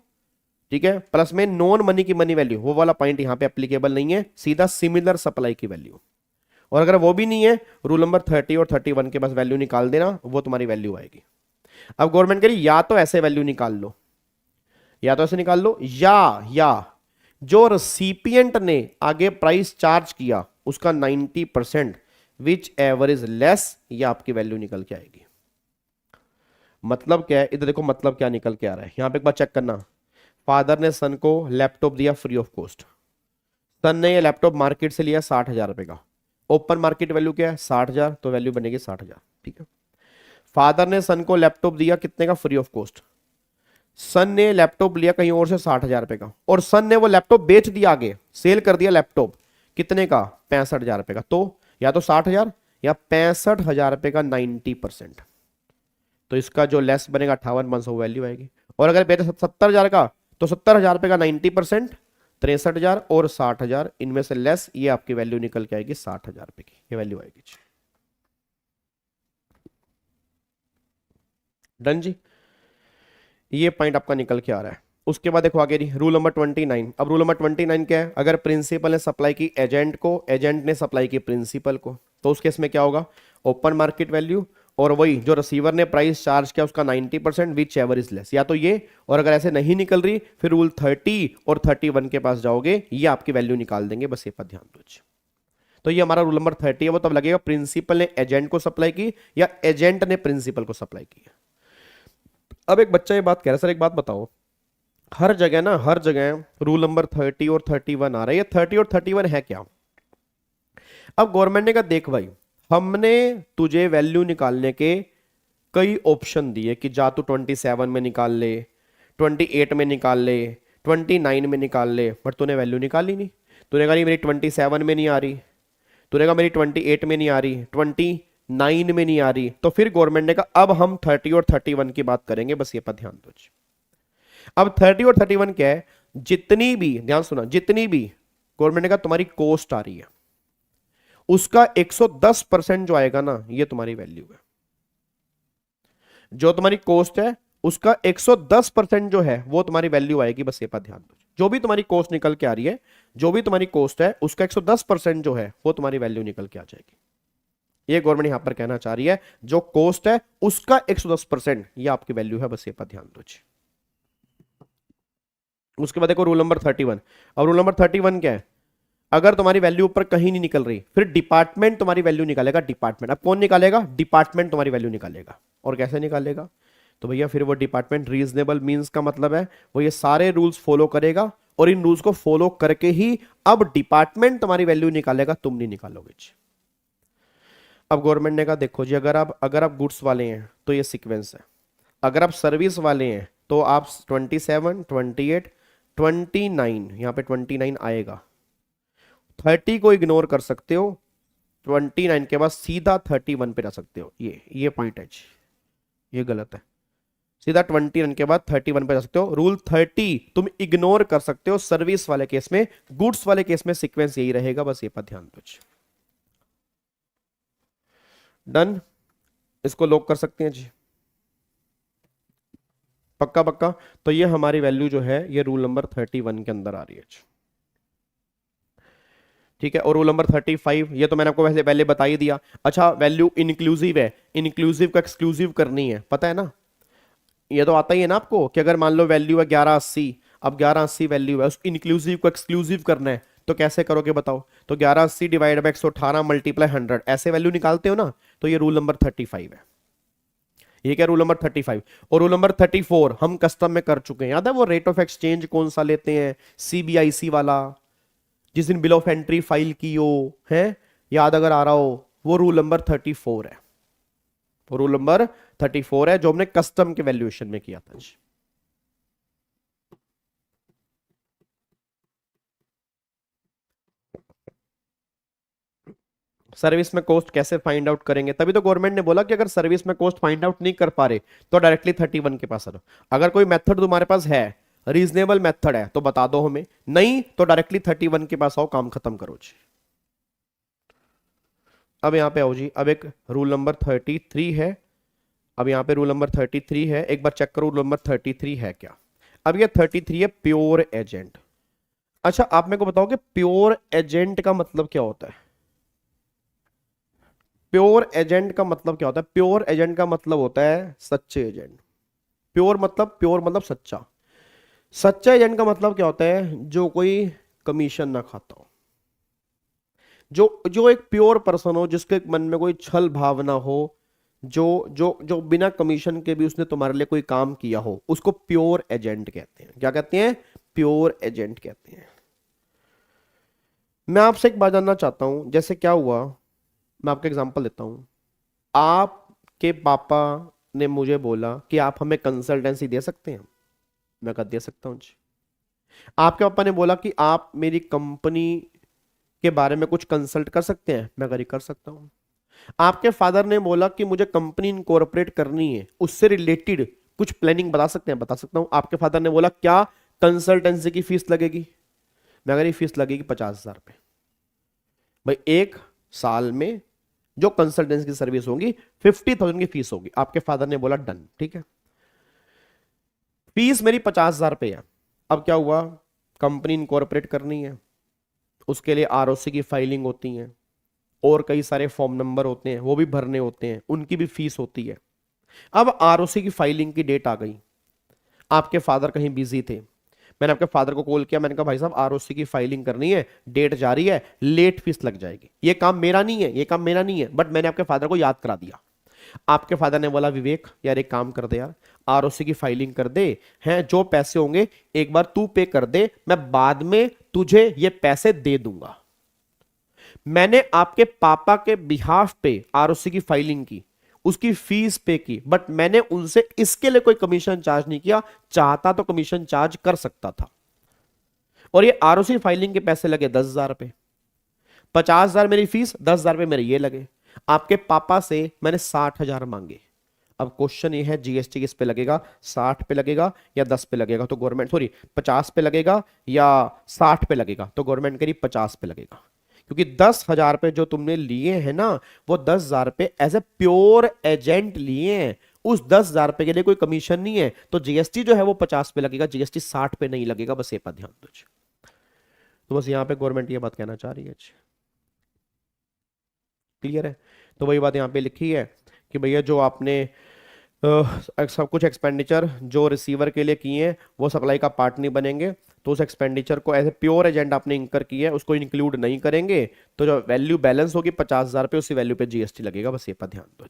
ठीक है, प्लस में नॉन मनी की मनी वैल्यू, वो वाला पॉइंट यहां पे एप्लीकेबल नहीं है, सीधा सिमिलर सप्लाई की वैल्यू। और अगर वो भी नहीं है, रूल नंबर 30 और 31 के पास वैल्यू निकाल देना, वो तुम्हारी वैल्यू आएगी। अब गवर्नमेंट कह रही या तो ऐसे वैल्यू निकाल लो, या तो ऐसे निकाल लो, या जो रेसिपिएंट ने आगे प्राइस चार्ज किया उसका 90% विच एवर इज लेस, ये आपकी वैल्यू निकल के आएगी। मतलब क्या है? इधर देखो मतलब क्या निकल के आ रहा है, यहां पे एक बार चेक करना। फादर ने सन को लैपटॉप दिया फ्री ऑफ कॉस्ट, सन ने ये लैपटॉप मार्केट से लिया 60,000 रुपए का, ओपन मार्केट वैल्यू क्या है? 60,000, तो वैल्यू बनेगी 60,000, ठीक है। फादर ने सन को लैपटॉप दिया कितने का? Free of cost. सन ने लैपटॉप लिया कहीं और से 60,000 रुपए का, और सन ने वो लैपटॉप बेच दिया, आगे सेल कर दिया लैपटॉप, कितने का? 65,000 रुपए का। तो या तो 60,000 या 65,000 रुपए का 90%, तो इसका जो लेस बनेगा 58,500 वैल्यू आएगी। और अगर बेचा 70,000 का, तो 70,000 रुपए का 90% 63,000 और 60,000, इनमें से लेस, ये आपकी वैल्यू निकल के आएगी 60,000 रुपए की, ये वैल्यू आएगी। डन जी, ये पॉइंट आपका निकल के आ रहा है। उसके बाद देखो आगे रूल नंबर 29। अब रूल नंबर 29 क्या है? अगर प्रिंसिपल ने सप्लाई की एजेंट को, एजेंट ने सप्लाई की प्रिंसिपल को, तो उस केस में क्या होगा? ओपन मार्केट वैल्यू और वही जो रिसीवर ने प्राइस चार्ज किया उसका 90% विच एवर इज लेस, या तो ये। और अगर ऐसे नहीं निकल रही फिर रूल 30 और 31 के पास जाओगे, ये आपकी वैल्यू निकाल देंगे, बस ये पर ध्यान दो। तो ये हमारा रूल नंबर 30 है, वो तब लगेगा प्रिंसिपल ने एजेंट को सप्लाई की या एजेंट ने प्रिंसिपल को सप्लाई की। अब एक बच्चा ये बात कह रहा है, सर एक बात बताओ, हर जगह ना, हर जगह रूल नंबर 30 और 31 आ रहा है, ये 30 और 31 है क्या? अब गवर्नमेंट ने कहा देख भाई, हमने तुझे वैल्यू निकालने के कई ऑप्शन दिए कि जा तू 27 में निकाल ले, 28 में निकाल ले, 29 में निकाल ले, बट तूने वैल्यू निकाली नहीं। तूने कहा नहीं मेरी 27 में नहीं आ रही, तूने कहा मेरी 28 में नहीं आ रही, 29 में नहीं आ रही, तो फिर गवर्नमेंट ने कहा अब हम 30 और 31 की बात करेंगे, बस ये पर ध्यान दो। अब 30 और 31 क्या है? जितनी भी, ध्यान सुना, जितनी भी गवर्नमेंट ने कहा तुम्हारी कॉस्ट आ रही है, उसका 110% जो आएगा ना, ये तुम्हारी वैल्यू है। जो तुम्हारी कॉस्ट है उसका 110% जो है वो तुम्हारी वैल्यू आएगी, बस ये पर ध्यान दो। जो भी तुम्हारी कॉस्ट निकल के आ रही है, जो भी तुम्हारी कॉस्ट है उसका 110% जो है वो तुम्हारी वैल्यू निकल के आ जाएगी। ये गवर्नमेंट यहां पर कहना चाह रही है, जो कॉस्ट है उसका 110% ये आपकी वैल्यू है, बस ये पर ध्यान दो। उसके बाद देखो रूल नंबर 31। अब रूल नंबर 31 क्या है? अगर तुम्हारी वैल्यू ऊपर कहीं नहीं निकल रही, फिर डिपार्टमेंट तुम्हारी वैल्यू निकालेगा। डिपार्टमेंट, अब कौन निकालेगा? डिपार्टमेंट तुम्हारी वैल्यू निकालेगा। और कैसे निकालेगा? तो भैया फिर वो डिपार्टमेंट रीजनेबल मींस का मतलब है वो ये सारे रूल्स फॉलो करेगा, और इन रूल्स को फॉलो करके ही अब डिपार्टमेंट तुम्हारी वैल्यू निकालेगा, तुम नहीं निकालोगे। अब गवर्नमेंट ने कहा देखो जी, अगर आप गुड्स वाले हैं तो ये सीक्वेंस है, अगर आप सर्विस वाले हैं तो आप 27, 28, 29, यहां पे 29 आएगा, 30 को इग्नोर कर सकते हो, 29 के बाद सीधा 31 पे जा सकते हो। ये पॉइंट है, ये गलत है। सीधा 29 के बाद 31 पे जा सकते हो। रूल 30 तुम इग्नोर कर सकते हो सर्विस वाले केस में, गुड्स वाले केस में सीक्वेंस यही रहेगा, बस ये पर ध्यान दो। डन, इसको लॉक कर सकते हैं जी, पक्का पक्का। तो ये हमारी वैल्यू जो है ये रूल नंबर 31 के अंदर आ रही है। ठीक है। और रूल नंबर 35, ये तो मैंने आपको वैसे पहले बता ही दिया। अच्छा, वैल्यू इंक्लूसिव है, इंक्लूसिव को एक्सक्लूसिव करनी है, पता है ना, ये तो आता ही है ना आपको कि अगर मान लो वैल्यू है 1180, अब 1180 वैल्यू है, उस इंक्लूसिव को एक्सक्लूसिव करना है तो कैसे करोगे बताओ? तो 1180 डिवाइड बाई 118 मल्टीप्लाई 100, ऐसे वैल्यू निकालते हो ना, तो ये रूल नंबर 35 है। ये क्या, रूल नंबर 35। और रूल नंबर 34 हम कस्टम में कर चुके हैं, याद है वो रेट ऑफ एक्सचेंज कौन सा लेते हैं? सीबीआईसी वाला, जिस दिन बिल ऑफ एंट्री फाइल की हो, है याद अगर आ रहा हो, वो रूल नंबर 34 है। वो रूल नंबर 34 है जो हमने कस्टम के वैल्यूएशन में किया था जी। सर्विस में कॉस्ट कैसे फाइंड आउट करेंगे? तभी तो गवर्नमेंट ने बोला कि अगर सर्विस में कॉस्ट फाइंड आउट नहीं कर पा रहे तो डायरेक्टली 31 के पास आ जाओ। अगर कोई मेथड तुम्हारे पास है, रीजनेबल मेथड है, तो बता दो हमें, नहीं तो डायरेक्टली 31 के पास आओ, काम खत्म करो जी। अब यहां पे आओ जी, अब एक रूल नंबर 33 है। अब यहां पे रूल नंबर 33 है, एक बार चेक करो रूल नंबर 33 है क्या। अब ये 33 है प्योर एजेंट। अच्छा, आप मेरे को बताओ कि प्योर एजेंट का मतलब क्या होता है? प्योर एजेंट का मतलब क्या होता है? प्योर एजेंट का मतलब होता है सच्चे एजेंट। प्योर मतलब सच्चा। सच्चा एजेंट का मतलब क्या होता है? जो कोई कमीशन ना खाता हो, जो जो एक प्योर पर्सन हो, जिसके मन में कोई छल भावना हो, जो जो जो बिना कमीशन के भी उसने तुम्हारे लिए कोई काम किया हो, उसको प्योर एजेंट कहते हैं। क्या कहते हैं? प्योर एजेंट कहते हैं। मैं आपसे एक बात जानना चाहता हूं, जैसे क्या हुआ, मैं आपको एग्जांपल देता हूं। आपके पापा ने मुझे बोला कि आप हमें कंसल्टेंसी दे सकते हैं, मैं कहा दे सकता हूं जी। आपके पापा ने बोला कि आप मेरी कंपनी के बारे में कुछ कंसल्ट कर सकते हैं, मैं कहा कर सकता हूं। आपके फादर ने बोला कि मुझे कंपनी इनकॉर्पोरेट करनी है, उससे रिलेटेड कुछ प्लानिंग बता सकते हैं, बता सकता हूं। आपके फादर ने बोला क्या कंसल्टेंसी की फीस लगेगी, मैं कहा फीस लगेगी 50,000 रुपए। भाई एक साल में जो कंसल्टेंसी की सर्विस होगी 50,000 की फीस होगी। आपके फादर ने बोला डन, ठीक है। फीस मेरी 50,000 रुपए है। अब क्या हुआ, कंपनी इनकॉर्पोरेट करनी है, उसके लिए आरओसी की फाइलिंग होती है, और कई सारे फॉर्म नंबर होते हैं वो भी भरने होते हैं, उनकी भी फीस होती है। अब आरओसी की फाइलिंग की डेट आ गई, आपके फादर कहीं बिजी थे, मैंने आपके फादर को कॉल किया, मैंने कहा भाई साहब आरओसी की फाइलिंग करनी है, डेट जा रही है, लेट फीस लग जाएगी। ये काम मेरा नहीं है, ये काम मेरा नहीं है, बट मैंने आपके फादर को याद करा दिया। आपके फादर ने बोला विवेक यार एक काम कर दे यार, आरओसी की फाइलिंग कर दे, हैं जो पैसे होंगे एक बार तू पे कर दे, मैं बाद में तुझे ये पैसे दे दूंगा। मैंने आपके पापा के बिहाफ पे आरओसी की फाइलिंग की, उसकी फीस पे की, बट मैंने उनसे इसके लिए कोई कमीशन चार्ज नहीं किया। चाहता तो कमीशन चार्ज कर सकता था। और ये आरओसी फाइलिंग के पैसे लगे 10,000 रुपए, 50,000 मेरी फीस, 10,000 रुपए मेरे ये लगे। आपके पापा से मैंने 60,000 मांगे। अब क्वेश्चन ये है जीएसटी किस पे लगेगा, 60 पे लगेगा या 10 पे लगेगा? तो गवर्नमेंट 50 पे लगेगा या 60 पे लगेगा? तो गवर्नमेंट कह रही 50 पे लगेगा, क्योंकि 10,000 रुपए जो तुमने लिए हैं ना, वो 10,000 रुपए एज ए प्योर एजेंट लिए हैं, उस 10,000 रुपए के लिए कोई कमीशन नहीं है। तो जीएसटी जो है वो 50 पे लगेगा, जीएसटी 60 पे नहीं लगेगा, बस ये पर ध्यान दो। तो बस यहां पे गवर्नमेंट ये बात कहना चाह रही है। क्लियर है? तो वही बात यहाँ पे लिखी है कि भैया जो आपने सब कुछ एक्सपेंडिचर जो रिसीवर के लिए किए हैं वो सप्लाई का पार्ट नहीं बनेंगे, तो उस एक्सपेंडिचर को एज ए प्योर एजेंट आपने इंकर किया है उसको इंक्लूड नहीं करेंगे। तो जो वैल्यू बैलेंस होगी 50,000 रुपये, उसी वैल्यू पे जीएसटी लगेगा, बस ये पर ध्यान दो।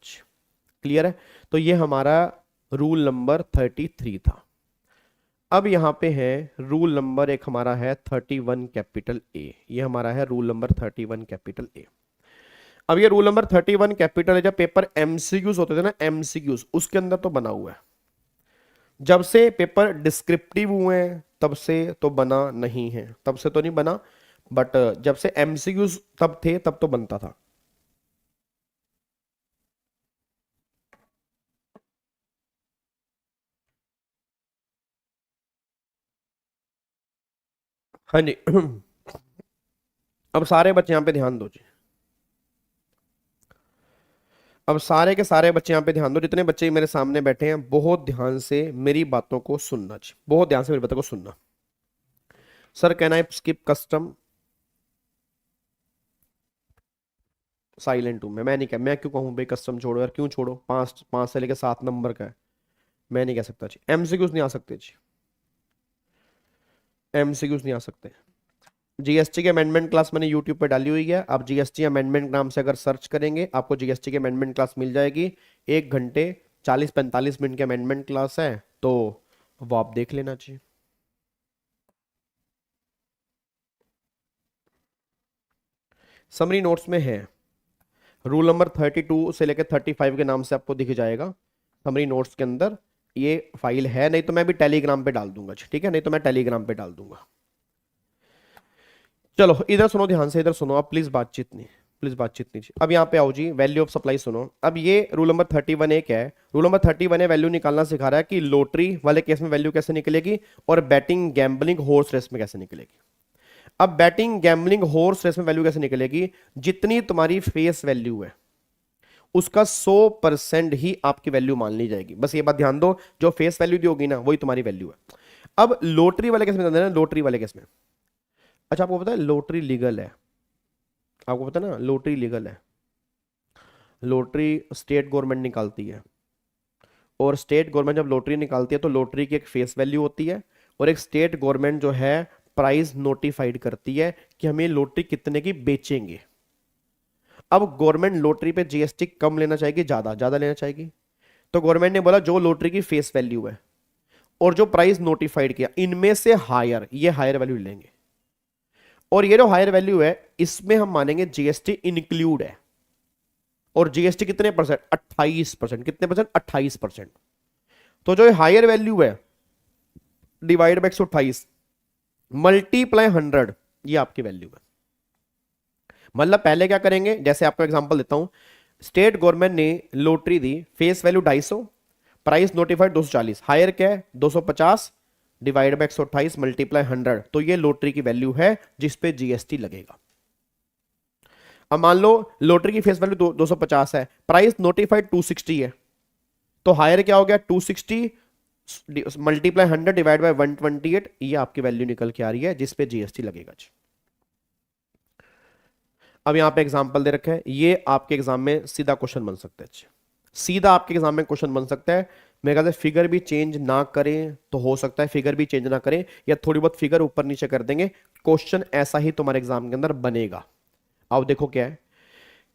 क्लियर है? तो ये हमारा रूल नंबर 33 था। अब यहां पे है रूल नंबर एक हमारा है 31 कैपिटल ए। ये हमारा है रूल नंबर 31 कैपिटल ए। अब ये रूल नंबर 31 कैपिटल है, जब पेपर एमसीक्यूज होते थे ना, एमसीक्यूज उसके अंदर तो बना हुआ है। जब से पेपर डिस्क्रिप्टिव हुए हैं तब से तो बना नहीं है, तब से तो नहीं बना, बट जब से एमसीक्यूज तब थे तब तो बनता था। हाँ जी। अब सारे बच्चे यहां पे ध्यान दो जी। अब सारे के सारे बच्चे यहां पे ध्यान दो, जितने बच्चे मेरे सामने बैठे हैं बहुत ध्यान से मेरी बातों को सुनना जी, बहुत ध्यान से मेरी बातों को सुनना। Sir can I skip custom? Silent हूं मैं नहीं कह, मैं क्यों कहूं भाई कस्टम छोड़ो यार, क्यों छोड़ो, 5 से लेकर 7 नंबर का है, मैं नहीं कह सकता जी। एमसीक्यूज नहीं आ सकते जी, एमसीक्यूज नहीं आ सकते। जीएसटी के अमेंडमेंट क्लास मैंने यूट्यूब पे डाली हुई है, आप जीएसटी अमेंडमेंट नाम से अगर सर्च करेंगे आपको जीएसटी की अमेंडमेंट क्लास मिल जाएगी। 1 घंटे 40-45 मिनट की अमेंडमेंट क्लास है, तो वो आप देख लेना चाहिए। समरी नोट्स में है, रूल नंबर 32 से लेकर 35 के नाम से आपको दिख जाएगा समरी नोट्स के अंदर, ये फाइल है, नहीं तो मैं भी टेलीग्राम पे डाल दूंगा, ठीक है, नहीं तो मैं टेलीग्राम पे डाल दूंगा। चलो इधर सुनो ध्यान से, इधर सुनो आप प्लीज, बातचीत नहीं, प्लीज बातचीत नहीं। अब यहाँ पे आओ जी, वैल्यू ऑफ सप्लाई सुनो। अब ये रूल नंबर 31 एक है, रूल नंबर 31 है वैल्यू निकालना सिखा रहा है कि लॉटरी वाले केस में वैल्यू कैसे निकलेगी और बैटिंग गैम्बलिंग हॉर्स रेस में कैसे निकलेगी। अब बैटिंग गैम्बलिंग हॉर्स रेस में वैल्यू कैसे निकलेगी, जितनी तुम्हारी फेस वैल्यू है उसका 100% ही आपकी वैल्यू मान ली जाएगी। बस ये बात ध्यान दो, जो फेस वैल्यू दी होगी ना वही तुम्हारी वैल्यू है। अब लॉटरी वाले केस में ध्यान देना, लॉटरी वाले केस में, अच्छा आपको पता है लॉटरी लीगल है, आपको पता है ना लॉटरी लीगल है, लॉटरी स्टेट गवर्नमेंट निकालती है, और स्टेट गवर्नमेंट जब लॉटरी निकालती है तो लॉटरी की एक फेस वैल्यू होती है, और एक स्टेट गवर्नमेंट जो है प्राइस नोटिफाइड करती है कि हम ये लॉटरी कितने की बेचेंगे। अब गवर्नमेंट लॉटरी पे जीएसटी कम लेना चाहेगी, ज्यादा ज्यादा लेना चाहेगी, तो गवर्नमेंट ने बोला जो लॉटरी की फेस वैल्यू है और जो प्राइस नोटिफाइड किया इनमें से हायर, ये हायर वैल्यू लेंगे, और ये जो हायर वैल्यू है इसमें हम मानेंगे जीएसटी इंक्लूड है, और जीएसटी कितने परसेंट, 28%, कितने परसेंट, 28%। तो जो हायर वैल्यू है डिवाइड बाई 128 मल्टीप्लाई 100, ये आपकी वैल्यू है। मतलब पहले क्या करेंगे, जैसे आपको एग्जांपल देता हूं, स्टेट गवर्नमेंट ने लॉटरी दी, face value 250, price notified 240, higher क्या है 250 डिवाइड बाई 128 मल्टीप्लाई 100, तो ये लॉटरी की वैल्यू है जिस पे जीएसटी लगेगा। अब मान लो लॉटरी की फेस वैल्यू 250 है, प्राइस नोटिफाइड 260 है, तो हायर क्या हो गया 260 मल्टीप्लाई 100 डिवाइड बाई 128, ये आपकी वैल्यू निकल के आ रही है जिस पे जीएसटी लगेगा। अब यहां पे एग्जांपल दे रखा है, ये आपके एग्जाम में सीधा क्वेश्चन बन सकता है, सीधा आपके एग्जाम में क्वेश्चन बन सकता है। मेरे ख्याल से फिगर भी चेंज ना करें तो हो सकता है फिगर भी चेंज ना करें, या थोड़ी बहुत फिगर ऊपर नीचे कर देंगे, क्वेश्चन ऐसा ही तुम्हारे एग्जाम के अंदर बनेगा। अब देखो क्या है,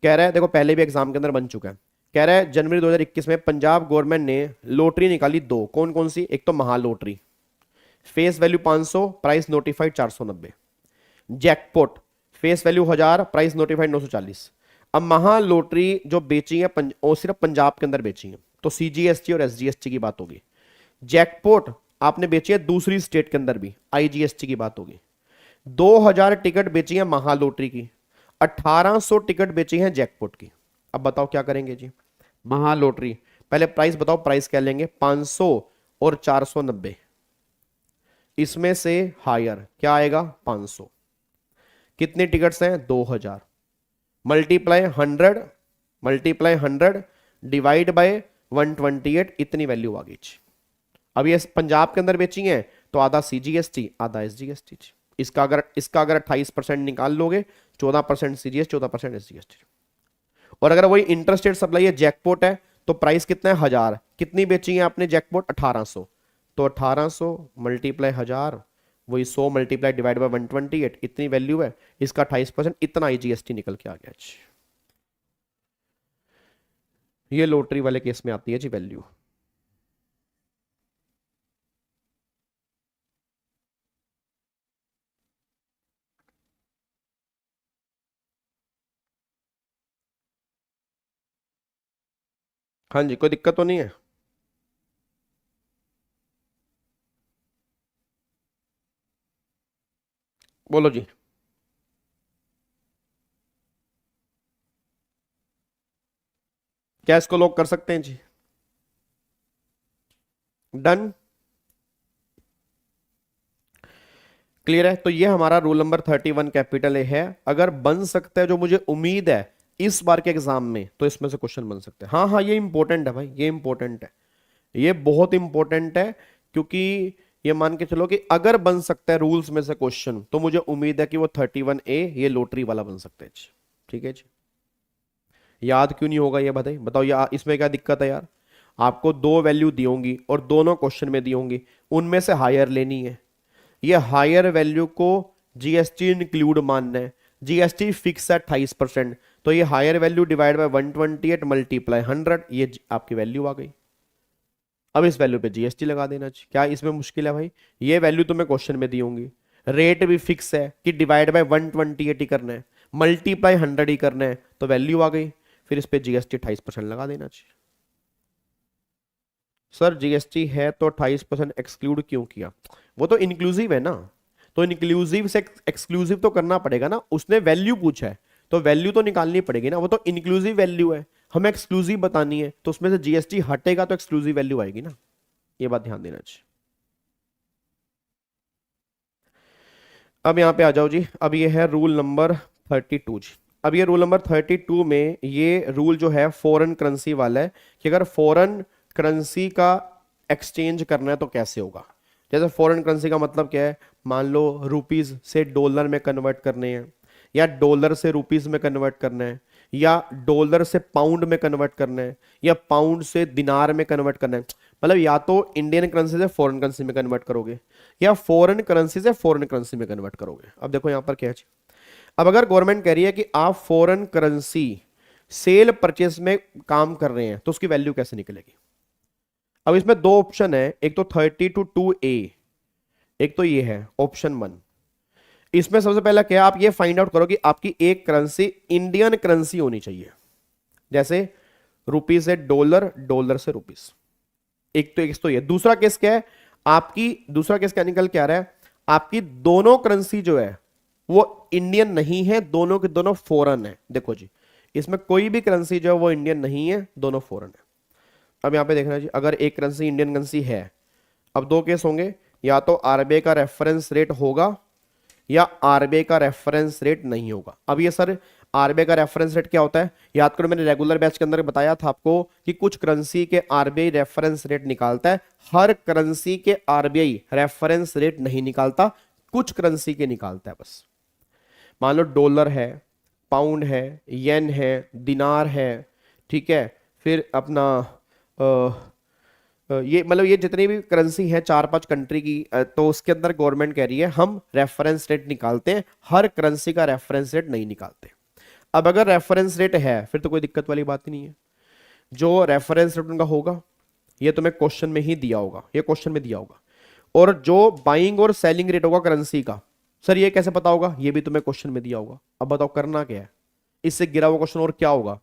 कह रहा है, देखो पहले भी एग्जाम के अंदर बन चुका है, कह रहा है जनवरी 2021 में पंजाब गवर्नमेंट ने लॉटरी निकाली 2, कौन कौन सी, एक तो महालॉटरी, face value 500, price notified 490, jackpot face value 1000, price notified 940। अब महालॉटरी जो बेची है और सिर्फ पंजाब के अंदर बेची है तो सीजीएसटी और एसजीएसटी की बात होगी, जैकपॉट आपने बेची है दूसरी स्टेट के अंदर भी, आईजीएसटी की बात होगी। 2000 टिकट बेची है महालॉटरी की, 1800 टिकट बेची है जैकपॉट की। अब बताओ क्या करेंगे जी, महालॉटरी पहले प्राइस बताओ, प्राइस क्या लेंगे, 500 और 490, इसमें से हायर क्या आएगा 500, कितने टिकट्स हैं 2000, मल्टीप्लाई 100 डिवाइड बाय 128, इतनी वैल्यू आ गई। अब ये पंजाब के अंदर बेची है तो आधा सीजीएसटी आधा एसजीएसटी, इसका अगर 28% निकाल लोगे, 14% सीजीएसटी 14% एसजीएसटी। और अगर वही इंटरस्टेट सप्लाई है, जैकपॉट है, तो प्राइस कितना है 1000, कितनी बेची है आपने जैकपॉट 1800, तो 1800 मल्टीप्लाई 1000 वही 100 मल्टीप्लाई डिवाइड बाय 128, इतनी वैल्यू है, इसका 28%, इतना जीएसटी निकल के आ गया। ये लॉटरी वाले केस में आती है जी वैल्यू। हाँ जी, कोई दिक्कत तो नहीं है। बोलो जी। क्या इसको लॉक कर सकते हैं जी, डन, क्लियर है। तो ये हमारा रूल नंबर 31 कैपिटल ए है। अगर बन सकता है, जो मुझे उम्मीद है इस बार के एग्जाम में, तो इसमें से क्वेश्चन बन सकते हैं। हाँ हाँ, ये इंपॉर्टेंट है भाई, ये इंपॉर्टेंट है, ये बहुत इंपॉर्टेंट है, क्योंकि ये मान के चलो कि अगर बन सकता है रूल्स में से क्वेश्चन, तो मुझे उम्मीद है कि वो 31A ये लॉटरी वाला बन सकता है। ठीक है जी। याद क्यों नहीं होगा ये बताइए, बताओ यार इसमें क्या दिक्कत है यार। आपको दो वैल्यू दी होंगी और दोनों क्वेश्चन में दी होंगी, उनमें से हायर लेनी है। ये हायर वैल्यू को जीएसटी इंक्लूड मानना है, जीएसटी फिक्स है 28%, तो ये higher value divide by 128 multiply 100, ये आपकी वैल्यू आ गई। अब इस वैल्यू पे जीएसटी लगा देना चाहिए, क्या इसमें मुश्किल है भाई। ये वैल्यू तुम्हें क्वेश्चन में दी होंगी, रेट भी फिक्स है कि डिवाइड बाय 128 ही करना है, मल्टीप्लाई 100 ही करना है, तो वैल्यू आ गई। फिर इस पे जीएसटी 28% लगा देना चाहिए। सर जीएसटी है तो 28% एक्सक्लूड क्यों किया, वो तो इंक्लूसिव है ना, तो इंक्लूसिव से एक्सक्लूसिव तो करना पड़ेगा ना, उसने वैल्यू पूछा है तो वैल्यू तो निकालनी पड़ेगी ना, वो तो इंक्लूसिव वैल्यू है, हमें एक्सक्लूसिव बतानी है, तो उसमें से जीएसटी हटेगा तो एक्सक्लूसिव वैल्यू आएगी ना, ये बात ध्यान देना चाहिए। अब यहां पे आ जाओ जी, अब ये है रूल नंबर 32 जी। अब ये रूल नंबर 32 में ये रूल जो है फॉरेन करेंसी वाला है कि अगर फॉरेन करेंसी का एक्सचेंज करना है तो कैसे होगा। जैसे फॉरेन करेंसी का मतलब क्या है, मान लो रुपीज से डॉलर में कन्वर्ट करने हैं, या डॉलर से रुपीज में कन्वर्ट करना है, या डॉलर से पाउंड में कन्वर्ट करना है, या पाउंड से दिनार में कन्वर्ट करना है। मतलब या तो इंडियन करेंसी से फॉरेन करेंसी में कन्वर्ट करोगे, या फॉरेन करेंसी से फॉरेन करेंसी में कन्वर्ट करोगे। अब देखो यहां पर क्या है, अब अगर गवर्नमेंट कह रही है कि आप फॉरेन करेंसी सेल परचेस में काम कर रहे हैं तो उसकी वैल्यू कैसे निकलेगी। अब इसमें दो ऑप्शन है, एक तो 32(2)(a, एक तो ये है ऑप्शन 1। इसमें सबसे पहला क्या है, आप ये फाइंड आउट करो कि आपकी एक करेंसी इंडियन करेंसी होनी चाहिए, जैसे रुपीज से डॉलर, डॉलर से रुपीज। एक तो ये। दूसरा केस क्या है, आपकी दूसरा केस क्या निकल के आ रहा है, आपकी दोनों करेंसी जो है वो इंडियन नहीं है, दोनों के दोनों फॉरेन है। देखो जी, इसमें कोई भी करेंसी जो है वो इंडियन नहीं है, दोनों फॉरेन है। अब यहां पे देखना जी, अगर एक करेंसी इंडियन करेंसी है, अब दो केस होंगे, या तो आरबीआई का रेफरेंस रेट होगा या आरबीआई का रेफरेंस रेट नहीं होगा। अब ये सर आरबीआई का रेफरेंस रेट क्या होता है, याद करो मैंने रेगुलर बैच के अंदर बताया था आपको कि कुछ करेंसी के आरबीआई रेफरेंस रेट निकालता है, हर करेंसी के आरबीआई रेफरेंस रेट नहीं निकालता, कुछ करेंसी के निकालता है बस। मान लो डॉलर है, पाउंड है, येन है, दिनार है, ठीक है, फिर अपना ये मतलब ये जितनी भी करेंसी है 4-5 कंट्री की, तो उसके अंदर गवर्नमेंट कह रही है हम रेफरेंस रेट निकालते हैं, हर करेंसी का रेफरेंस रेट नहीं निकालते। अब अगर रेफरेंस रेट है फिर तो कोई दिक्कत वाली बात ही नहीं है, जो रेफरेंस रेट उनका होगा ये तुम्हें क्वेश्चन में ही दिया होगा, ये क्वेश्चन में दिया होगा। और जो बाइंग और सेलिंग रेट होगा करेंसी का, सर ये कैसे पता होगा, ये भी तुम्हें क्वेश्चन में दिया होगा। अब बताओ करना क्या है, इससे गिरा हुआ क्वेश्चन और क्या होगा,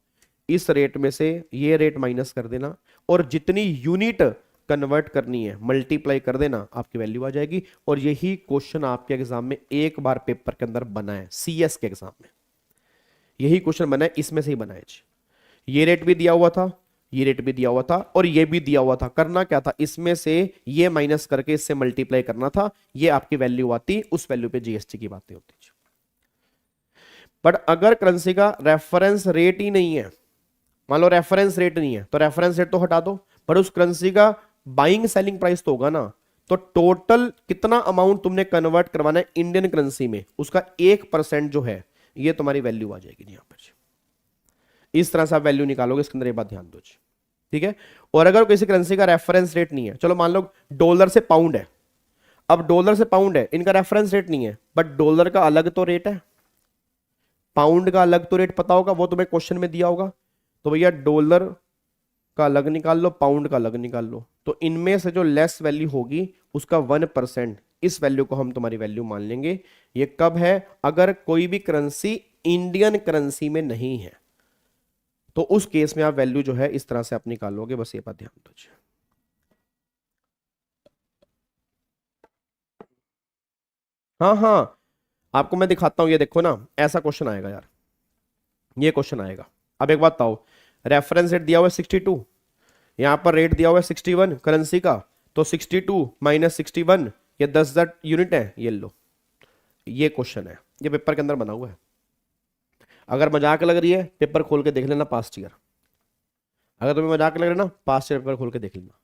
इस रेट में से ये रेट माइनस कर देना और जितनी यूनिट कन्वर्ट करनी है मल्टीप्लाई कर देना, आपकी वैल्यू आ जाएगी। और यही क्वेश्चन आपके एग्जाम में एक बार पेपर के अंदर बना है, सीएस के एग्जाम में यही क्वेश्चन बना है, इसमें से ही बना है। ये रेट भी दिया हुआ था, ये रेट भी दिया हुआ था और ये भी दिया हुआ था। करना क्या था, इसमें से ये माइनस करके इससे मल्टीप्लाई करना था, ये आपकी वैल्यू आती, उस वैल्यू पे जीएसटी की बातें होती। बट अगर करेंसी का रेफरेंस रेट ही नहीं है, मान लो रेफरेंस रेट नहीं है तो रेफरेंस रेट तो हटा दो, पर उस करेंसी का बाइंग सेलिंग प्राइस तो होगा ना, तो टोटल कितना अमाउंट तुमने कन्वर्ट करवाना है इंडियन करेंसी में, उसका 1% जो है ये तुम्हारी वैल्यू आ जाएगी यहां पर। इस तरह से आप वैल्यू निकालोगे, इसके अंदर ये बात ध्यान दो, ठीक है। और अगर किसी करेंसी का रेफरेंस रेट नहीं है, चलो मान लो डॉलर से पाउंड है, अब डॉलर से पाउंड है, इनका रेफरेंस रेट नहीं है, बट डॉलर का अलग तो रेट है, पाउंड का अलग तो रेट पता होगा, वो तुम्हें क्वेश्चन में दिया होगा। तो भैया डॉलर का अलग निकाल लो, पाउंड का अलग निकाल लो, तो इनमें से जो लेस वैल्यू होगी उसका 1%, इस वैल्यू को हम तुम्हारी वैल्यू मान लेंगे। ये कब है, अगर कोई भी करेंसी इंडियन करेंसी में नहीं है, तो उस केस में आप वैल्यू जो है इस तरह से आप निकालोगे, बस ये बात ध्यान दीजिए। हाँ हाँ, आपको मैं दिखाता हूं, ये देखो ना, ऐसा क्वेश्चन आएगा यार, ये क्वेश्चन आएगा। अब एक बात बताओ, रेफरेंस रेट दिया हुआ है 62, यहां पर रेट दिया हुआ है 61 करेंसी का, तो 62 माइनस 61 ये 10,000 यूनिट है, ये लो, ये क्वेश्चन है, ये पेपर के अंदर बना हुआ है। अगर मजाक लग रही है पेपर खोल के देख लेना पास्ट ईयर, अगर तुम्हें मजाक लग रहा है ना पास्ट ईयर पेपर खोल के देख लेना,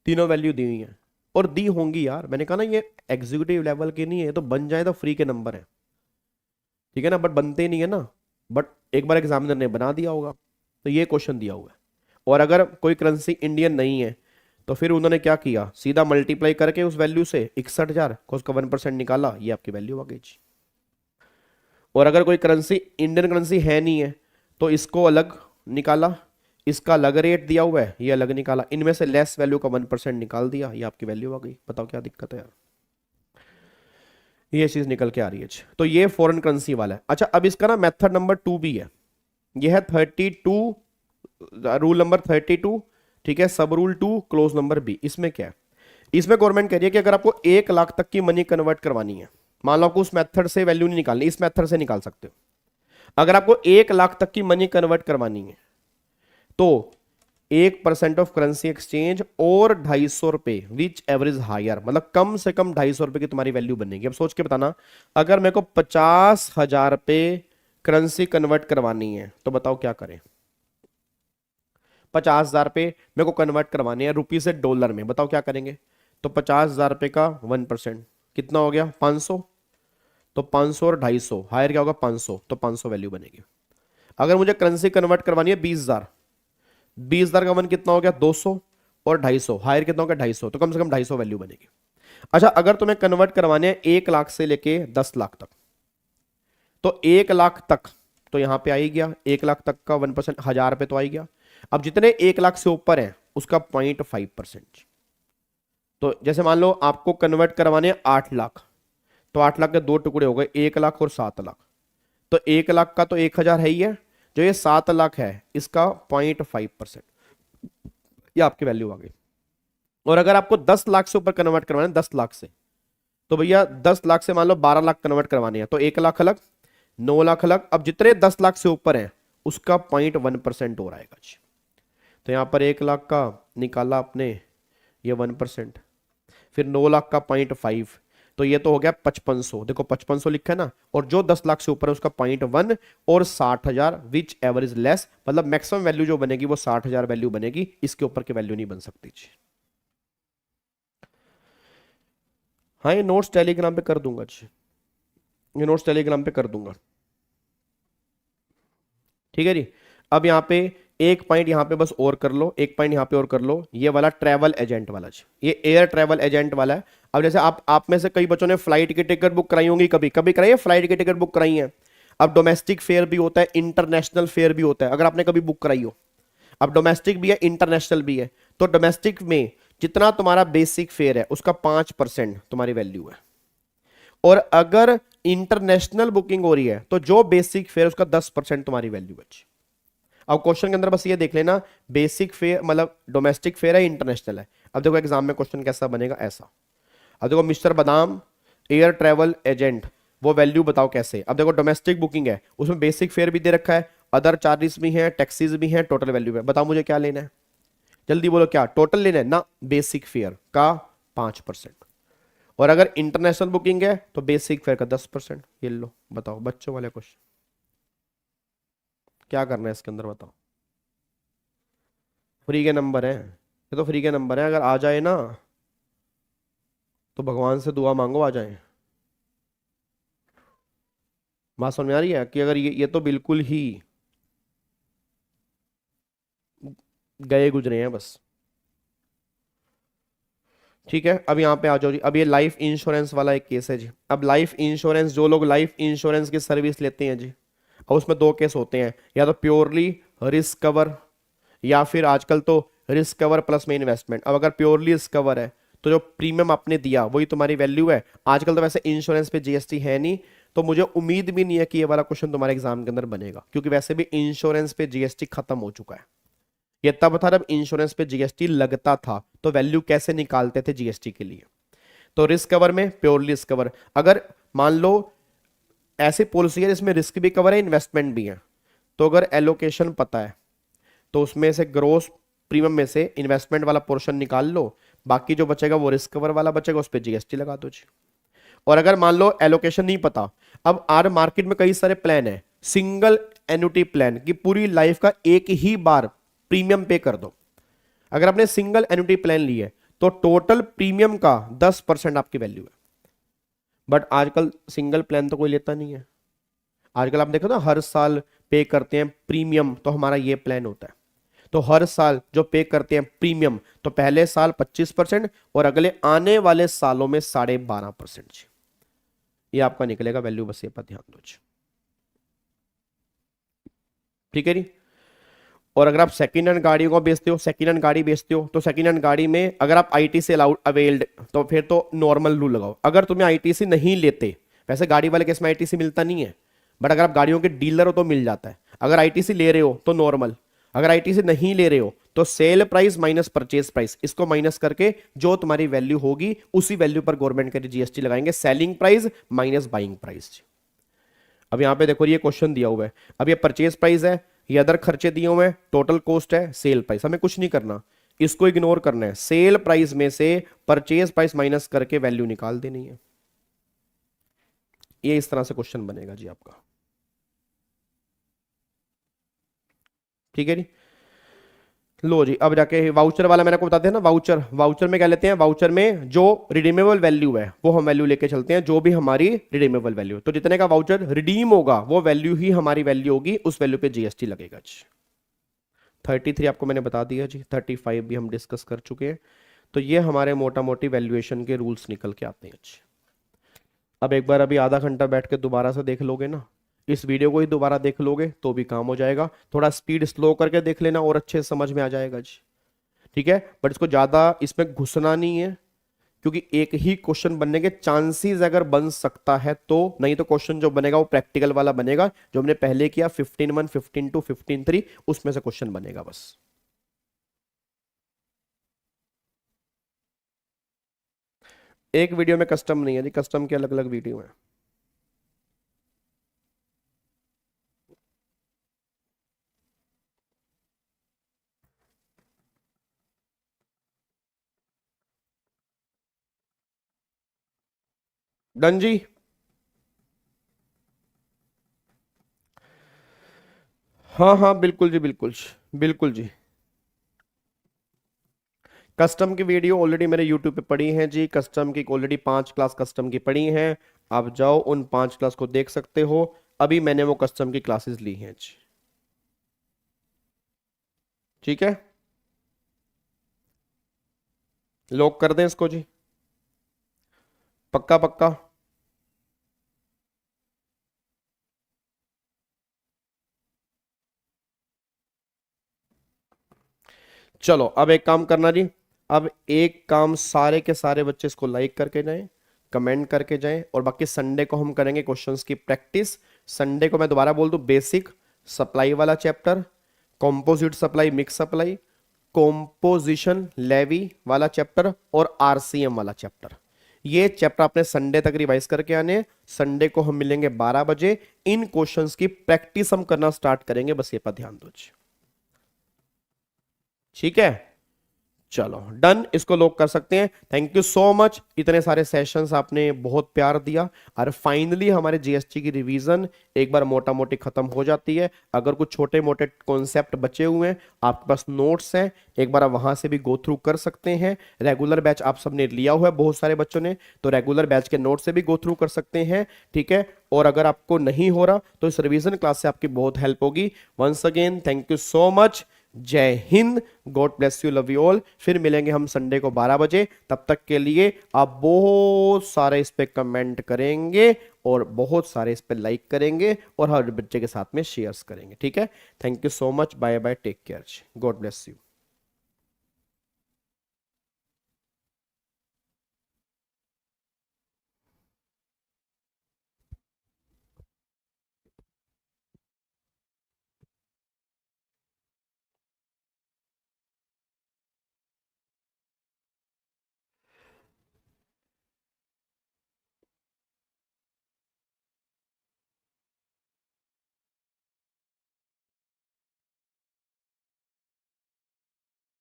तीनों वैल्यू दी हुई है और दी होंगी यार। मैंने कहा ना ये एग्जीक्यूटिव लेवल के नहीं है, तो बन जाए तो फ्री के नंबर है, ठीक है ना, बट बनते नहीं है ना, बट एक बार एग्जामिनर ने बना दिया होगा, तो ये क्वेश्चन दिया हुआ है। और अगर कोई करेंसी इंडियन नहीं है तो फिर उन्होंने क्या किया, सीधा मल्टीप्लाई करके उस वैल्यू से 61,000 को उसका 1% निकाला, ये आपकी वैल्यू आ गई जी। और अगर कोई करेंसी इंडियन करेंसी है नहीं है तो इसको अलग निकाला, इसका अलग रेट दिया हुआ है, ये अलग निकाला, इनमें से लेस वैल्यू का 1% निकाल दिया, ये आपकी वैल्यू आ गई। बताओ क्या दिक्कत है यार, ये चीज निकल के आ रही है। तो ये फॉरेन करेंसी वाला है। अच्छा, अब इसका ना मेथड नंबर 2 भी है, ये है 32, रूल नंबर 32, ठीक है, सब रूल 2 क्लोज नंबर बी। इसमें क्या है, इसमें गवर्नमेंट कह रही है कि अगर आपको 1 लाख तक की मनी कन्वर्ट करवानी है, मान लो आपको उस मेथड से वैल्यू नहीं निकालनी, इस मेथड से निकाल सकते हो। अगर आपको 1 लाख तक की मनी कन्वर्ट करवानी है तो 1% ऑफ करेंसी एक्सचेंज और 250 रुपए विच एवरेज हायर, मतलब कम से कम 250 रुपए की तुम्हारी वैल्यू बनेगी। अब सोच के बताना, अगर मेरे को 50,000 रुपए करेंसी कन्वर्ट करवानी है तो बताओ क्या करें। 50,000 रुपए मेरे को कन्वर्ट करवाने हैं रुपये से डॉलर में, बताओ क्या करेंगे। तो 50,000 रुपए का 1% कितना हो गया, 500। तो 500 और 250 हायर क्या होगा, 500, तो 500 वैल्यू बनेगी। अगर मुझे करेंसी कन्वर्ट करवानी है 20,000, 20,000 का 1 कितना हो गया, 200 और 250 हायर कितना हो गया, 250, तो कम से कम 250 वैल्यू बनेगी। अच्छा, अगर तुम्हें कन्वर्ट करवाने हैं 1 लाख से लेके 10 लाख तक, तो 1 लाख तक तो यहां पे आ ही गया, 1 लाख तक का 1% 1,000 रुपए तो आ ही गया। अब जितने 1 लाख से ऊपर है उसका 0.5%। तो जैसे मान लो आपको कन्वर्ट करवाने हैं 8 लाख, तो 8 लाख के 2 टुकड़े हो गए, 1 लाख और 7 लाख। तो 1 लाख का तो 1,000 है ही है, जो ये 7 लाख है इसका 0.5%, ये आपकी वैल्यू आ गई। और अगर आपको 10 लाख से ऊपर कन्वर्ट करवाना है, 10 लाख से, तो भैया 10 लाख से मान लो 12 लाख कन्वर्ट करवाने हैं, तो 1 लाख अलग, 9 लाख अलग। अब जितने 10 लाख से ऊपर हैं उसका 0.1% और आएगा जी। तो यहां पर 1 लाख का निकाला आपने ये 1%, फिर 9 लाख का 0.5, तो ये तो हो गया 5500। देखो 5500 लिखा है ना, और जो 10 लाख से ऊपर है उसका 0.1 और 60,000 विच एवरेज लेस, मतलब मैक्सिमम वैल्यू जो बनेगी वो 60,000 वैल्यू बनेगी, इसके ऊपर की वैल्यू नहीं बन सकती जी। हाँ, ये नोट्स टेलीग्राम पे कर दूंगा जी, ये नोट्स टेलीग्राम पे कर दूंगा, ठीक है जी। अब यहाँ पे एक पॉइंट यहाँ पे बस और कर लो, एक पॉइंट यहाँ पे और कर लो, ये वाला ट्रैवल एजेंट वाला जी, ये एयर ट्रैवल एजेंट वाला है। अब जैसे आप में से कई बच्चों ने फ्लाइट की टिकट बुक कराई होंगी, कभी कभी कराई है फ्लाइट की टिकट बुक कराई है। अब डोमेस्टिक फेयर भी होता है, इंटरनेशनल फेयर भी होता है, अगर आपने कभी बुक कराई हो। अब डोमेस्टिक भी है, इंटरनेशनल भी है। तो डोमेस्टिक में जितना तुम्हारा बेसिक फेयर है उसका 5% तुम्हारी वैल्यू है, और अगर इंटरनेशनल बुकिंग हो रही है तो जो बेसिक फेयर उसका 10% तुम्हारी वैल्यू है। अब क्वेश्चन के अंदर बस ये देख लेना, बेसिक फेयर मतलब डोमेस्टिक फेयर है, इंटरनेशनल है। अब देखो एग्जाम में क्वेश्चन कैसा बनेगा, ऐसा। अब देखो मिस्टर बादाम एयर ट्रैवल एजेंट, वो वैल्यू बताओ कैसे। अब देखो डोमेस्टिक बुकिंग है, उसमें बेसिक फेयर भी दे रखा है, अदर चार्जेस भी हैं, टैक्सेस भी हैं, टोटल वैल्यू है। बताओ मुझे क्या लेना है, जल्दी बोलो, क्या टोटल लेना है ना, बेसिक फेयर का 5%, और अगर इंटरनेशनल बुकिंग है तो बेसिक फेयर का 10%। ये लो, बताओ बच्चों वाले क्वेश्चन क्या करना है इसके अंदर, बताओ। फ्री के नंबर है, ये तो फ्री के नंबर है, अगर आ जाए ना तो भगवान से दुआ मांगो आ जाए। बात समझ में आ रही है कि अगर ये तो बिल्कुल ही गए गुजरे हैं बस, ठीक है। अब यहाँ पे आ जाओ जी, अब ये लाइफ इंश्योरेंस वाला एक केस है जी। अब लाइफ इंश्योरेंस, जो लोग लाइफ इंश्योरेंस की सर्विस लेते हैं जी, और उसमें 2 केस होते हैं, या तो प्योरली रिस्क कवर, या फिर आजकल तो रिस्क कवर प्लस में इन्वेस्टमेंट। अब अगर प्योरली रिस्क कवर है तो जो प्रीमियम आपने दिया वही तुम्हारी वैल्यू है। आजकल तो वैसे इंश्योरेंस पे जीएसटी है नहीं, तो मुझे उम्मीद भी नहीं है कि ये वाला क्वेश्चन तुम्हारे एग्जाम के अंदर बनेगा, क्योंकि वैसे भी इंश्योरेंस पे जीएसटी खत्म हो चुका है। ये तब था जब इंश्योरेंस पे जीएसटी लगता था, तो वैल्यू कैसे निकालते थे जीएसटी के लिए। तो रिस्क कवर में प्योरली रिस्क कवर, अगर मान लो ऐसी पॉलिसी है जिसमें रिस्क भी कवर है, इन्वेस्टमेंट भी है, तो अगर एलोकेशन पता है तो उसमें से ग्रोस प्रीमियम में से इन्वेस्टमेंट वाला पोर्शन निकाल लो, बाकी जो बचेगा वो रिस्क कवर वाला बचेगा, उस पर जीएसटी लगा दो जी। और अगर मान लो एलोकेशन नहीं पता, अब आज मार्केट में कई सारे प्लान है, सिंगल एन्युटी प्लान की पूरी लाइफ का एक ही बार प्रीमियम पे कर दो। अगर आपने सिंगल एन्युटी प्लान ली है तो टोटल प्रीमियम का 10% आपकी वैल्यू है। बट आजकल सिंगल प्लान तो कोई लेता नहीं है। आजकल आप देखो ना, हर साल पे करते हैं प्रीमियम, तो हमारा ये प्लान होता है। तो हर साल जो पे करते हैं प्रीमियम, तो पहले साल 25% और अगले आने वाले सालों में 12.5%। ये आपका निकलेगा वैल्यू, बस ये पर ध्यान दो जी। ठीक है जी। और अगर आप सेकेंड हैंड गाड़ियों को बेचते हो, सेकेंड हैंड गाड़ी बेचते हो, तो सेकेंड हैंड गाड़ी में अगर आप आईटीसी अलाउड अवेल्ड, तो फिर तो नॉर्मल रूल लगाओ। अगर तुम्हें आईटीसी नहीं लेते, वैसे गाड़ी वाले केस में आईटीसी मिलता नहीं है, बट अगर आप गाड़ियों के डीलर हो तो मिल जाता है। अगर आईटीसी ले रहे हो तो नॉर्मल, अगर आईटीसी नहीं ले रहे हो तो sale price minus purchase price, इसको माइनस करके जो तुम्हारी वैल्यू होगी उसी वैल्यू पर गवर्नमेंट के जीएसटी लगाएंगे। Selling price minus buying price. अब यहां पे देखो ये क्वेश्चन दिया हुआ है, अब ये परचेज प्राइस है, ये अदर खर्चे दिए हुए हैं, टोटल कॉस्ट है, सेल प्राइस। हमें कुछ नहीं करना, इसको इग्नोर करना है। सेल प्राइस में से परचेज प्राइस माइनस करके वैल्यू निकाल देनी है। ये इस तरह से क्वेश्चन बनेगा जी आपका। ठीक है जी। लो जी, अब जाके वाउचर वाला मैंने आपको बता दिया ना। वाउचर, वाउचर में क्या लेते हैं, वाउचर में जो रिडीमेबल वैल्यू है वो हम वैल्यू लेके चलते हैं, जो भी हमारी रिडीमेबल वैल्यू। तो जितने का वाउचर रिडीम होगा वो वैल्यू ही हमारी वैल्यू होगी, उस वैल्यू पे जीएसटी लगेगा जी। 33 आपको मैंने बता दिया जी, 35 भी हम डिस्कस कर चुके हैं। तो ये हमारे मोटा मोटी वैल्यूएशन के रूल्स निकल के आते हैं जी। अब एक बार अभी आधा घंटा बैठ के दोबारा से देख लोगे ना, इस वीडियो को ही दोबारा देख लोगे तो भी काम हो जाएगा। थोड़ा स्पीड स्लो करके देख लेना और अच्छे से समझ में आ जाएगा जी। ठीक है, बट इसको ज्यादा इसमें घुसना नहीं है, क्योंकि एक ही क्वेश्चन बनने के चांसेस अगर बन सकता है तो, नहीं तो क्वेश्चन जो बनेगा वो प्रैक्टिकल वाला बनेगा, जो हमने पहले किया 15.1, 15.2, 15.3, उसमें से क्वेश्चन बनेगा बस। एक वीडियो में कस्टम नहीं है जी, कस्टम के अलग अलग वीडियो है। डन जी। हाँ हाँ बिल्कुल जी, बिल्कुल बिल्कुल जी। कस्टम की वीडियो ऑलरेडी मेरे यूट्यूब पे पड़ी हैं जी। कस्टम की ऑलरेडी 5 क्लास कस्टम की पड़ी हैं, आप जाओ उन 5 क्लास को देख सकते हो। अभी मैंने वो कस्टम की क्लासेस ली हैं जी। ठीक है, लॉक कर दें इसको जी, पक्का पक्का। चलो अब एक काम करना जी, अब एक काम, सारे के सारे बच्चे इसको लाइक करके जाएं, कमेंट करके जाएं, और बाकी संडे को हम करेंगे क्वेश्चंस की प्रैक्टिस। संडे को मैं दोबारा बोल दूं, बेसिक सप्लाई वाला chapter, composite supply, mix supply, composition levy वाला चैप्टर और आरसीएम वाला चैप्टर। ये चैप्टर आपने संडे तक रिवाइज करके आने। संडे को हम मिलेंगे 12 बजे, इन क्वेश्चंस की प्रैक्टिस हम करना स्टार्ट करेंगे, बस ये पर ध्यान दो। ठीक है, चलो डन, इसको लॉक कर सकते हैं। थैंक यू सो मच, इतने सारे सेशंस आपने बहुत प्यार दिया, और फाइनली हमारे जीएसटी की रिवीजन एक बार मोटा मोटी खत्म हो जाती है। अगर कुछ छोटे मोटे कॉन्सेप्ट बचे हुए हैं, आपके पास नोट्स हैं, एक बार आप वहां से भी गो थ्रू कर सकते हैं। रेगुलर बैच आप सबने लिया हुआ है, बहुत सारे बच्चों ने, तो रेगुलर बैच के नोट से भी गो थ्रू कर सकते हैं। ठीक है, और अगर आपको नहीं हो रहा तो इस रिवीजन क्लास से आपकी बहुत हेल्प होगी। Once again thank you so much, Jai Hind, god bless you, love you all. फिर मिलेंगे हम संडे को 12 बजे, तब तक के लिए आप बहुत सारे इस पे कमेंट करेंगे और बहुत सारे इस पे लाइक करेंगे और हर बच्चे के साथ में शेयर्स करेंगे। ठीक है, thank you so much, bye bye, take care, God bless you.